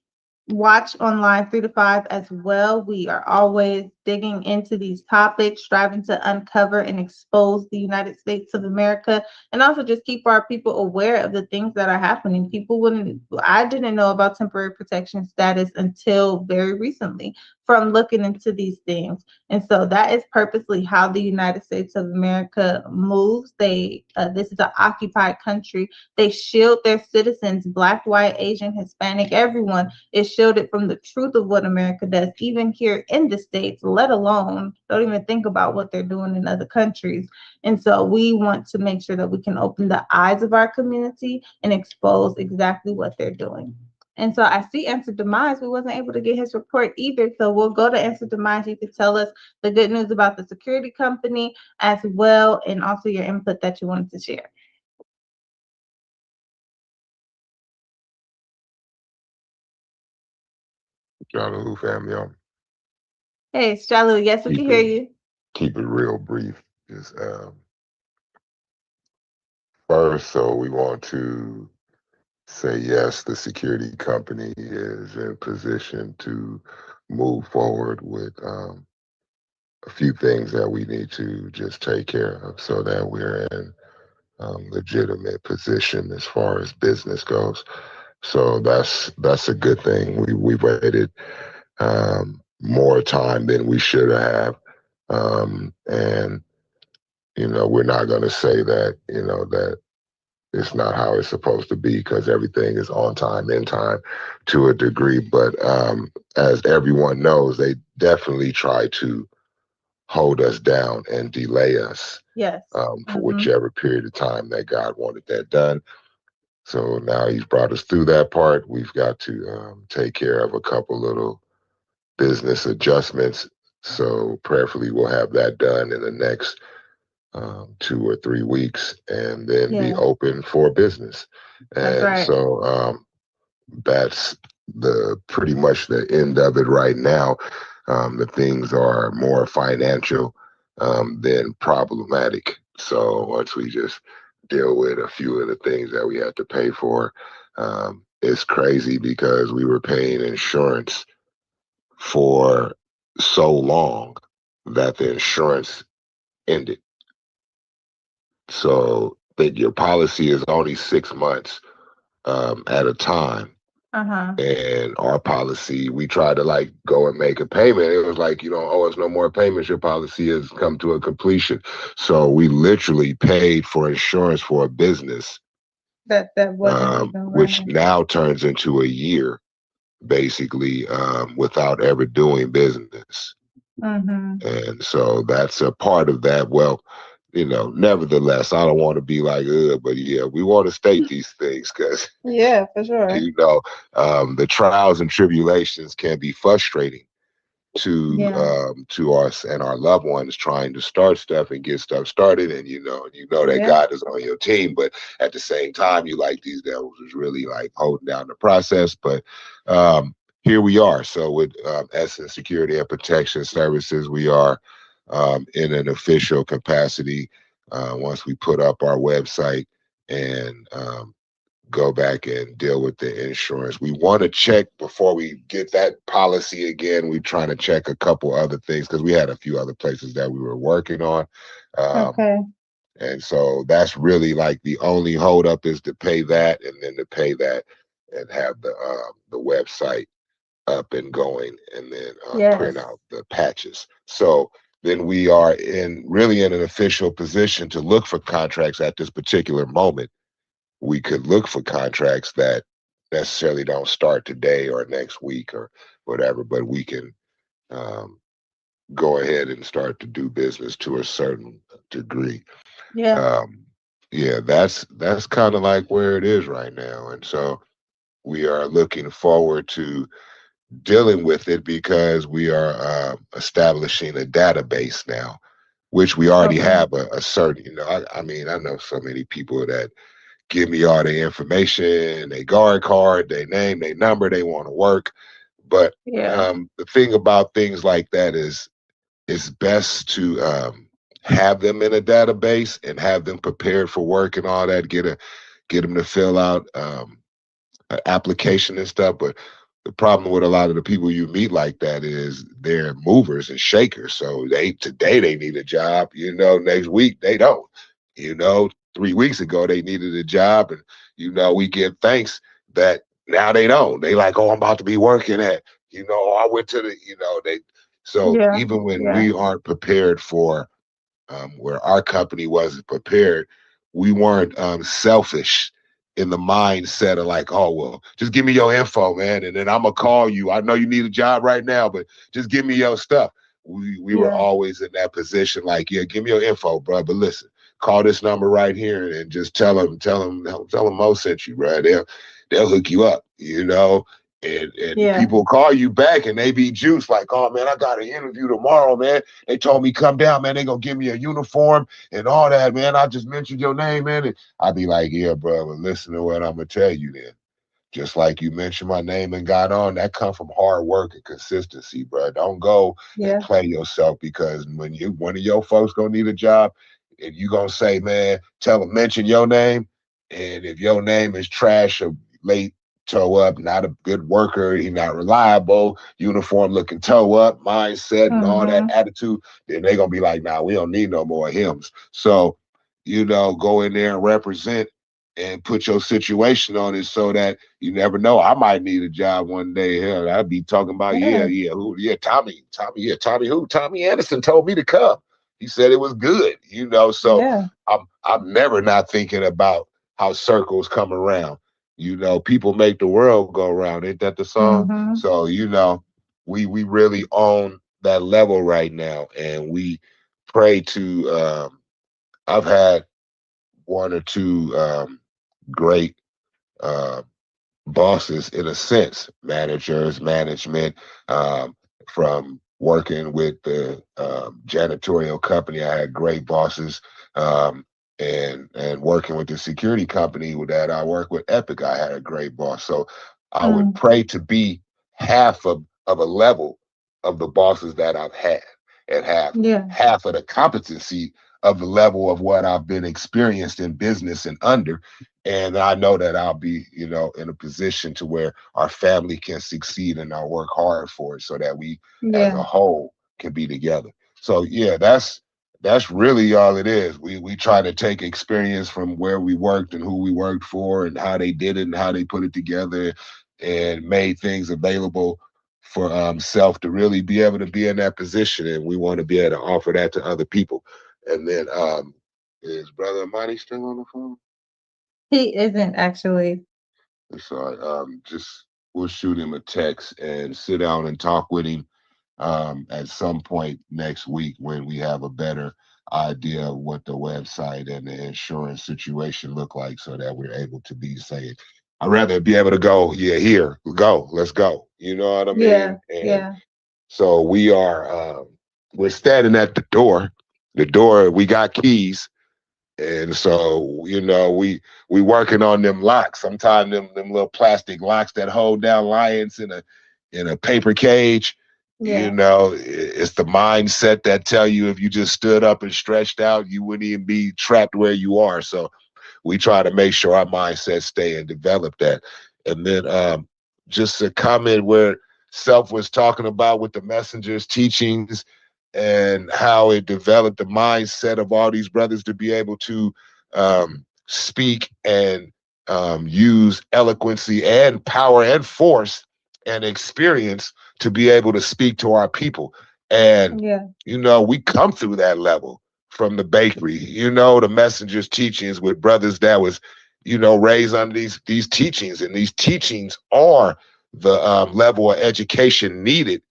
watch online 3 to 5 as well. We are always digging into these topics, striving to uncover and expose the United States of America, and also just keep our people aware of the things that are happening. I didn't know about temporary protection status until very recently from looking into these things. And so that is purposely how the United States of America moves. This is an occupied country. They shield their citizens, Black, white, Asian, Hispanic, everyone. It shielded from the truth of what America does, even here in the States, let alone, don't even think about what they're doing in other countries. And so we want to make sure that we can open the eyes of our community and expose exactly what they're doing. And so I see Answer Demise. We wasn't able to get his report either. So we'll go to Answer Demise. You could tell us the good news about the security company as well, and also your input that you wanted to share. Jalu family, Hey, it's Jalu. Yes, we can hear you. keep it real brief. Just first, so we want to say yes, the security company is in position to move forward with a few things that we need to just take care of so that we're in legitimate position as far as business goes. So that's a good thing. We waited more time than we should have, and we're not going to say that that it's not how it's supposed to be, because everything is on time, in time, to a degree. But as everyone knows, they definitely try to hold us down and delay us. Yes. For whichever period of time that God wanted that done. So now He's brought us through that part. We've got to take care of a couple little business adjustments. So prayerfully, we'll have that done in the next 2 or 3 weeks, and then be open for business. And right. So that's pretty much the end of it right now. The things are more financial than problematic. So once we just deal with a few of the things that we had to pay for, it's crazy because we were paying insurance for so long that the insurance ended. So that your policy is only 6 months at a time. And our policy, we tried to go and make a payment. It was like, you don't owe us no more payments. Your policy has come to a completion. So we literally paid for insurance for a business that wasn't even which now turns into a year, basically, without ever doing business. And so that's a part of that. Well, nevertheless, I don't want to be like, but yeah, we want to state these things because, yeah, for sure. The trials and tribulations can be frustrating to us and our loved ones trying to start stuff and get stuff started. And that God is on your team, but at the same time, you like these devils is really holding down the process. But here we are. So with Essence Security and Protection Services, we are in an official capacity. Once we put up our website and go back and deal with the insurance, we want to check before we get that policy again. We're trying to check a couple other things because we had a few other places that we were working on. And so that's really the only holdup is to pay that, and then to pay that and have the website up and going, and then print out the patches. So then we are really in an official position to look for contracts at this particular moment. We could look for contracts that necessarily don't start today or next week or whatever, but we can go ahead and start to do business to a certain degree. That's kind of where it is right now. And so we are looking forward to dealing with it because we are establishing a database now which we already have a certain, I mean, I know so many people that give me all the information, they guard card, they name, they number, they want to work. But the thing about things like that is it's best to have them in a database and have them prepared for work and all that, get them to fill out an application and stuff. But the problem with a lot of the people you meet like that is they're movers and shakers. So today they need a job, next week they don't. 3 weeks ago they needed a job, and we give thanks that now they don't. They like, oh, I'm about to be working at, I went to the, they. So even when we aren't prepared for where our company wasn't prepared, we weren't selfish in the mindset of like, oh, well, just give me your info, man, and then I'm gonna call you. I know you need a job right now, but just give me your stuff. We were always in that position, like, yeah, give me your info, bro. But listen, call this number right here and just tell them Mo sent you, bro. They'll hook you up, and people call you back and they be juiced like, oh man, I got an interview tomorrow, man. They told me come down, man. They gonna give me a uniform and all that, man. I just mentioned your name, man. And I'd be like, yeah, bro, but listen to what I'm gonna tell you then. Just like you mentioned my name and got on, that come from hard work and consistency, bro. Don't go and play yourself, because when one of your folks gonna need a job, and you gonna say, man, tell them mention your name, and if your name is trash or late, toe up, not a good worker, he not reliable, uniform looking toe up, mindset and all that attitude, then they gonna be like, nah, we don't need no more hymns. So, go in there and represent and put your situation on it so that you never know. I might need a job one day. Hell, I'd be talking about, Tommy who? Tommy Anderson told me to come. He said it was good, so I'm never not thinking about how circles come around. People make the world go around. Ain't that the song? So, we really own that level right now. And we pray to, I've had one or two great uh, bosses, in a sense, managers, management, from working with the janitorial company. I had great bosses, and working with the security company that I work with, Epic, I had a great boss. So I would pray to be half of a level of the bosses that I've had, and have half of the competency of the level of what I've been experienced in business and under. And I know that I'll be, in a position to where our family can succeed, and I'll work hard for it so that we as a whole can be together. So that's really all it is. We try to take experience from where we worked and who we worked for and how they did it and how they put it together, and made things available for self to really be able to be in that position. And we want to be able to offer that to other people. And then is Brother Money still on the phone? He isn't actually. Sorry. Just we'll shoot him a text and sit down and talk with him at some point next week when we have a better idea of what the website and the insurance situation look like, so that we're able to be saying, I'd rather be able to go, here, let's go. You know what I mean? And so we're standing at the door. We got keys. And so, we working on them locks. Sometimes them little plastic locks that hold down lions in a paper cage. It's the mindset that tell you if you just stood up and stretched out, you wouldn't even be trapped where you are. So we try to make sure our mindset stay and develop that. And then just a comment where Self was talking about with the messenger's teachings, and how it developed the mindset of all these brothers to be able to speak and use eloquency and power and force and experience to be able to speak to our people. And, we come through that level from the bakery, the messenger's teachings with brothers that was, raised under these teachings. And these teachings are the level of education needed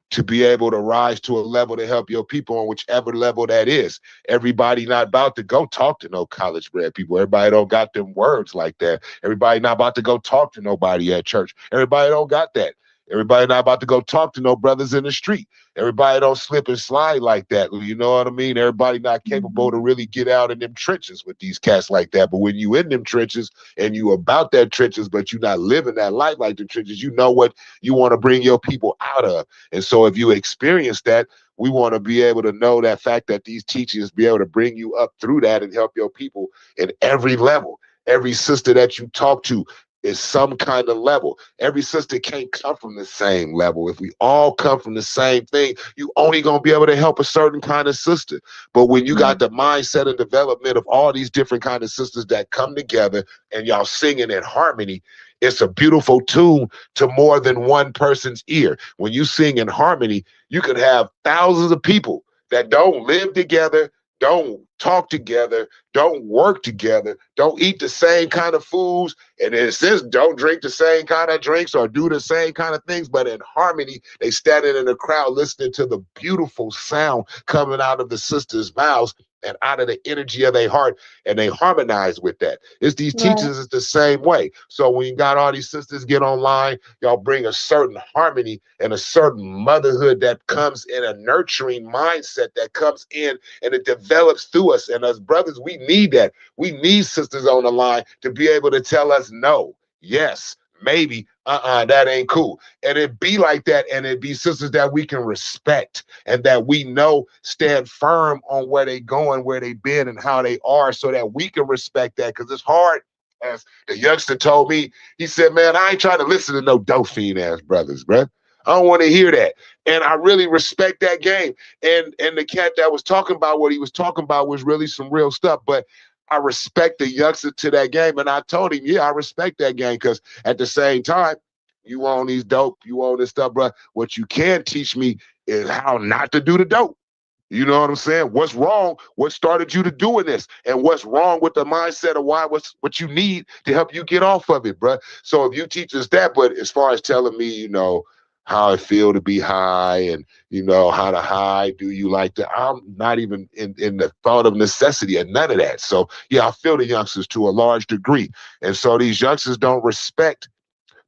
to be able to rise to a level to help your people on whichever level that is. Everybody not about to go talk to no college bred people. Everybody don't got them words like that. Everybody not about to go talk to nobody at church. Everybody don't got that. Everybody not about to go talk to no brothers in the street. Everybody don't slip and slide like that. You know what I mean? Everybody not capable to really get out in them trenches with these cats like that. But when you in them trenches and you about that trenches, but you not living that life like the trenches, you know what you want to bring your people out of. And so if you experience that, we want to be able to know that fact that these teachings be able to bring you up through that and help your people in every level. Every sister that you talk to is some kind of level. Every sister can't come from the same level. If we all come from the same thing, you only gonna be able to help a certain kind of sister. But when you got the mindset and development of all these different kind of sisters that come together and y'all singing in harmony, it's a beautiful tune to more than one person's ear. When you sing in harmony, you could have thousands of people that don't live together, don't talk together, don't work together, don't eat the same kind of foods, and in a sense, don't drink the same kind of drinks or do the same kind of things, but in harmony, they standing in the crowd listening to the beautiful sound coming out of the sisters' mouths and out of the energy of their heart, and they harmonize with that. It's these teachers is the same way. So when you got all these sisters get online, y'all bring a certain harmony and a certain motherhood that comes in a nurturing mindset that comes in and it develops through us. And as brothers, we need that. We need sisters on the line to be able to tell us no, yes, maybe, that ain't cool. And it be like that, and it be sisters that we can respect and that we know stand firm on where they going, where they been, and how they are, so that we can respect that. Because it's hard, as the youngster told me, he said, man, I ain't trying to listen to no dope fiend ass brothers, bruh. I don't want to hear that. And I really respect that game. And the cat that was talking about what he was talking about was really some real stuff. But I respect the youngster to that game. And I told him, yeah, I respect that game, because at the same time, you own these dope, you own this stuff, bro. What you can teach me is how not to do the dope. You know what I'm saying? What's wrong? What started you to doing this? And what's wrong with the mindset of what's what you need to help you get off of it, bro? So if you teach us that, but as far as telling me, how I feel to be high and, how to high, do you like that? I'm not even in the thought of necessity and none of that. So, yeah, I feel the youngsters to a large degree. And so these youngsters don't respect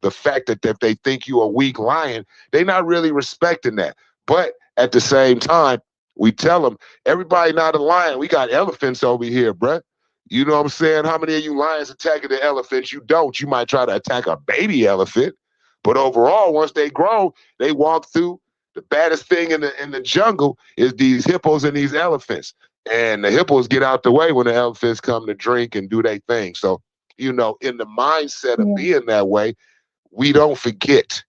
the fact that if they think you a weak lion, they're not really respecting that. But at the same time, we tell them, everybody not a lion. We got elephants over here, bruh. You know what I'm saying? How many of you lions attacking the elephants? You don't. You might try to attack a baby elephant. But overall, once they grow, they walk through. The baddest thing in the jungle is these hippos and these elephants. And the hippos get out the way when the elephants come to drink and do their thing. So, in the mindset of being that way, we don't forget,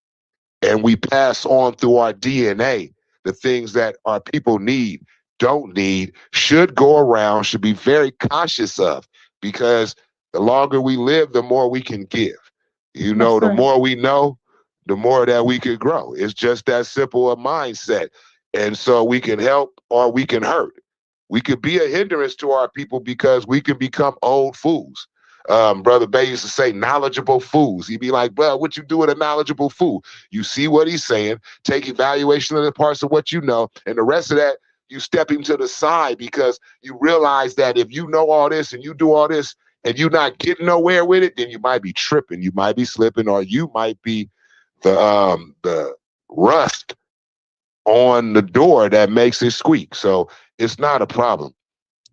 and we pass on through our DNA the things that our people need, don't need, should go around, should be very conscious of, because the longer we live, the more we can give. The more we know, the more that we could grow. It's just that simple a mindset. And so we can help or we can hurt. We could be a hindrance to our people because we can become old fools. Brother Bay used to say knowledgeable fools. He'd be like, well, what you do with a knowledgeable fool? You see what he's saying, take evaluation of the parts of what you know, and the rest of that, you step him to the side, because you realize that if you know all this and you do all this and you're not getting nowhere with it, then you might be tripping, you might be slipping, or you might be the rust on the door that makes it squeak. So it's not a problem.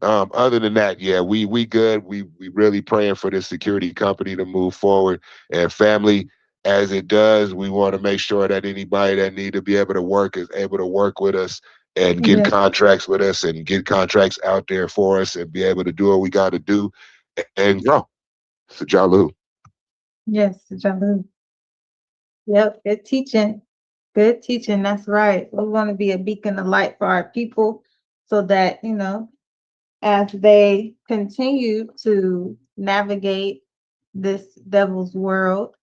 Other than that, yeah, we good. We really praying for this security company to move forward, and family, as it does, we want to make sure that anybody that need to be able to work is able to work with us and get contracts with us and get contracts out there for us and be able to do what we got to do and grow. So Jalu. Yes, Jalu. Yep, good teaching. Good teaching. That's right. We want to be a beacon of light for our people so that, as they continue to navigate this devil's world,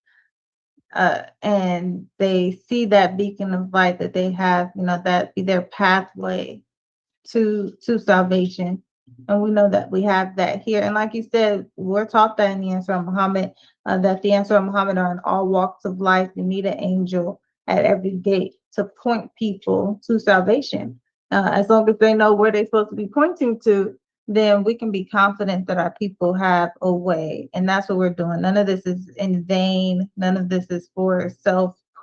and they see that beacon of light that they have, that be their pathway to salvation. And we know that we have that here. And like you said, we're taught that in the Answer of Muhammad, that the Answer of Muhammad are in all walks of life. You need an angel at every gate to point people to salvation. As long as they know where they're supposed to be pointing to, then we can be confident that our people have a way. And that's what we're doing. None of this is in vain. None of this is for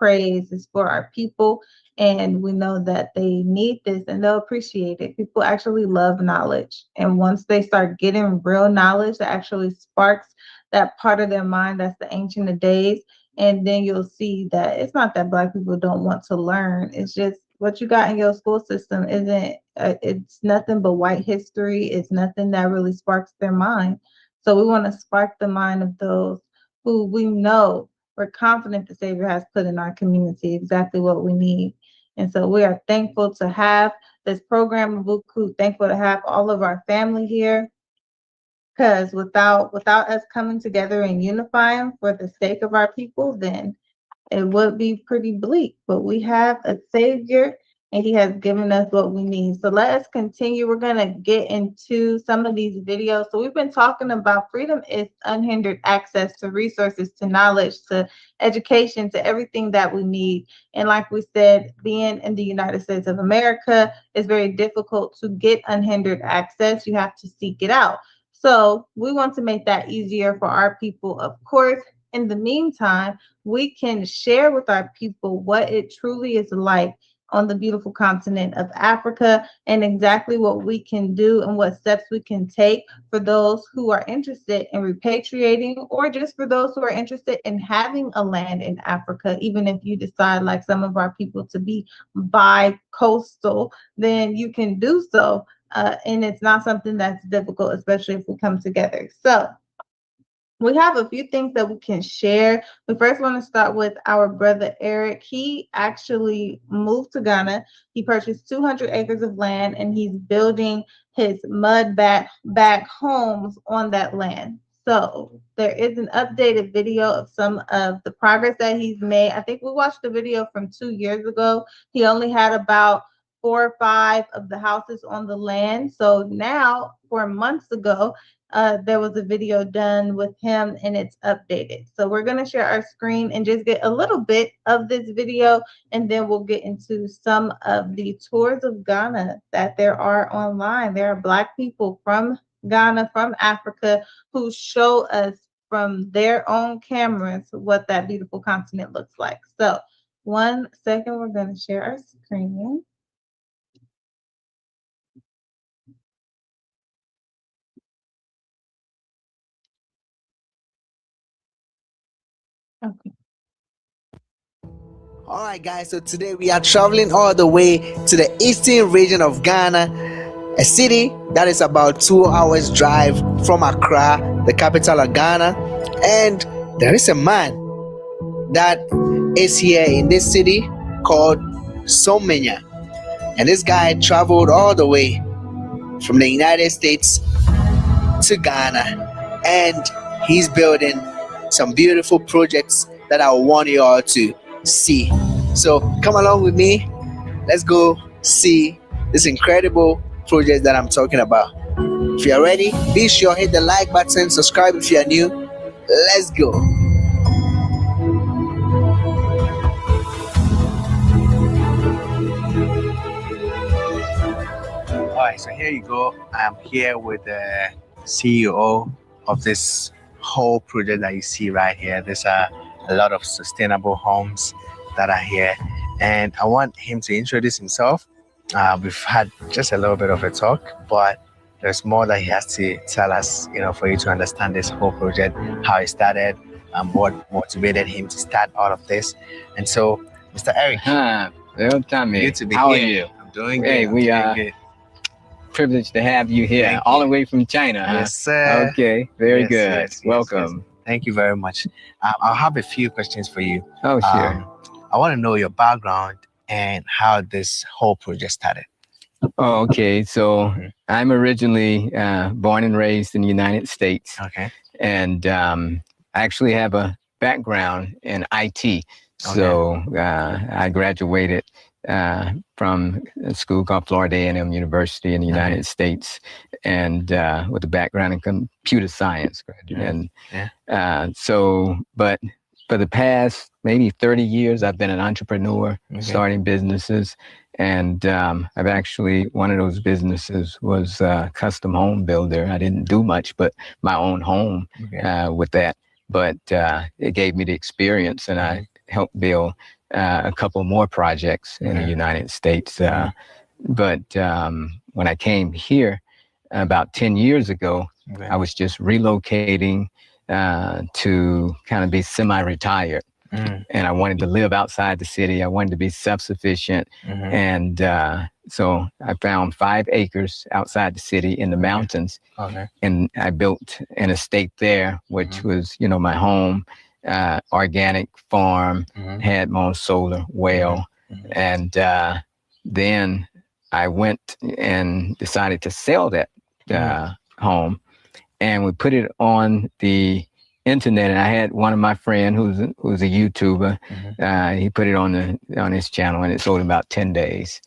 praise, it's for our people. And we know that they need this and they'll appreciate it. People actually love knowledge. And once they start getting real knowledge that actually sparks that part of their mind, that's the ancient of days. And then you'll see that it's not that Black people don't want to learn. It's just what you got in your school system isn't, it's nothing but white history. It's nothing that really sparks their mind. So we want to spark the mind of those who we know, we're confident the Savior has put in our community exactly what we need. And so we are thankful to have this program of BUCU, thankful to have all of our family here. Because without us coming together and unifying for the sake of our people, then it would be pretty bleak. But we have a Savior and He has given us what we need. So let us continue. We're going to get into some of these videos. So we've been talking about freedom is unhindered access to resources, to knowledge, to education, to everything that we need. And like we said, being in the United States of America is very difficult to get unhindered access. You have to seek it out. So we want to make that easier for our people. Of course, in the meantime, we can share with our people what it truly is like on the beautiful continent of Africa and exactly what we can do and what steps we can take for those who are interested in repatriating, or just for those who are interested in having a land in Africa. Even if you decide, like some of our people, to be bi-coastal, then you can do so. And it's not something that's difficult, especially if we come together. So we have a few things that we can share. We first want to start with our brother Eric. He actually moved to Ghana. He purchased 200 acres of land and he's building his mud back homes on that land. So there is an updated video of some of the progress that he's made. I think we watched the video from 2 years ago. He only had about 4 or 5 of the houses on the land. So now, 4 months ago, there was a video done with him and it's updated. So we're going to share our screen and just get a little bit of this video, and then we'll get into some of the tours of Ghana that there are online. There are Black people from Ghana, from Africa, who show us from their own cameras what that beautiful continent looks like. So 1 second, we're going to share our screen. Okay. All right, guys, so today we are traveling all the way to the eastern region of Ghana, a city that is about 2 hours drive from Accra, the capital of Ghana. And there is a man that is here in this city called Somenya. And this guy traveled all the way from the United States to Ghana, and he's building some beautiful projects that I want you all to see. So come along with me. Let's go see this incredible project that I'm talking about. If you're ready, be sure hit the like button, subscribe if you're new. Let's go. All right, so here you go. I'm here with the CEO of this whole project that you see right here. There's a lot of sustainable homes that are here, and I want him to introduce himself. We've had just a little bit of a talk, but there's more that he has to tell us, for you to understand this whole project, how it started, what motivated him to start all of this. And so, Mr. Eric, well, Tommy, good to be how here. are you? I'm doing Hey, good. we are privileged to have you here, Thank all you. the way from China. Huh? Yes, sir. Okay, very Yes, good. yes, Welcome. yes. Thank you very much. I'll have a few questions for you. Oh, sure. I want to know your background and how this whole project started. Oh, okay. So I'm originally born and raised in the United States. Okay. And I actually have a background in IT. So I graduated from a school called Florida A&M University in the United States, and with a background in computer science. And but for the past maybe 30 years, I've been an entrepreneur, starting businesses. And I've actually, one of those businesses was a custom home builder. I didn't do much, but my own home with that. But it gave me the experience, and I helped build a couple more projects in the United States. But when I came here about 10 years ago, I was just relocating to kind of be semi-retired. And I wanted to live outside the city. I wanted to be self-sufficient. And so I found 5 acres outside the city in the mountains. And I built an estate there, which was, you know, my home, organic farm, had my own solar well. And then I went and decided to sell that home. And we put it on the internet, and I had one of my friend who's a YouTuber. He put it on his channel, and it sold in about 10 days.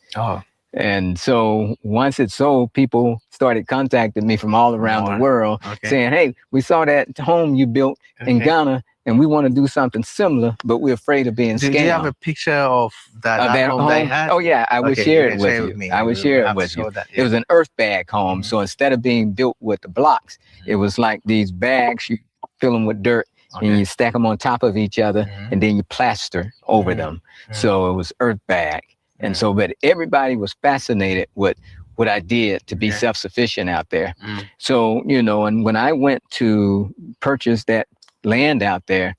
And so once it sold, people started contacting me from all around the world saying, hey, we saw that home you built in Ghana, and we want to do something similar, but we're afraid of being scammed. Do you have a picture of that home that you had? Oh yeah, I would share it with you. I would share it with you. It was an earth bag home. So instead of being built with the blocks, it was like these bags, you fill them with dirt, and you stack them on top of each other, and then you plaster over them. So it was earth bag. And so, but everybody was fascinated with what I did to be self-sufficient out there. So, you know, and when I went to purchase that land out there,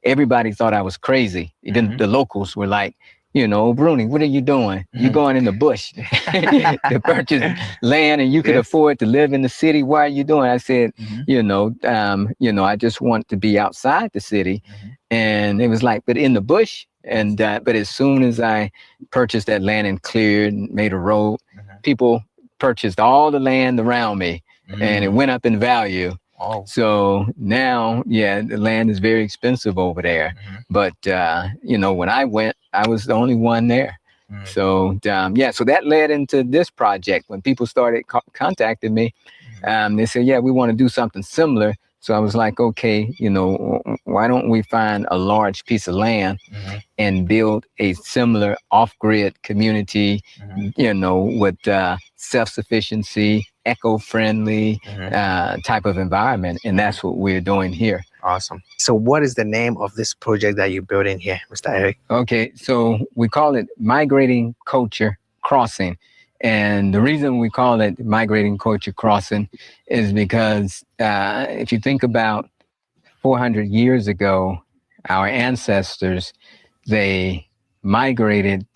everybody thought I was crazy. Even the locals were like, you know, Bruni, what are you doing? You're going in the bush to purchase land, and you could afford to live in the city. Why are you doing? I said, you know, I just want to be outside the city. And it was like, but in the bush. And but as soon as I purchased that land and cleared and made a road, people purchased all the land around me, and it went up in value. So now, the land is very expensive over there. But, you know, when I went, I was the only one there. So, so that led into this project. When people started contacting me, they said, yeah, we want to do something similar. So I was like, okay, you know, why don't we find a large piece of land and build a similar off-grid community, you know, with self-sufficiency, eco-friendly type of environment. And that's what we're doing here. Awesome. So what is the name of this project that you're building here, Mr. Eric? Okay, so we call it Migrating Culture Crossing. And the reason we call it Migrating Culture Crossing is because if you think about 400 years ago, our ancestors, they migrated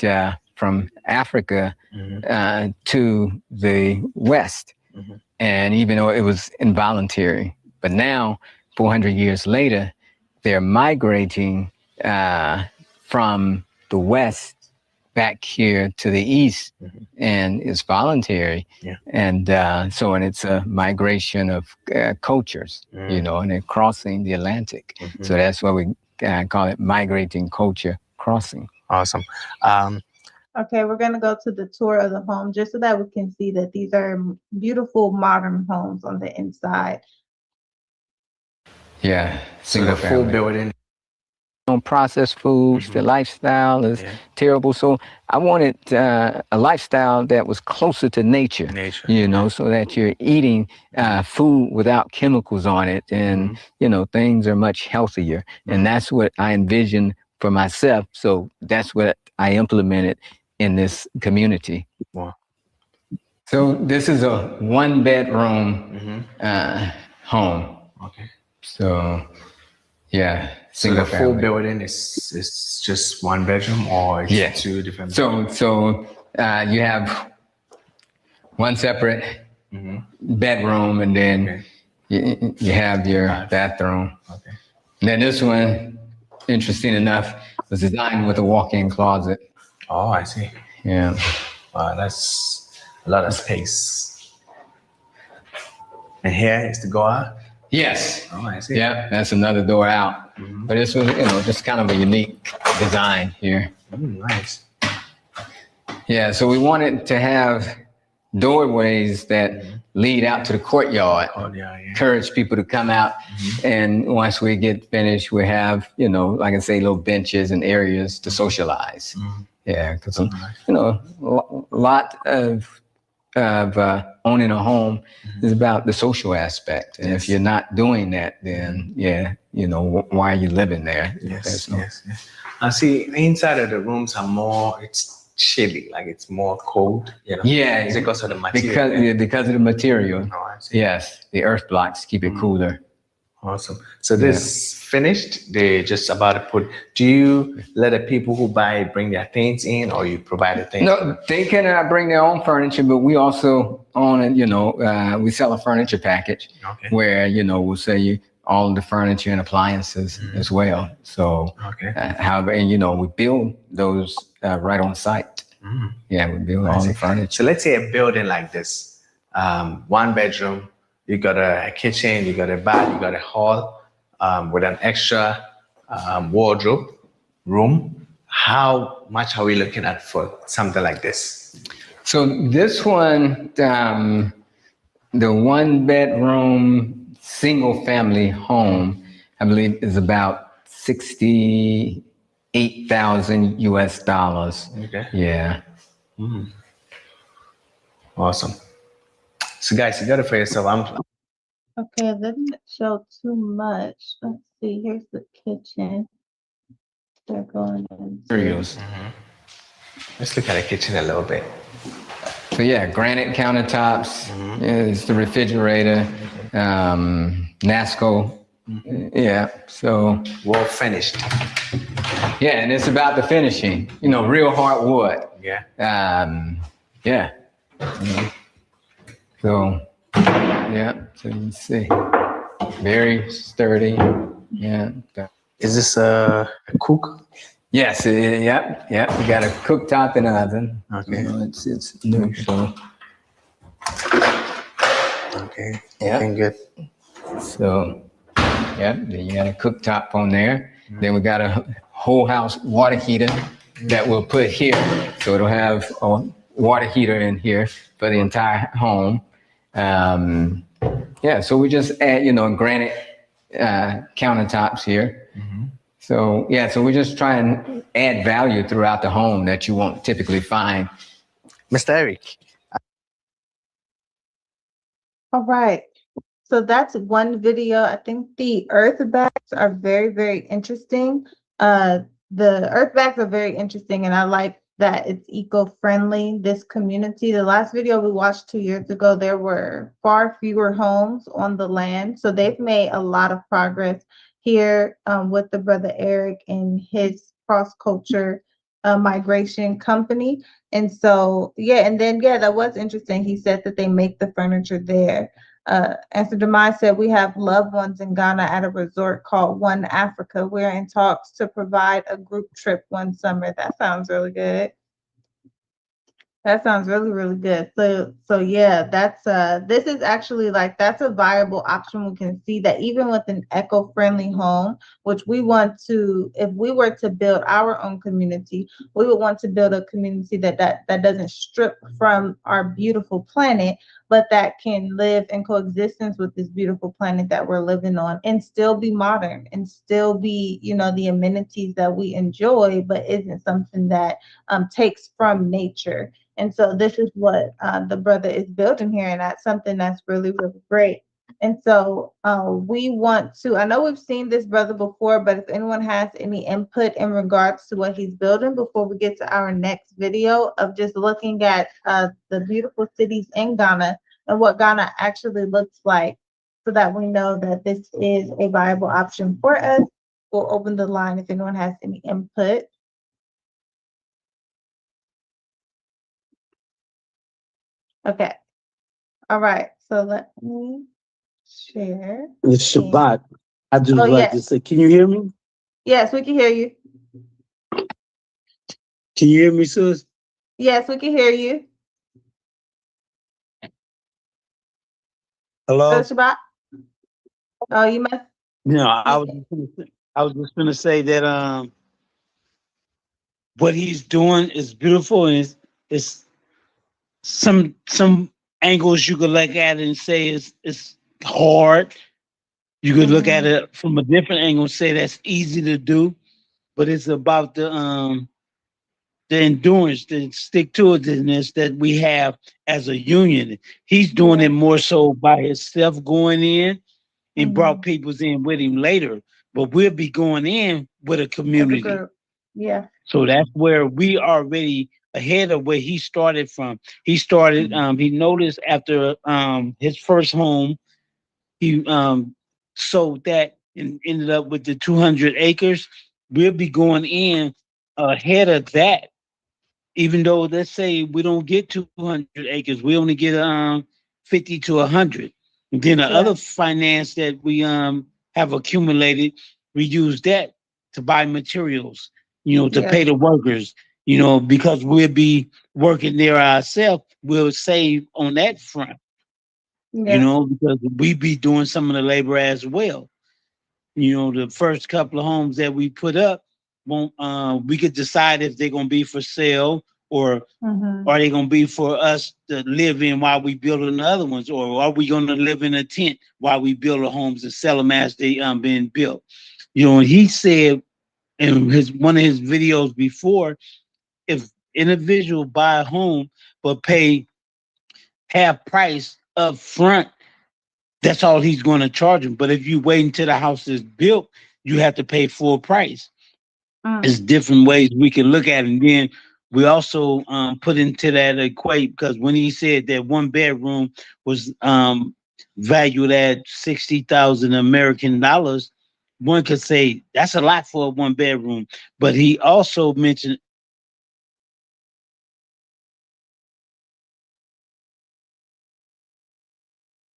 from Africa to the West. And even though it was involuntary, but now 400 years later, they're migrating from the West back here to the East, and it's voluntary. And so, and it's a migration of cultures, you know, and they're crossing the Atlantic. So that's why we call it Migrating Culture Crossing. Awesome. Okay, we're going to go to the tour of the home just so that we can see that these are beautiful modern homes on the inside. Yeah, single family. Full building. On processed foods, the lifestyle is terrible. So I wanted a lifestyle that was closer to nature, you know, so that you're eating food without chemicals on it. And, you know, things are much healthier. And that's what I envisioned for myself. So that's what I implemented in this community. Wow. So this is a 1-bedroom home. Okay. So, yeah. So the full building is just 1 bedroom, or it's 2 different? So you have 1 separate bedroom, and then you have your bathroom. Okay. And then this one, interesting enough, was designed with a walk-in closet. Oh, I see. Yeah. Wow, that's a lot of space. And here is the go out? Yes. Oh, I see. Yeah, that's another door out. But this was, you know, just kind of a unique design here. Nice. Yeah, so we wanted to have doorways that lead out to the courtyard. Encourage people to come out. And once we get finished, we have, you know, like I say, little benches and areas to socialize. Yeah, because, you know, a lot of of owning a home is about the social aspect. And if you're not doing that, then why are you living there? Yes. I see inside of the rooms are more, it's chilly, like it's more cold. Yeah, it's because of the material. Because of the material. Oh, I see. Yes, the earth blocks keep it cooler. Awesome. So this finished. They're just about to put. Do you let the people who buy it bring their things in, or you provide the things? No, they can bring their own furniture, but we also own it. We sell a furniture package where we'll sell you all the furniture and appliances as well. So, however, and we build those right on site. Yeah, we build all the furniture. So let's say a building like this, 1 bedroom. You got a kitchen, you got a bath, you got a hall with an extra wardrobe room. How much are we looking at for something like this? So this one, the 1 bedroom single family home, I believe is about $68,000 US. Okay. Yeah. Awesome. So guys, you got it for yourself. Okay, let me show too much. Let's see. Here's the kitchen. They're going into. Let's look at the kitchen a little bit. So yeah, granite countertops. It's the refrigerator. NASCO. Yeah. So well finished. Yeah, and it's about the finishing. Real hard wood. Yeah. Yeah. So, so you can see, very sturdy. Yeah. Is this a cook? Yes. Yep. We got a cooktop and an oven. Okay. It's new. So. Okay. Yeah. Looking good. So, then you got a cooktop on there. Then we got a whole house water heater that we'll put here. So it'll have a water heater in here for the entire home. So we just add, granite countertops here. So we just try and add value throughout the home that you won't typically find. Mr. Eric. All right. So that's one video. I think the earth bags are very, very interesting. The earth bags are very interesting, and I like that it's eco-friendly, this community. The last video we watched 2 years ago, there were far fewer homes on the land. So they've made a lot of progress here with the brother Eric and his cross-culture migration company. And so, that was interesting. He said that they make the furniture there. Answer Demise said, we have loved ones in Ghana at a resort called One Africa. We're in talks to provide a group trip one summer. That sounds really good. That sounds really, really good. So that's this is actually that's a viable option. We can see that even with an eco-friendly home, which we want to, if we were to build our own community, we would want to build a community that doesn't strip from our beautiful planet, but that can live in coexistence with this beautiful planet that we're living on and still be modern and still be, the amenities that we enjoy, but isn't something that takes from nature. And so this is what the brother is building here, and that's something that's really, really great. And so we want to, I know we've seen this brother before, but if anyone has any input in regards to what he's building before we get to our next video of just looking at the beautiful cities in Ghana and what Ghana actually looks like, so that we know that this is a viable option for us, we'll open the line if anyone has any input. Okay. All right. So let me share. It's Shabbat. I just like to say, can you hear me? Yes, we can hear you. Can you hear me, sis? Yes, we can hear you. Hello? Shabbat? Oh, you must. No, I was just gonna say that what he's doing is beautiful, and it's some angles you could look at it and say it's hard. You could look at it from a different angle and say that's easy to do, but it's about the the endurance, the stick to itiveness that we have as a union. He's doing it more so by himself going in and brought peoples in with him later. But we'll be going in with a community. Yeah. So that's where we already ahead of where he started from. He started, he noticed after his first home, he sold that and ended up with the 200 acres. We'll be going in ahead of that, even though let's say we don't get 200 acres, we only get 50 to 100. And then the other finance that we have accumulated, we use that to buy materials, to pay the workers, because we'll be working there ourselves, we'll save on that front, because we be doing some of the labor as well. The first couple of homes that we put up won't we could decide if they're gonna be for sale or are they gonna be for us to live in while we building the other ones, or are we gonna live in a tent while we build the homes and sell them as they being built? And he said in one of his videos before, if individual buy a home but pay half price up front, that's all he's going to charge them. But if you wait until the house is built, you have to pay full price. There's different ways we can look at it. And then we also put into that equate, because when he said that one bedroom was valued at 60,000 American dollars, one could say that's a lot for a one bedroom. But he also mentioned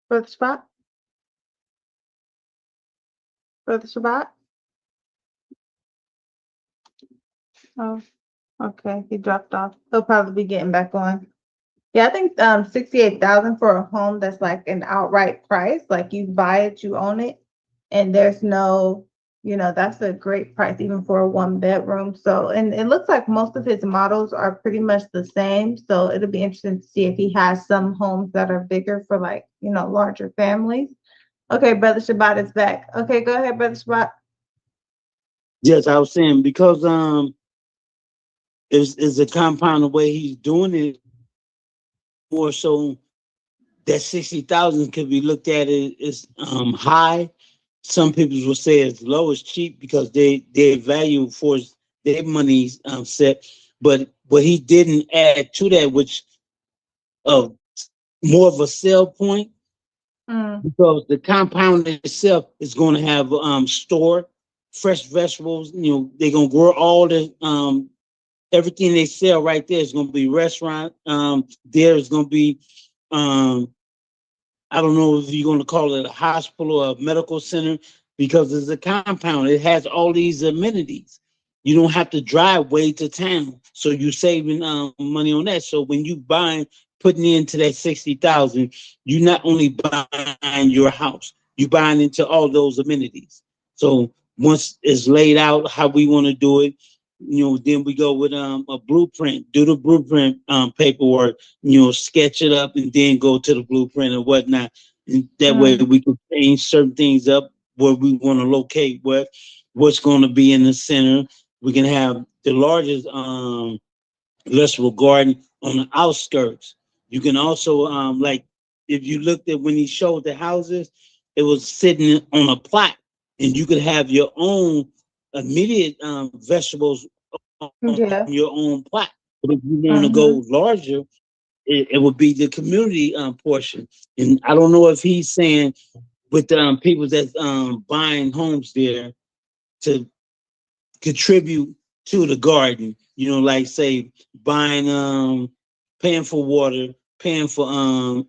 Brother Spot? Brother Shabbat? Oh, okay. He dropped off. He'll probably be getting back on. Yeah, I think 68,000 for a home that's like an outright price, like you buy it, you own it, and there's no, that's a great price even for a one bedroom. So, and it looks like most of his models are pretty much the same. So it'll be interesting to see if he has some homes that are bigger for like, larger families. Okay, Brother Shabbat is back. Okay, go ahead, Brother Shabbat. yes, I was saying because is a compound the way he's doing it more so that 60,000 could be looked at as high. Some people will say it's low, it's cheap because their value for their money's set. But what he didn't add to that, which uh more of a sell point, because the compound itself is going to have store fresh vegetables. They're gonna grow all the everything they sell right there is going to be restaurant. There's going to be I don't know if you're going to call it a hospital or a medical center, because it's a compound. It has all these amenities. You don't have to drive way to town, so you're saving money on that. So when you putting into that 60,000, you're not only buying your house, you're buying into all those amenities. So once it's laid out how we want to do it, then we go with a blueprint, do the blueprint paperwork, sketch it up, and then go to the blueprint and whatnot. And that way we can change certain things up where we want to locate what's going to be in the center. We can have the largest vegetable garden on the outskirts. You can also like if you looked at when he showed the houses, it was sitting on a plot, and you could have your own immediate vegetables on your own plot. But if you want to go larger, it would be the community portion. And I don't know if he's saying with the people that's buying homes there to contribute to the garden, like say buying paying for water, paying for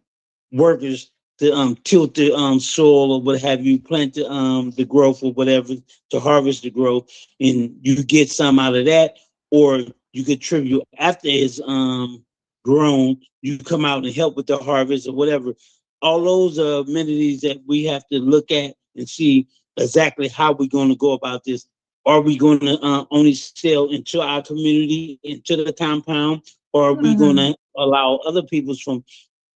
workers to tilt the soil or what have you, plant the growth or whatever to harvest the growth, and you get some out of that, or you contribute after it's grown, you come out and help with the harvest or whatever. All those amenities that we have to look at and see exactly how we're going to go about this. Are we going to only sell into our community, into the compound, or are we going to allow other people from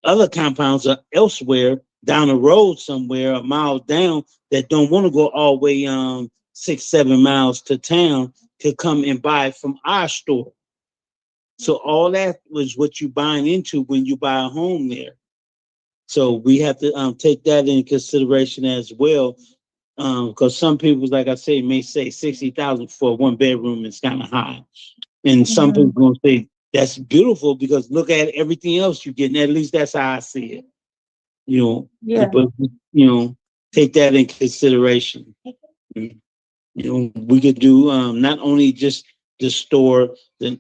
other compounds or elsewhere down the road somewhere, a mile down, that don't want to go all the way 6-7 miles to town to come and buy from our store? So all that was what you buying into when you buy a home there. So we have to take that into consideration as well. Because some people, like I say, may say 60,000 for a one bedroom is kind of high. And some people gonna say that's beautiful because look at everything else you're getting. At least that's how I see it. You know, but take that in consideration. You know, we could do not only just the store, the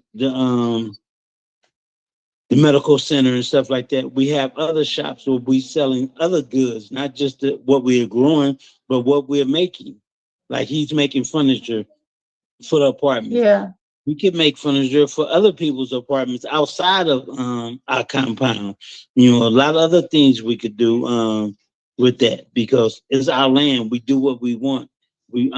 medical center and stuff like that. We have other shops where we selling other goods, not just what we are growing, but what we're making. Like he's making furniture for the apartments. Yeah. We can make furniture for other people's apartments outside of our compound. You know, a lot of other things we could do with that because it's our land. We do what we want. We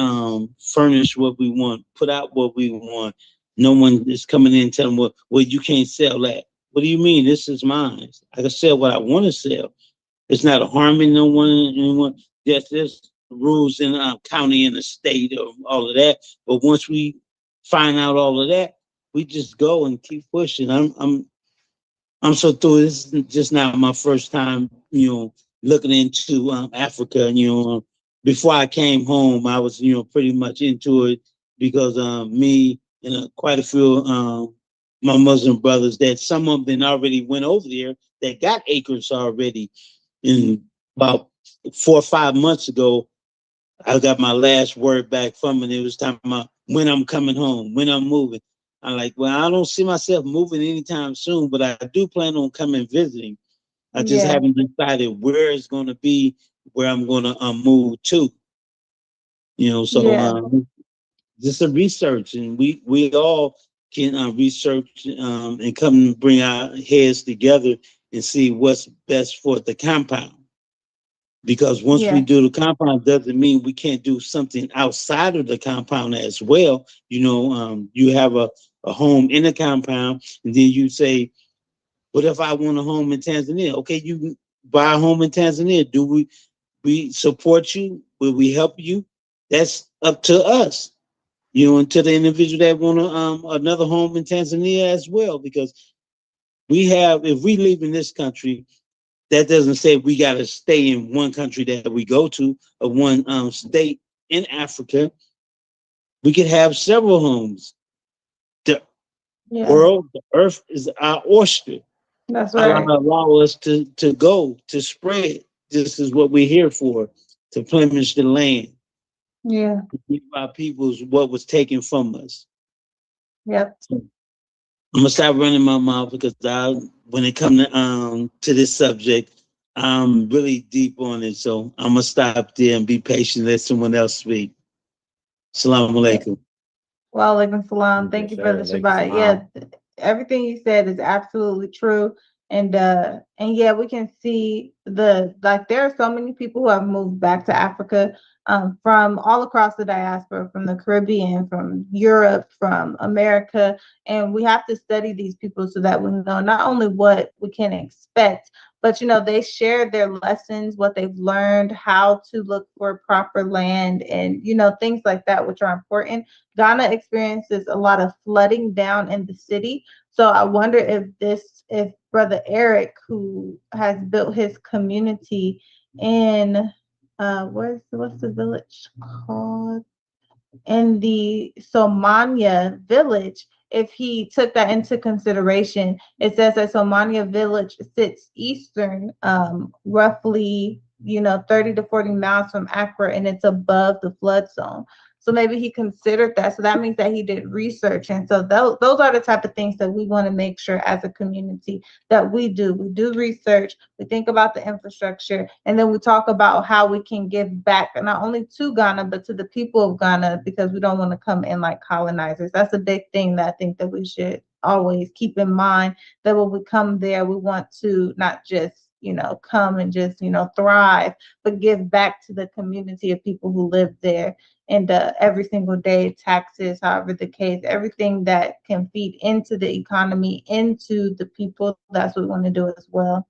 furnish what we want, put out what we want. No one is coming in and telling well, you can't sell that. What do you mean? This is mine. I can sell what I want to sell. It's not harming no one. Anyone. Yes, there's rules in our county and the state of all of that. But once we find out all of that, we just go and keep pushing. I'm so through. This is just not my first time, looking into Africa. Before I came home, I was, pretty much into it because me and quite a few my Muslim brothers that some of them already went over there that got acres already. And about 4 or 5 months ago, I got my last word back from it. It was talking about when I'm coming home, when I'm moving. I'm like, well, I don't see myself moving anytime soon, but I do plan on coming visiting. I just haven't decided where it's going to be, where I'm going to move to. Just a research, and we all can research and come and bring our heads together and see what's best for the compound. Because once we do the compound, doesn't mean we can't do something outside of the compound as well. You have a home in the compound, and then you say, what if I want a home in Tanzania? Okay, you can buy a home in Tanzania. Do we support you? Will we help you? That's up to us, and to the individual that want another home in Tanzania as well. Because if we live in this country, that doesn't say we got to stay in one country that we go to or one state in Africa. We could have several homes. The world, the earth is our oyster. That's right. Allow us to go, to spread. This is what we're here for, to plenish the land. Yeah. To give our peoples what was taken from us. Yep. I'm gonna stop running my mouth because when it comes to this subject, I'm really deep on it. So I'm gonna stop there and be patient. Let someone else speak. Assalamu alaikum. Wa alaikum salam. Thank you, Brother Shabbat. Yeah, everything you said is absolutely true. And yeah, we can see there are so many people who have moved back to Africa from all across the diaspora, from the Caribbean, from Europe, from America. And we have to study these people so that we know not only what we can expect, but they share their lessons, what they've learned, how to look for proper land, and things like that, which are important. Ghana experiences a lot of flooding down in the city. So I wonder if Brother Eric, who has built his community in what's the village called? In the Somania village, if he took that into consideration. It says that Somania village sits eastern, roughly 30 to 40 miles from Accra, and it's above the flood zone. So maybe he considered that. So that means that he did research. And so those are the type of things that we want to make sure as a community that we do. We do research, we think about the infrastructure, and then we talk about how we can give back, not only to Ghana, but to the people of Ghana, because we don't want to come in like colonizers. That's a big thing that I think that we should always keep in mind, that when we come there, we want to not just come and just thrive, but give back to the community of people who live there. And every single day, taxes, however the case, everything that can feed into the economy, into the people, that's what we want to do as well.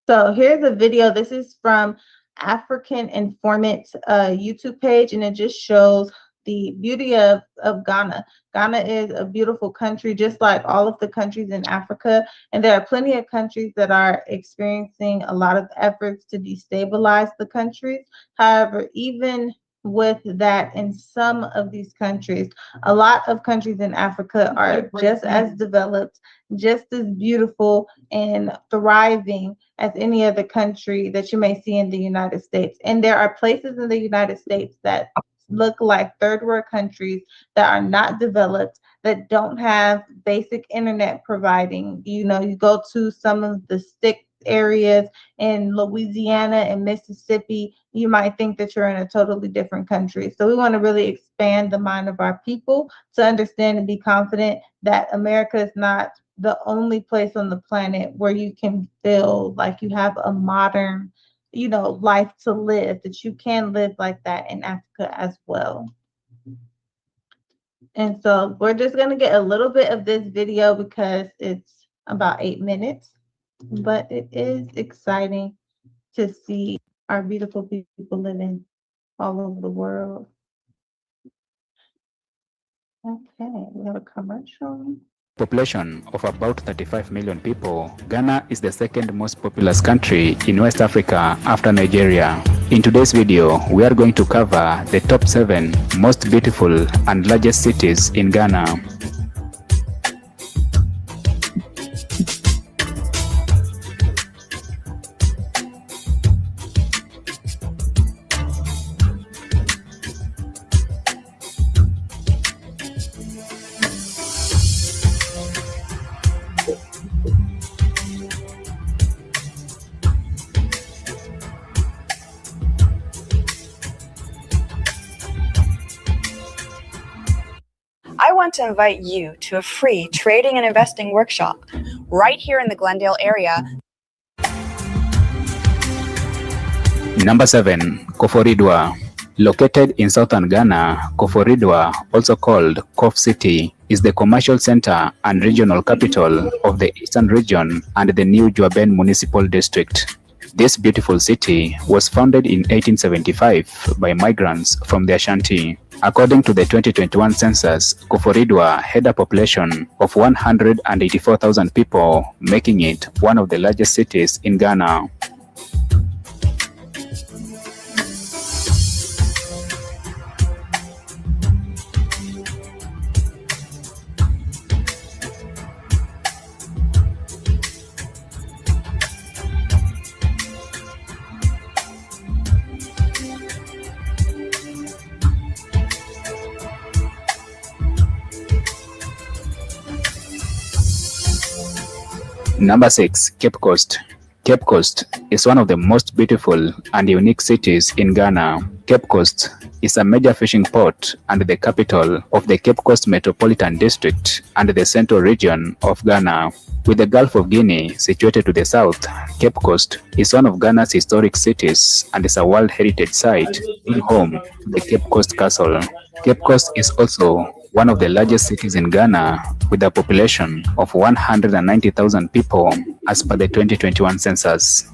So here's a video. This is from African Informant YouTube page, and it just shows the beauty of Ghana. Ghana is a beautiful country, just like all of the countries in Africa. And there are plenty of countries that are experiencing a lot of efforts to destabilize the countries. However, even with that, in some of these countries, a lot of countries in Africa are just as developed, just as beautiful and thriving as any other country that you may see in the United States. And there are places in the United States that look like third world countries that are not developed, that don't have basic internet providing. You know, you go to some of the stick areas in Louisiana and Mississippi, you might think that you're in a totally different country. So we want to really expand the mind of our people to understand and be confident that America is not the only place on the planet where you can feel like you have a modern, you know, life to live, that you can live like that in Africa as well. And so we're just going to get a little bit of this video because it's about 8 minutes, but it is exciting to see our beautiful people living all over the world. Okay, we have a commercial. Population of about 35 million people, Ghana is the second most populous country in West Africa after Nigeria. In today's video, we are going to cover the top 7 most beautiful and largest cities in Ghana. I want to invite you to a free trading and investing workshop right here in the Glendale area. Number 7. Koforidua. Located in southern Ghana, Koforidua, also called Kof City, is the commercial center and regional capital of the eastern region and the new Juaben Municipal District. This beautiful city was founded in 1875 by migrants from the Ashanti. According to the 2021 census, Koforidua had a population of 184,000 people, making it one of the largest cities in Ghana. Number 6. Cape Coast. Cape Coast is one of the most beautiful and unique cities in Ghana. Cape Coast is a major fishing port and the capital of the Cape Coast Metropolitan District and the central region of Ghana. With the Gulf of Guinea situated to the south, Cape Coast is one of Ghana's historic cities and is a World Heritage Site, being home to the Cape Coast Castle. Cape Coast is also one of the largest cities in Ghana, with a population of 190,000 people as per the 2021 census.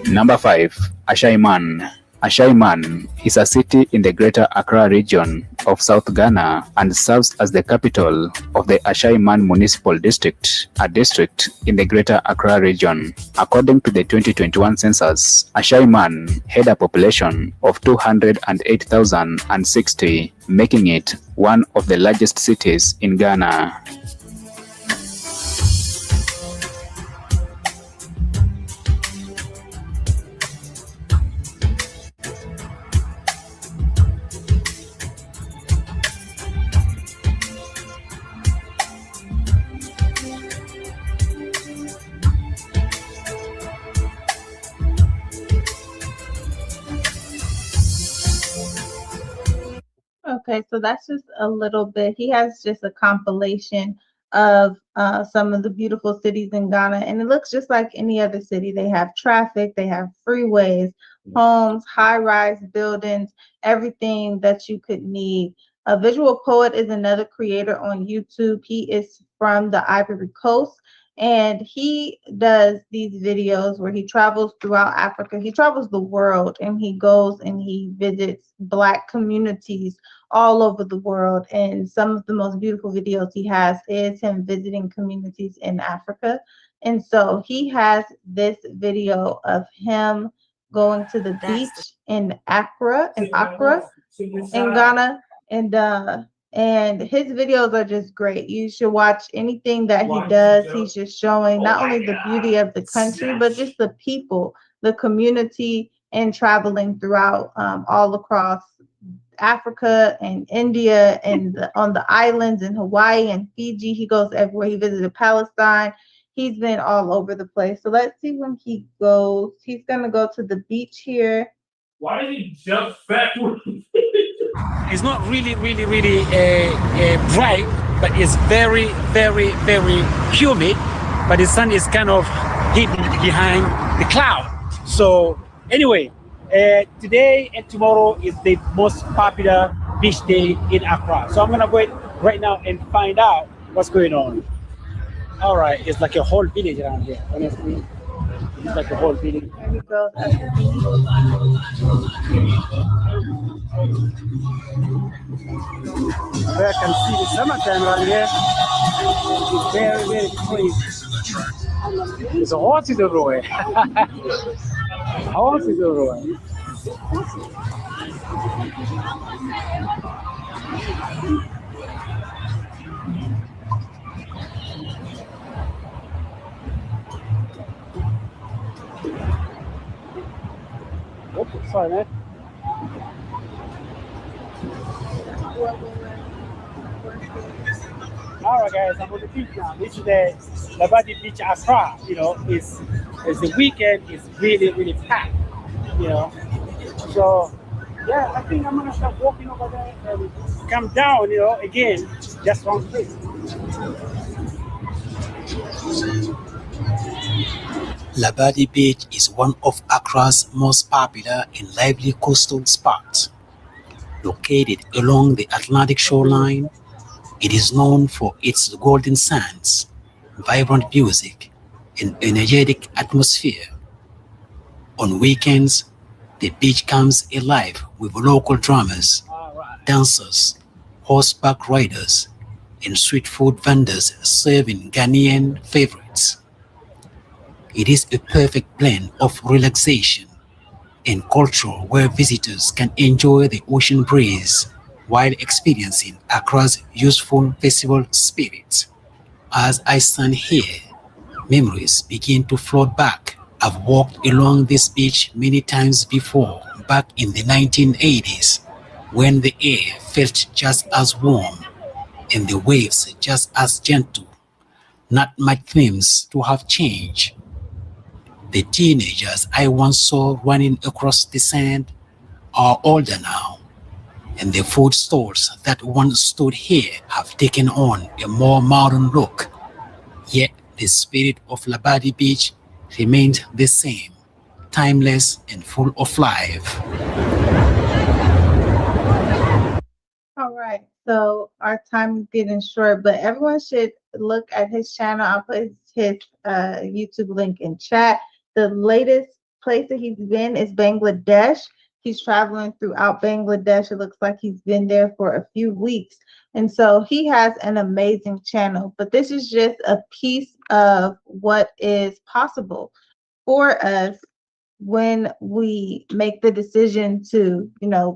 Number 5. Ashaiman. Ashaiman is a city in the Greater Accra region of South Ghana and serves as the capital of the Ashaiman Municipal District, a district in the Greater Accra region. According to the 2021 census, Ashaiman had a population of 208,060, making it one of the largest cities in Ghana. Okay, so that's just a little bit. He has just a compilation of some of the beautiful cities in Ghana, and it looks just like any other city. They have traffic, they have freeways, homes, high-rise buildings, everything that you could need. A Visual Poet is another creator on YouTube. He is from the Ivory Coast, and he does these videos where he travels throughout Africa. He travels the world, and he goes and he visits Black communities all over the world. And some of the most beautiful videos he has is him visiting communities in Africa. And so he has this video of him going to the beach in Accra, in Ghana, and his videos are just great. You should watch anything that he does. He's just showing not only the beauty of the country, but just the people, the community, and traveling throughout all across Africa and India and on the islands in Hawaii and Fiji. He goes everywhere. He visited Palestine. He's been all over the place. So let's see when he goes. He's gonna go to the beach here. Why did he jump backward? It's not really bright, but it's very humid. But the sun is kind of hidden behind the cloud. So anyway, today and tomorrow is the most popular beach day in Accra. So I'm gonna go right now and find out what's going on. All right, it's like a whole village around here. Honestly, it's like a whole village. There he goes at the beach. I can see the summertime around here. It's very crazy. It's a horse is everywhere. Horse is everywhere. Oops, sorry, man. All right, guys, I'm on the beach now. This is the Labadi Beach, Accra. You know, it's the weekend. It's really packed. You know, so yeah, I think I'm gonna start walking over there and come down. You know, again, just one place. Labadi Beach is one of Accra's most popular and lively coastal spots. Located along the Atlantic shoreline, it is known for its golden sands, vibrant music, and energetic atmosphere. On weekends, the beach comes alive with local drummers, dancers, horseback riders, and street food vendors serving Ghanaian favorites. It is a perfect blend of relaxation and culture where visitors can enjoy the ocean breeze while experiencing Accra's youthful festival spirit. As I stand here, memories begin to float back. I've walked along this beach many times before, back in the 1980s, when the air felt just as warm and the waves just as gentle. Not much seems to have changed. The teenagers I once saw running across the sand are older now, and the food stalls that once stood here have taken on a more modern look. Yet the spirit of Labadi Beach remains the same, timeless and full of life. All right, so our time is getting short, but everyone should look at his channel. I'll put his YouTube link in chat. The latest place that he's been is Bangladesh. He's traveling throughout Bangladesh. It looks like he's been there for a few weeks. And so he has an amazing channel, but this is just a piece of what is possible for us when we make the decision to,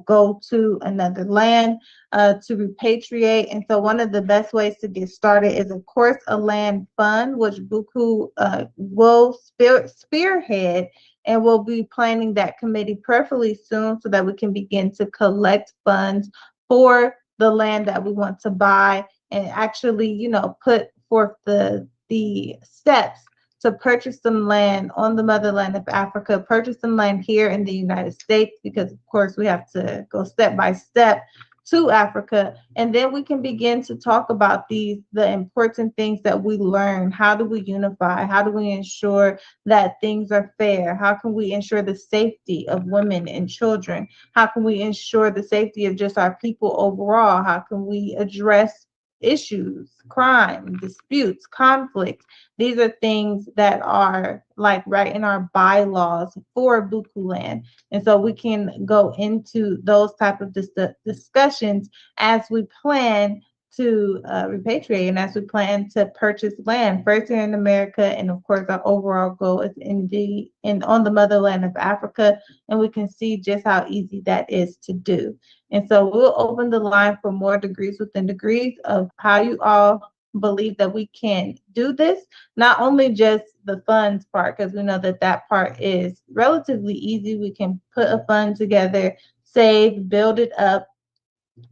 go to another land, to repatriate. And so one of the best ways to get started is, of course, a land fund, which BUCU will spearhead, and we'll be planning that committee preferably soon so that we can begin to collect funds for the land that we want to buy and actually, put forth the steps to purchase some land on the motherland of Africa, purchase some land here in the United States, because of course we have to go step by step to Africa. And then we can begin to talk about the important things that we learn. How do we unify? How do we ensure that things are fair? How can we ensure the safety of women and children? How can we ensure the safety of just our people overall? How can we address issues, crime, disputes, conflicts? These are things that are like right in our bylaws for BUCU land. And so we can go into those type of discussions as we plan to repatriate and as we plan to purchase land first here in America. And of course, our overall goal is on the motherland of Africa. And we can see just how easy that is to do. And so we'll open the line for more degrees within degrees of how you all believe that we can do this. Not only just the funds part, because we know that that part is relatively easy. We can put a fund together, save, build it up.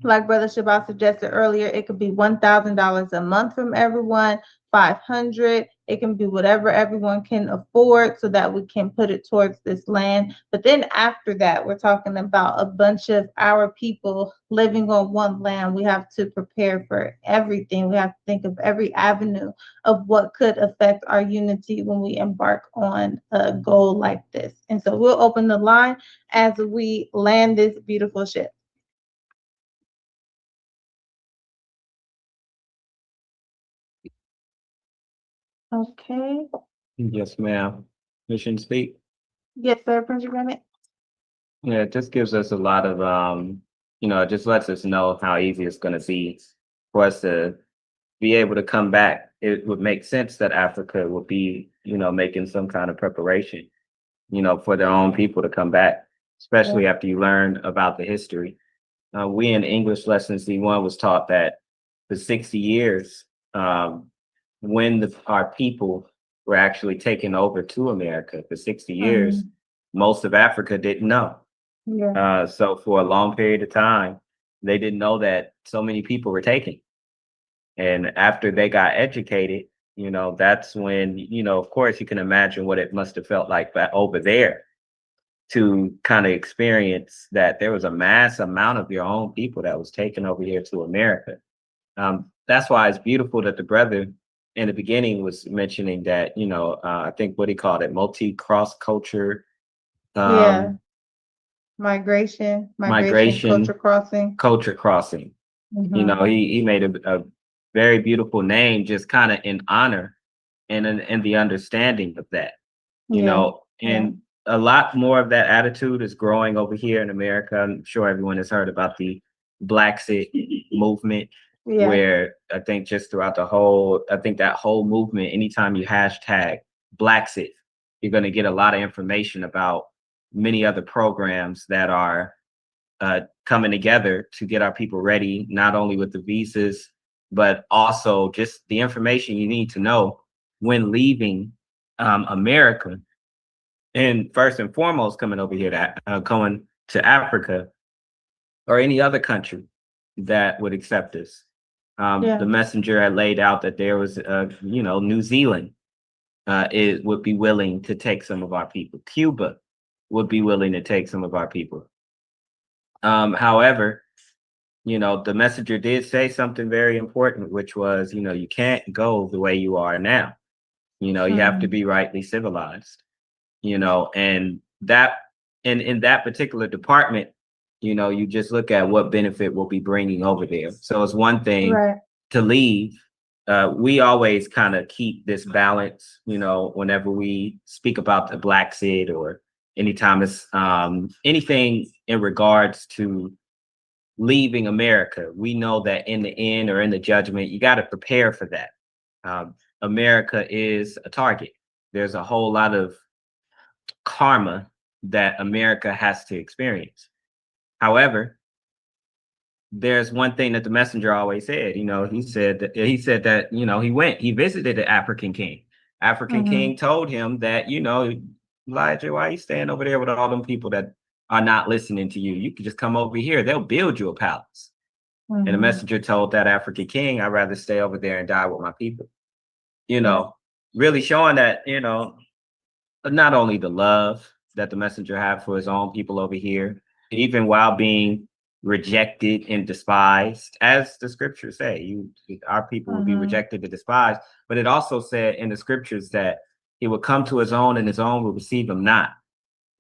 Like Brother Shabbat suggested earlier, it could be $1,000 a month from everyone, 500. It can be whatever everyone can afford so that we can put it towards this land. But then after that, we're talking about a bunch of our people living on one land. We have to prepare for everything. We have to think of every avenue of what could affect our unity when we embark on a goal like this. And so we'll open the line as we land this beautiful ship. Okay. Yes, ma'am. Mission speak. Yes, sir, Prince Granite. Yeah, it just gives us a lot of it just lets us know how easy it's going to be for us to be able to come back. It would make sense that Africa would be, making some kind of preparation, for their own people to come back, especially after you learn about the history. We in English lesson C1 was taught that for 60 years, when our people were actually taken over to America for 60 years, most of Africa didn't know. Yeah. So for a long period of time, they didn't know that so many people were taken. And after they got educated, that's when, of course, you can imagine what it must have felt like back over there to kind of experience that there was a mass amount of your own people that was taken over here to America. That's why it's beautiful that the brother in the beginning was mentioning that, I think what he called it, multi-cross culture. Migration, culture crossing. He made a very beautiful name, just kind of in honor and the understanding of that, and a lot more of that attitude is growing over here in America. I'm sure everyone has heard about the Blaxit movement, where I think just throughout that whole movement, anytime you hashtag Blaxit, you're going to get a lot of information about many other programs that are coming together to get our people ready, not only with the visas, but also just the information you need to know when leaving America. And first and foremost, coming over here going to Africa or any other country that would accept us. The messenger had laid out that there was, New Zealand would be willing to take some of our people. Cuba would be willing to take some of our people. However, the messenger did say something very important, which was, you can't go the way you are now. You have to be rightly civilized. And that in that particular department, you just look at what benefit we'll be bringing over there. So it's one thing to leave. We always kind of keep this balance, whenever we speak about the Blaxit or anytime it's anything in regards to leaving America. We know that in the end or in the judgment, you got to prepare for that. America is a target. There's a whole lot of karma that America has to experience. However, there's one thing that the messenger always said. He said that he visited the African king. African king told him that, Elijah, why are you staying over there with all them people that are not listening to you? You can just come over here. They'll build you a palace. And the messenger told that African king, I'd rather stay over there and die with my people. Really showing that, not only the love that the messenger had for his own people over here, even while being, rejected and despised, as the scriptures say. Our people will be rejected and despised. But it also said in the scriptures that he would come to his own, and his own will receive him not.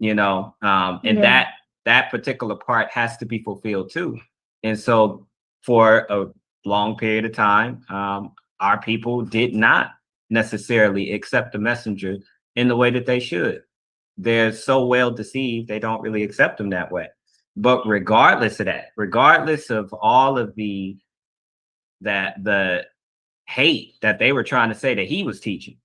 And that particular part has to be fulfilled too. And so for a long period of time, our people did not necessarily accept the messenger in the way that they should. They're so well deceived, they don't really accept him that way. But regardless of that, regardless of all of the hate that they were trying to say that he was teaching,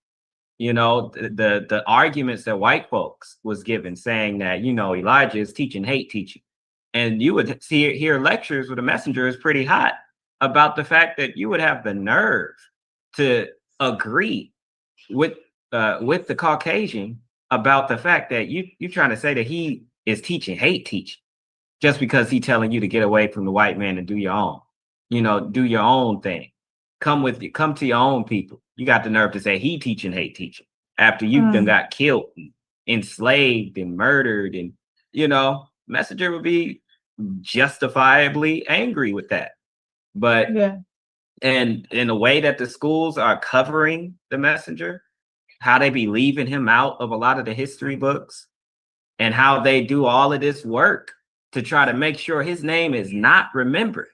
the arguments that white folks was given, saying that, Elijah is teaching hate teaching. And you would hear lectures where the messenger is pretty hot about the fact that you would have the nerve to agree with the Caucasian about the fact that you're trying to say that he is teaching hate teaching just because he's telling you to get away from the white man and do your own, do your own thing. Come to your own people. You got the nerve to say he teaching hate teaching after you then got killed, and enslaved and murdered. And, messenger would be justifiably angry with that. But and in the way that the schools are covering the messenger, how they be leaving him out of a lot of the history books, and how they do all of this work to try to make sure his name is not remembered.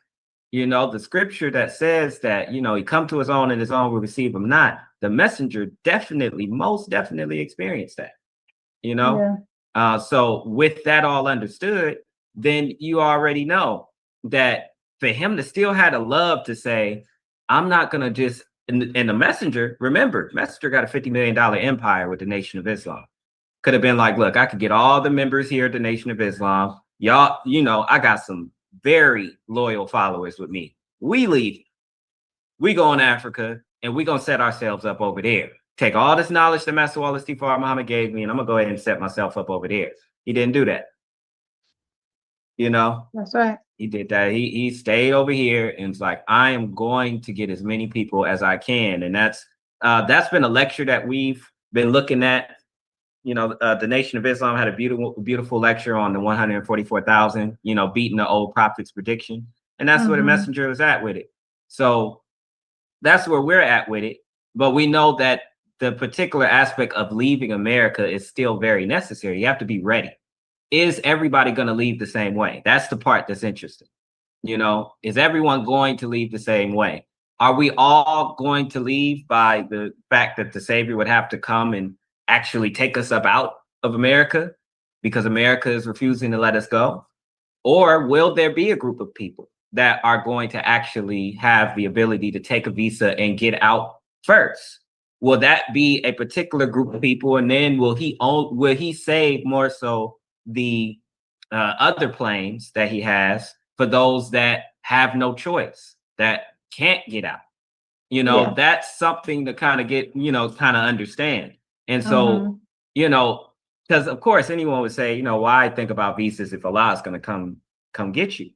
The scripture that says that, he come to his own and his own will receive him not. The messenger most definitely experienced that, So with that all understood, then you already know that for him to still have a love to say, I'm not going to just, and the messenger, remember, messenger got a $50 million empire with the Nation of Islam. Could have been like, look, I could get all the members here at the Nation of Islam. Y'all, I got some very loyal followers with me. We leave. We go in Africa, and we're going to set ourselves up over there. Take all this knowledge that Master Wallace D. Farr Muhammad gave me, and I'm going to go ahead and set myself up over there. He didn't do that. That's right. He did that. He stayed over here, and it's like, I am going to get as many people as I can. And that's been a lecture that we've been looking at. The Nation of Islam had a beautiful lecture on the 144,000, beating the old prophet's prediction. And that's where the messenger was at with it. So that's where we're at with it. But we know that the particular aspect of leaving America is still very necessary. You have to be ready. Is everybody going to leave the same way? That's the part that's interesting. Is everyone going to leave the same way? Are we all going to leave by the fact that the Savior would have to come and actually take us up out of America because America is refusing to let us go? Or will there be a group of people that are going to actually have the ability to take a visa and get out first? Will that be a particular group of people? And then will he save more so the other planes that he has for those that have no choice, that can't get out? That's something to kind of get, kind of understand. And so, because of course anyone would say, why think about visas if Allah is going to come get you?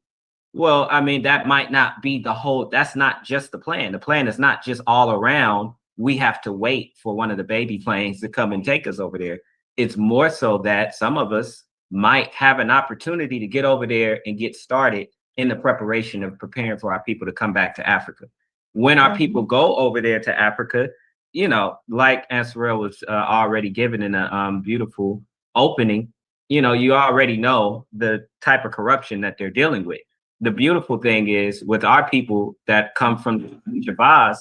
Well, I mean, that might not be that's not just the plan. The plan is not just all around. We have to wait for one of the baby planes to come and take us over there. It's more so that some of us might have an opportunity to get over there and get started in the preparation of preparing for our people to come back to Africa. When our people go over there to Africa, like Ansarel was already given in a beautiful opening, you already know the type of corruption that they're dealing with. The beautiful thing is with our people that come from Shabazz,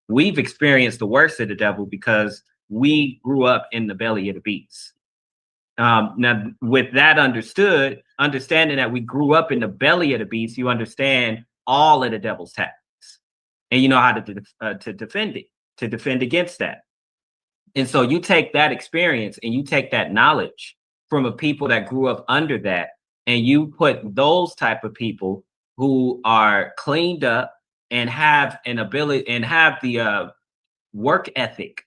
we've experienced the worst of the devil because we grew up in the belly of the beast. Now, with that understanding that we grew up in the belly of the beast, you understand all of the devil's tactics, and you know how to defend it, to defend against that. And so you take that experience and you take that knowledge from a people that grew up under that, and you put those type of people who are cleaned up and have an ability and have the work ethic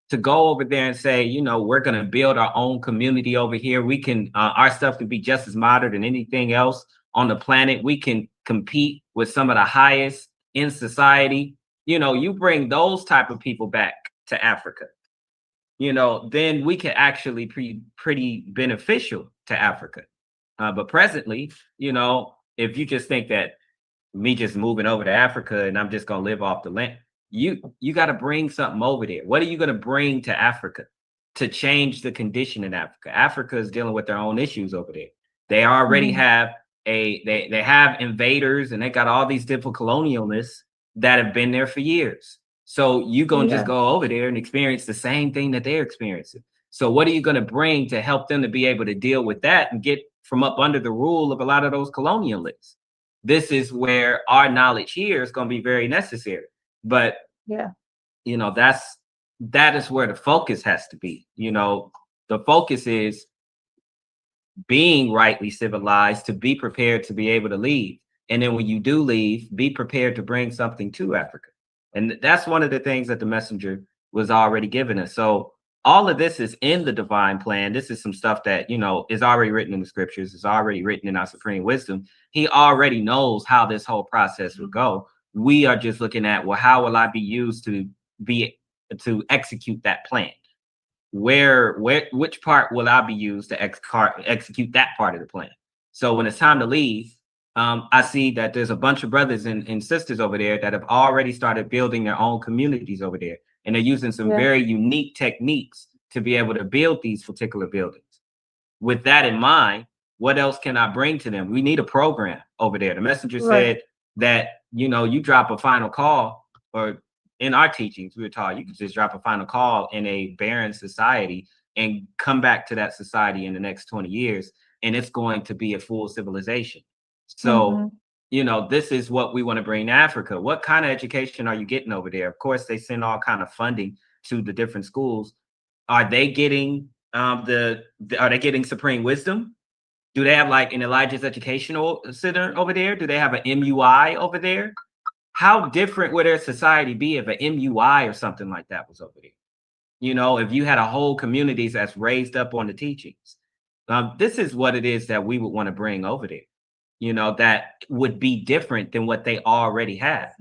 to go over there and say, we're going to build our own community over here. We can, our stuff can be just as modern than anything else on the planet. We can compete with some of the highest in society. You bring those type of people back to Africa, then we can actually be pretty beneficial to Africa. But presently, if you just think that me just moving over to Africa and I'm just gonna live off the land, you got to bring something over there. What are you gonna bring to Africa to change the condition in Africa? Africa is dealing with their own issues over there. They already have they have invaders, and they got all these different colonialists that have been there for years. So you gonna just go over there and experience the same thing that they're experiencing. So what are you gonna bring to help them to be able to deal with that and get from up under the rule of a lot of those colonialists? This is where our knowledge here is going to be very necessary. But you know, that is where the focus has to be. You know, the focus is being rightly civilized, to be prepared to be able to leave. And then when you do leave, be prepared to bring something to Africa. And that's one of the things that the messenger was already giving us. So all of this is in the divine plan. This is some stuff that, you know, is already written in the scriptures, is already written in our supreme wisdom. He already knows how this whole process will go. We are just looking at, well, how will I be used to execute that plan? Which part will I be used to execute that part of the plan? So when it's time to leave, I see that there's a bunch of brothers and sisters over there that have already started building their own communities over there. And they're using some very unique techniques to be able to build these particular buildings. With that in mind, what else can I bring to them? We need a program over there. The messenger said that, you know, you drop a final call, or in our teachings, we were taught you could just drop a final call in a barren society and come back to that society in the next 20 years, and it's going to be a full civilization. So, you know, this is what we want to bring to Africa. What kind of education are you getting over there? Of course, they send all kind of funding to the different schools. Are they getting are they getting supreme wisdom? Do they have like an Elijah's Educational Center over there? Do they have an MUI over there? How different would their society be if an MUI or something like that was over there? You know, if you had a whole community that's raised up on the teachings. This is what it is that we would want to bring over there. You know, that would be different than what they already have.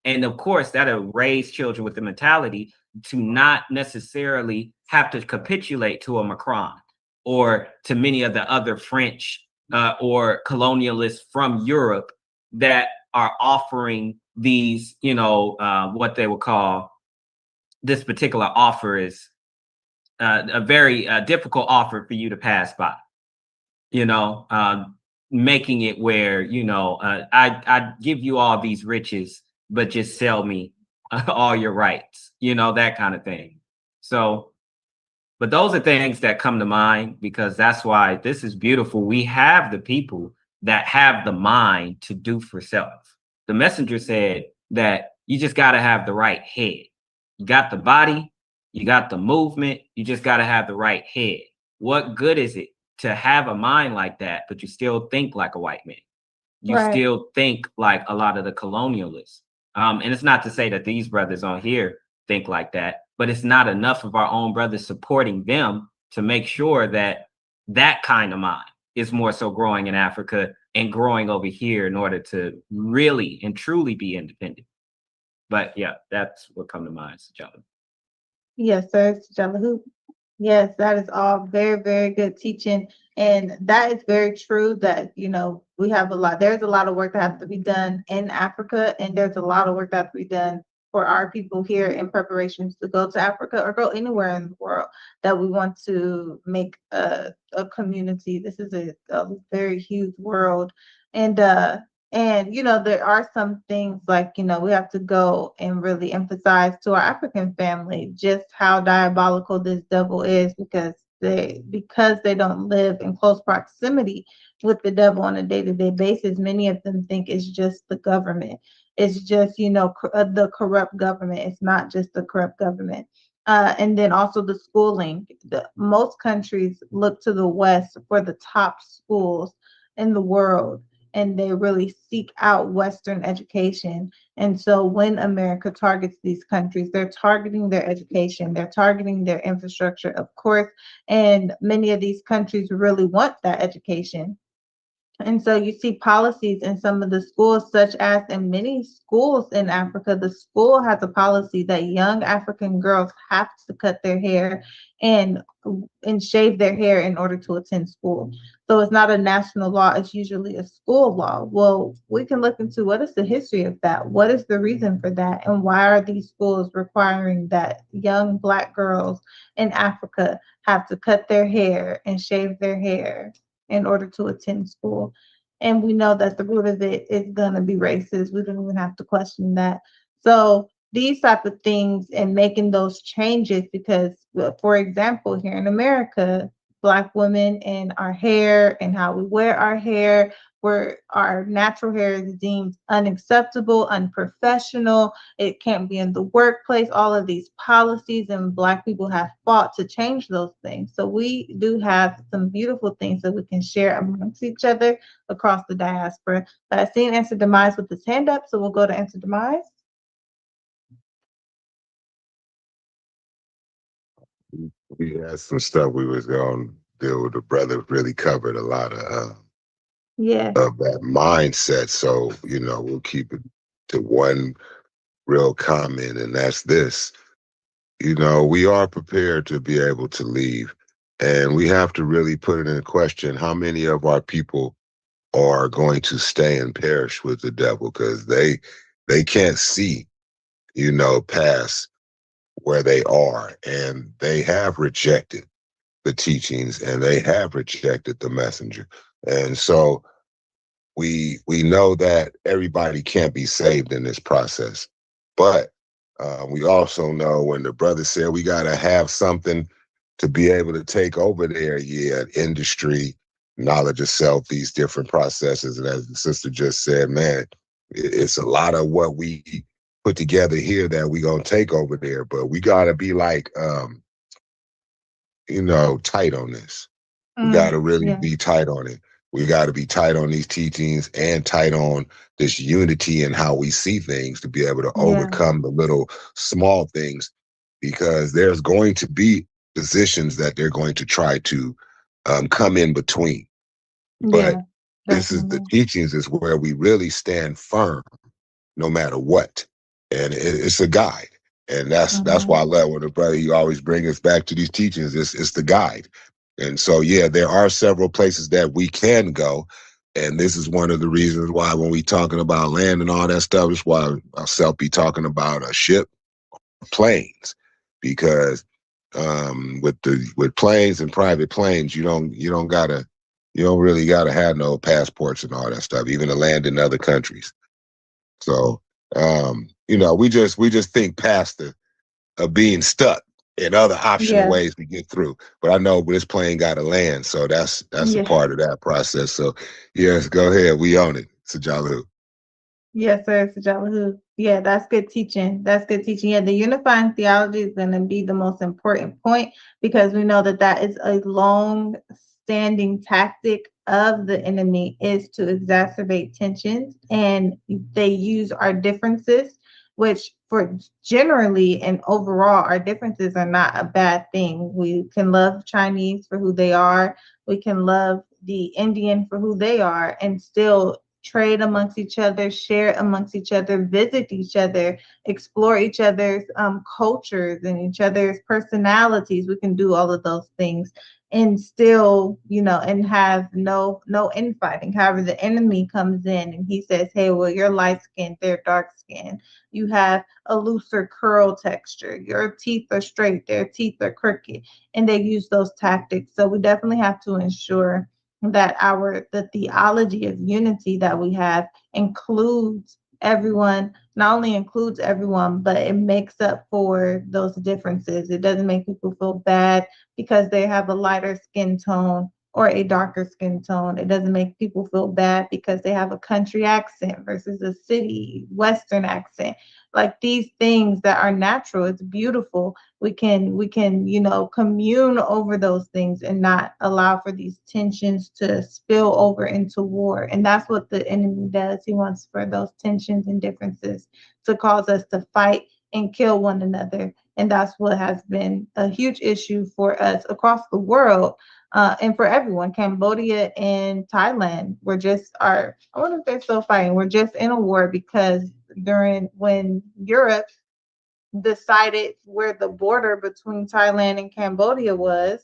And of course, that'll raise children with the mentality to not necessarily have to capitulate to a Macron or to many of the other French or colonialists from Europe that are offering these, you know, what they would call, this particular offer is a very difficult offer for you to pass by, you know, making it where, you know, I give you all these riches, but just sell me all your rights, you know, that kind of thing. So, but those are things that come to mind, because that's why this is beautiful. We have the people that have the mind to do for self. The messenger said that you just got to have the right head. You got the body, you got the movement, you just got to have the right head. What good is it to have a mind like that, but you still think like a white man? You still think like a lot of the colonialists. And it's not to say that these brothers on here think like that, but it's not enough of our own brothers supporting them to make sure that that kind of mind is more so growing in Africa and growing over here in order to really and truly be independent. But yeah, that's what come to mind, Sajala. Yes, sir, Sajala. Yes, that is all very, very good teaching. And that is very true that, you know, there's a lot of work that has to be done in Africa, and there's a lot of work that has to be done for our people here in preparations to go to Africa or go anywhere in the world that we want to make a community. This is a very huge world. And, you know, there are some things like, you know, we have to go and really emphasize to our African family just how diabolical this devil is, because they don't live in close proximity with the devil on a day-to-day basis. Many of them think it's just the government. It's just, you know, the corrupt government. It's not just the corrupt government. And then also the schooling. Most countries look to the West for the top schools in the world, and they really seek out Western education. And so when America targets these countries, they're targeting their education, they're targeting their infrastructure, of course, and many of these countries really want that education. And so you see policies in some of the schools, such as in many schools in Africa, the school has a policy that young African girls have to cut their hair and shave their hair in order to attend school. So it's not a national law, it's usually a school law. Well, we can look into what is the history of that? What is the reason for that? And why are these schools requiring that young Black girls in Africa have to cut their hair and shave their hair in order to attend school? And we know that the root of it is going to be racist. We don't even have to question that. So these type of things and making those changes, because for example, here in America, Black women and our hair and how we wear our hair, where our natural hair is deemed unacceptable, unprofessional, it can't be in the workplace, all of these policies, and Black people have fought to change those things. So we do have some beautiful things that we can share amongst each other across the diaspora. But I've seen Answer Demise with his hand up, so we'll go to Answer Demise. We had some stuff we was going to deal with. The brother really covered a lot of that mindset. So, we'll keep it to one real comment, and that's this. We are prepared to be able to leave, and we have to really put it in question how many of our people are going to stay and perish with the devil, because they can't see, past where they are, and they have rejected the teachings, and they have rejected the messenger. And so we know that everybody can't be saved in this process, but we also know when the brother said we got to have something to be able to take over there, industry, knowledge of self, these different processes. And as the sister just said, man, it's a lot of what we put together here that we gonna take over there, but we gotta be like, tight on this. We gotta really be tight on it. We gotta be tight on these teachings and tight on this unity and how we see things to be able to overcome the little small things, because there's going to be positions that they're going to try to come in between. But this is the teachings is where we really stand firm no matter what. And it's a guide. And that's why I love when the brother, he always brings us back to these teachings. It's the guide. And so, there are several places that we can go. And this is one of the reasons why when we talking about land and all that stuff, it's why I'll be talking about a ship, planes, because with planes and private planes, you don't really gotta have no passports and all that stuff, even to land in other countries. So, we just think past the being stuck and other optional ways to get through. But I know this plane got to land, so that's a part of that process. So, yes, go ahead. We own it. Sajalahu. Yes, sir, Sajalahu. Yeah, that's good teaching. That's good teaching. Yeah, the unifying theology is going to be the most important point, because we know that that is a long-standing tactic of the enemy, is to exacerbate tensions, and they use our differences, which for generally and overall, our differences are not a bad thing. We can love Chinese for who they are. We can love the Indian for who they are, and still trade amongst each other, share amongst each other, visit each other, explore each other's cultures and each other's personalities. We can do all of those things and still, and have no infighting. However, the enemy comes in and he says, hey, well, you're light skinned, they're dark skinned. You have a looser curl texture. Your teeth are straight, their teeth are crooked. And they use those tactics. So we definitely have to ensure that the theology of unity that we have includes everyone, not only includes everyone, but it makes up for those differences. It doesn't make people feel bad because they have a lighter skin tone or a darker skin tone. It doesn't make people feel bad because they have a country accent versus a city Western accent. Like these things that are natural, it's beautiful. We can, commune over those things and not allow for these tensions to spill over into war. And that's what the enemy does. He wants for those tensions and differences to cause us to fight and kill one another. And that's what has been a huge issue for us across the world. and for everyone, Cambodia and Thailand were just are. I wonder if they're still fighting. We're just in a war because when Europe decided where the border between Thailand and Cambodia was,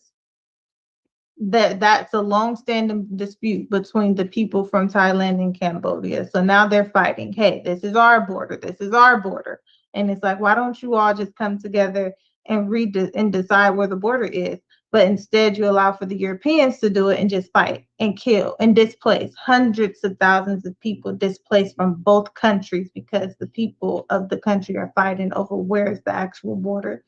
that's a long-standing dispute between the people from Thailand and Cambodia. So now they're fighting. Hey, this is our border. This is our border. And it's like, why don't you all just come together and and decide where the border is? But instead, you allow for the Europeans to do it and just fight and kill and displace hundreds of thousands of people displaced from both countries because the people of the country are fighting over where is the actual border.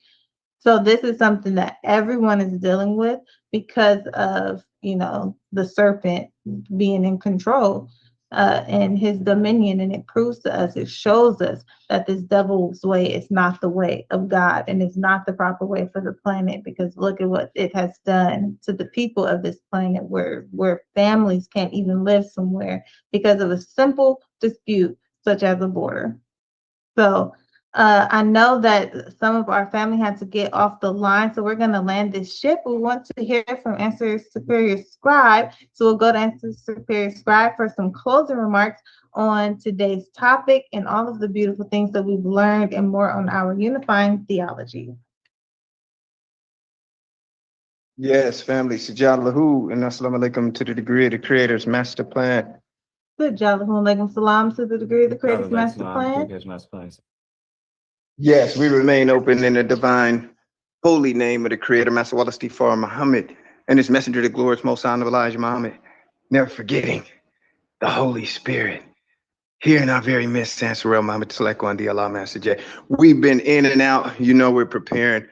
So this is something that everyone is dealing with because of, the serpent being in control and his dominion. And it proves to us, it shows us that this devil's way is not the way of God and it's not the proper way for the planet, because look at what it has done to the people of this planet where families can't even live somewhere because of a simple dispute such as a border. So I know that some of our family had to get off the line, so we're going to land this ship. We want to hear from Answer Superior Scribe. So we'll go to Answer Superior Scribe for some closing remarks on today's topic and all of the beautiful things that we've learned and more on our unifying theology. Yes, family. Sajad Lahu and Assalamu alaikum to the degree of the Creator's master plan. Good job. Alaikum salam to the degree of the Creator's master plan. Yes, we remain open in the divine, holy name of the Creator, Master Wallace D. Farr Muhammad, and his messenger, the glorious Most Honorable Elijah Muhammad, never forgetting the Holy Spirit. Here in our very midst, Sansarel Muhammad Saleko and the Allah Master J. We've been in and out. We're preparing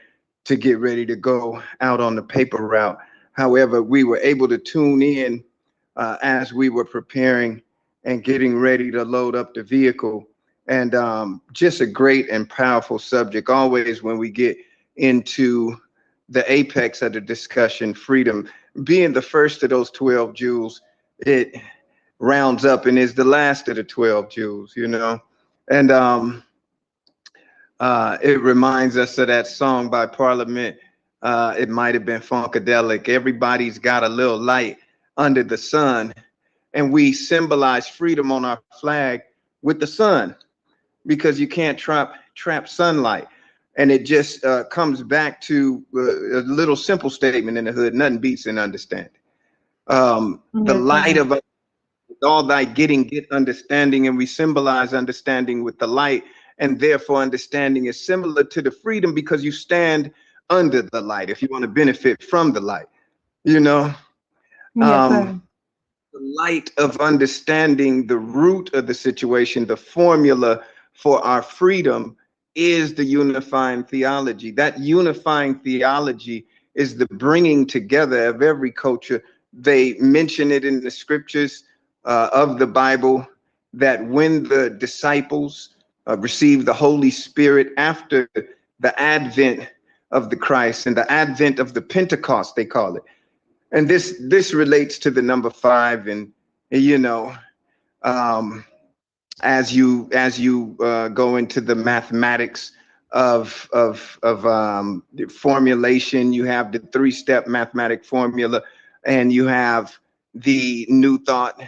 to get ready to go out on the paper route. However, we were able to tune in as we were preparing and getting ready to load up the vehicle. And just a great and powerful subject. Always when we get into the apex of the discussion, freedom, being the first of those 12 jewels, it rounds up and is the last of the 12 jewels, And it reminds us of that song by Parliament. It might have been Funkadelic. Everybody's got a little light under the sun. And we symbolize freedom on our flag with the sun, because you can't trap sunlight. And it just comes back to a little simple statement in the hood: nothing beats an understanding. The light of all thy getting, get understanding, and we symbolize understanding with the light, and therefore understanding is similar to the freedom because you stand under the light if you want to benefit from the light, The light of understanding the root of the situation, the formula for our freedom is the unifying theology. That unifying theology is the bringing together of every culture. They mention it in the scriptures of the Bible that when the disciples received the Holy Spirit after the advent of the Christ and the advent of the Pentecost, they call it. And this relates to the number 5, and as you go into the mathematics of formulation, you have the 3-step mathematic formula, and you have the new thought,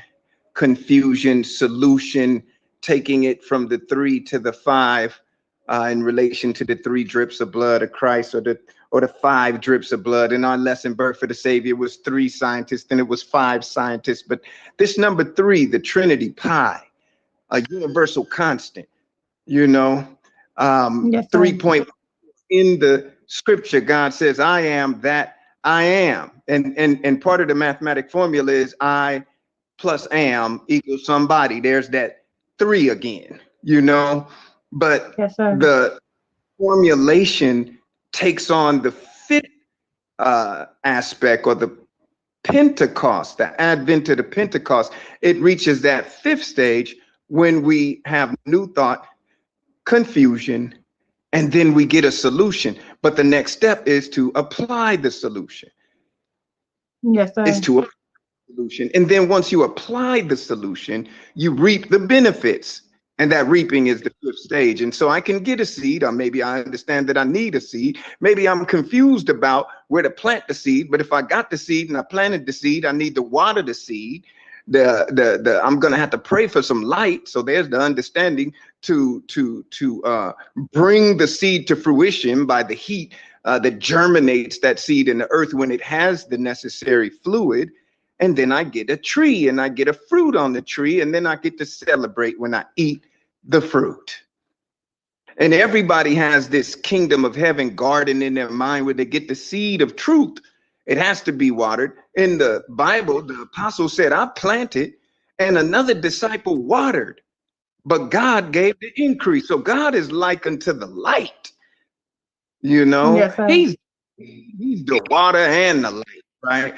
confusion, solution, taking it from the 3 to the 5 in relation to the 3 drips of blood of Christ, or the 5 drips of blood. In our lesson, Birth of the Savior, was 3 scientists, and it was 5 scientists. But this number 3, the Trinity, pi, a universal constant, 3 in the scripture, God says, I am that I am. And part of the mathematic formula is I plus am equals somebody. There's that 3 again, but the formulation takes on the 5th aspect, or the Pentecost, the advent of the Pentecost. It reaches that 5th stage when we have new thought, confusion, and then we get a solution. But the next step is to apply the solution. Yes, sir. It's to apply the solution. And then once you apply the solution, you reap the benefits. And that reaping is the fifth stage. And so I can get a seed, or maybe I understand that I need a seed. Maybe I'm confused about where to plant the seed. But if I got the seed and I planted the seed, I need to water the seed. I'm going to have to pray for some light. So there's the understanding to bring the seed to fruition by the heat that germinates that seed in the earth when it has the necessary fluid. And then I get a tree and I get a fruit on the tree, and then I get to celebrate when I eat the fruit. And everybody has this kingdom of heaven garden in their mind where they get the seed of truth. It has to be watered. In the Bible, the apostle said, I planted and another disciple watered, but God gave the increase. So God is likened to the light. You know, Yes, sir. he's the water and the light, right?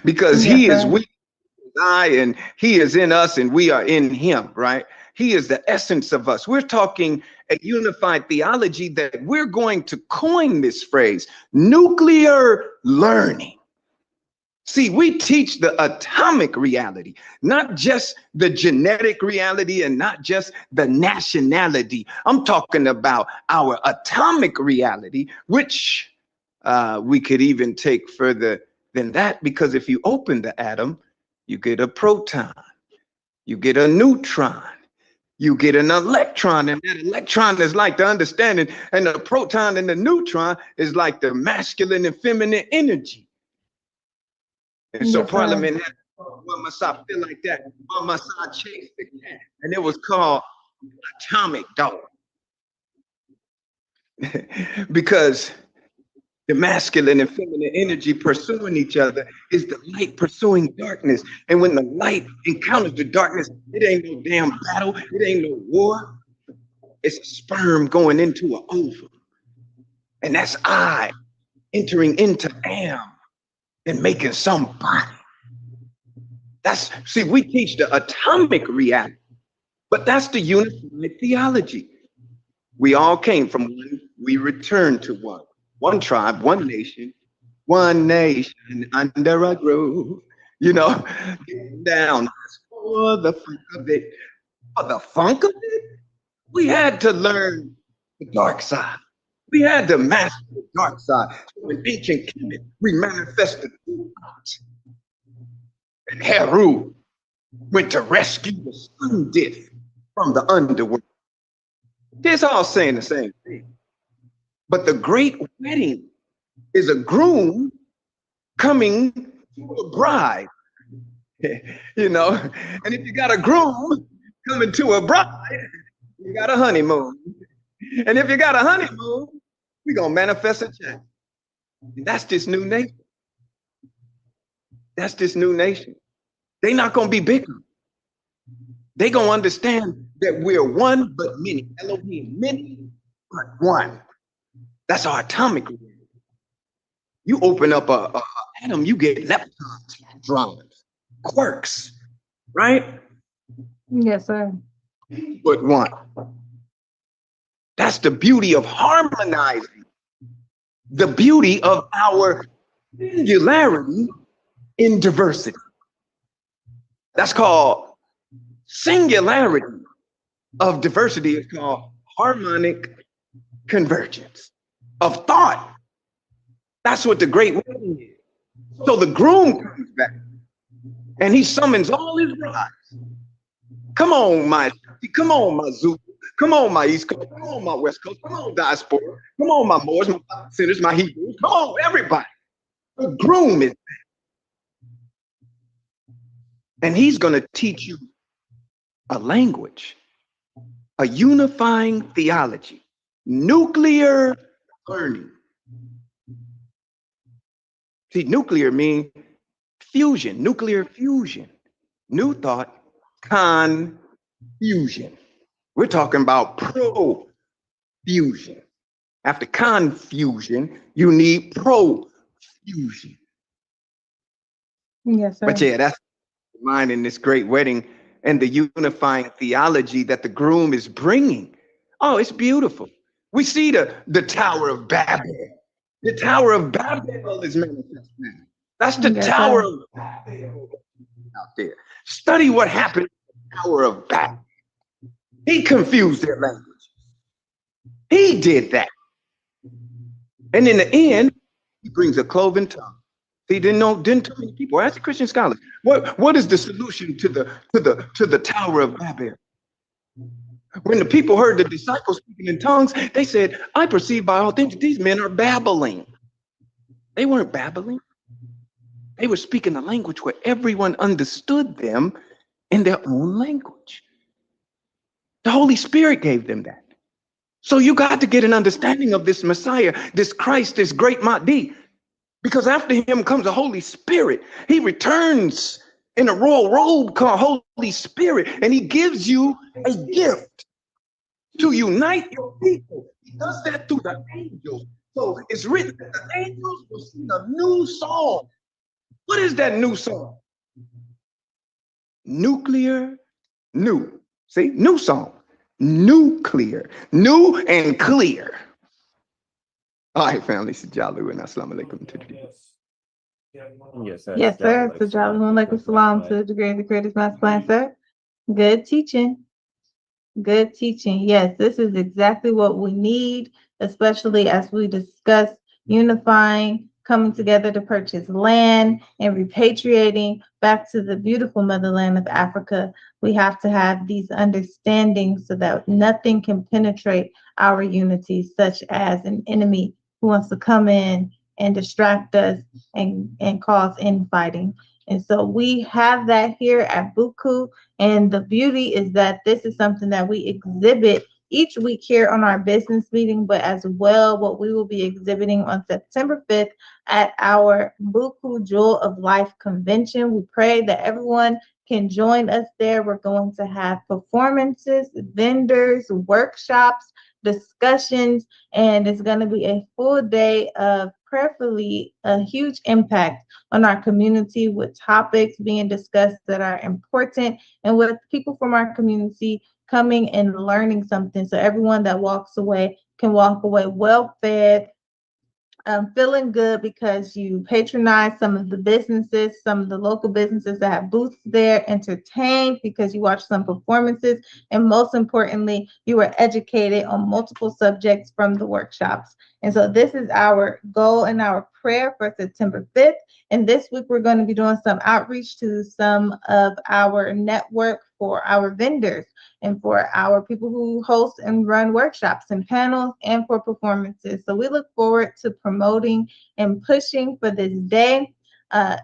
Because he is weak. I and he is in us and we are in him, right? He is the essence of us. We're talking a unified theology that we're going to coin this phrase, nuclear learning. See, we teach the atomic reality, not just the genetic reality and not just the nationality. I'm talking about our atomic reality, which we could even take further than that, because if you open the atom, you get a proton, you get a neutron, you get an electron, and that electron is like the understanding, and the proton and the neutron is like the masculine and feminine energy. And so Parliament had, well, must I feel like that? Why must I chase the cat? And it was called atomic dog. Because the masculine and feminine energy pursuing each other is the light pursuing darkness. And when the light encounters the darkness, it ain't no damn battle. It ain't no war. It's a sperm going into an ovum. And that's I entering into am and making somebody. See, we teach the atomic reality, but that's the unified theology. We all came from one. We return to one. One tribe, one nation under a grove, you know, down for the funk of it. For the funk of it, we had to learn the dark side. We had to master the dark side. So in ancient Kemet, we manifested the light. And Heru went to rescue the sun diff from the underworld. It's all saying the same thing. But the great wedding is a groom coming to a bride, you know. And if you got a groom coming to a bride, you got a honeymoon. And if you got a honeymoon, we're going to manifest a child. And that's this new nation. That's this new nation. They're not going to be bigger. They're going to understand that we're one but many. Elohim, many but one. That's our atomic reality. You open up a atom, you get leptons, hadrons, quarks, right? Yes, sir. But one. That's the beauty of harmonizing, the beauty of our singularity in diversity. That's called singularity of diversity. It's called harmonic convergence of thought. That's what the great wedding is. So the groom comes back and he summons all his brides. Come on, my Zulu. Come on, my East Coast. Come on, my West Coast. Come on, diaspora. Come on, my Moors, my sinners, my Hebrews. Come on, everybody. The groom is back. And he's going to teach you a language, a unifying theology, nuclear learning. See, nuclear means fusion, nuclear fusion. New thought, confusion. We're talking about profusion. After confusion, you need profusion. Yes, sir. But yeah, that's mine in this great wedding and the unifying theology that the groom is bringing. Oh, it's beautiful. We see the Tower of Babel. The Tower of Babel is manifest now. That's the Tower of Babel out there. Study what happened in the Tower of Babel. He confused their language. He did that. And in the end, he brings a cloven tongue. See, didn't too many people. Ask the Christian scholars. What is the solution to the Tower of Babel? When the people heard the disciples speaking in tongues, they said, I perceive by all things these men are babbling. They weren't babbling. They were speaking a language where everyone understood them in their own language. The Holy Spirit gave them that. So you got to get an understanding of this Messiah, this Christ, this great Mahdi. Because after him comes the Holy Spirit. He returns in a royal robe called Holy Spirit, and he gives you a gift to unite your people. He does that through the angels. So it's written that the angels will sing a new song. What is that new song? Nuclear, new. See, new song. Nuclear, new and clear. All right, family. Sijalu and assalamu alaikum to the Yes, sir. So, Alaikum salam to the degree of the greatest master plan, sir. Good teaching. Good teaching. Yes, this is exactly what we need, especially as we discuss unifying, coming together to purchase land and repatriating back to the beautiful motherland of Africa. We have to have these understandings so that nothing can penetrate our unity, such as an enemy who wants to come in and distract us and cause infighting. And so we have that here at BUCU. And the beauty is that this is something that we exhibit each week here on our business meeting, but as well, what we will be exhibiting on September 5th at our BUCU Jewel of Life convention. We pray that everyone can join us there. We're going to have performances, vendors, workshops, discussions, and it's going to be a full day of prayerfully a huge impact on our community with topics being discussed that are important and with people from our community coming and learning something. So everyone that walks away can walk away well fed, feeling good because you patronize some of the businesses, some of the local businesses that have booths there, entertained because you watch some performances, and most importantly, you were educated on multiple subjects from the workshops. And so this is our goal and our prayer for September 5th. And this week, we're going to be doing some outreach to some of our network for our vendors and for our people who host and run workshops and panels and for performances. So we look forward to promoting and pushing for this day.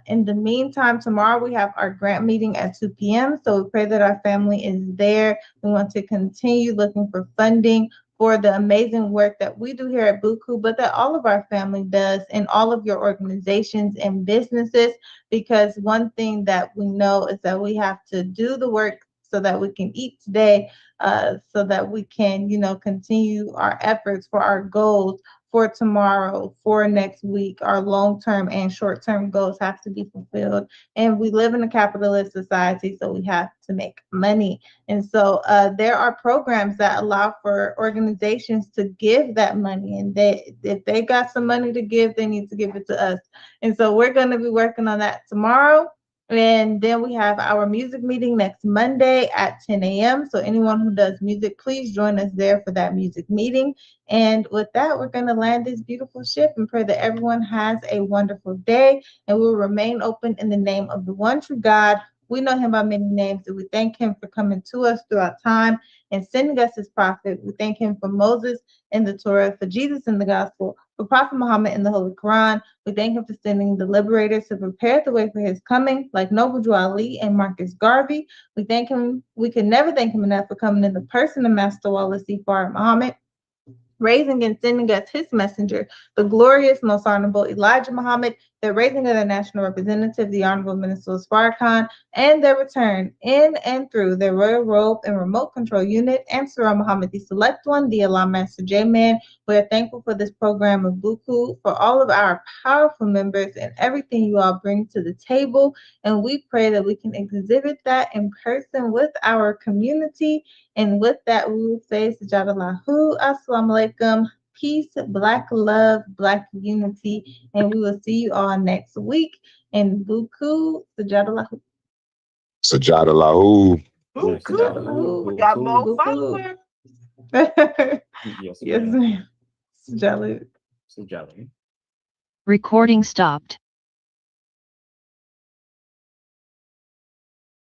In the meantime, tomorrow we have our grant meeting at 2 p.m. So we pray that our family is there. We want to continue looking for funding for the amazing work that we do here at BUCU, but that all of our family does and all of your organizations and businesses, because one thing that we know is that we have to do the work so that we can eat today, so that we can, continue our efforts for our goals for tomorrow, for next week. Our long-term and short-term goals have to be fulfilled. And we live in a capitalist society, so we have to make money. And so there are programs that allow for organizations to give that money. And if they got some money to give, they need to give it to us. And so we're going to be working on that tomorrow. And then we have our music meeting next Monday at 10 a.m. So anyone who does music, please join us there for that music meeting. And with that, we're going to land this beautiful ship and pray that everyone has a wonderful day. And we will remain open in the name of the one true God. We know him by many names, and we thank him for coming to us throughout time and sending us his prophet. We thank him for Moses in the Torah, for Jesus in the gospel, for Prophet Muhammad in the Holy Quran. We thank him for sending the liberators to prepare the way for his coming, like Noble Drew Ali and Marcus Garvey. We thank him. We can never thank him enough for coming in the person of Master Wallace C. Farad Muhammad, raising and sending us his messenger, the glorious, most honorable Elijah Muhammad, the raising of the national representative, the Honorable Minister Farrakhan, and their return in and through their royal robe and remote control unit, and Surah Muhammad, the select one, the Allah Master J-Man. We are thankful for this program of BUCU, for all of our powerful members and everything you all bring to the table. And we pray that we can exhibit that in person with our community. And with that, we will say, Sajadallahu, Assalamu alaikum, peace, Black love, Black unity, and we will see you all next week. And BUCU, Sajadallahu. Sajada Lahu. BUCU. We got more followers. Yes, ma'am. Jelly. Recording stopped.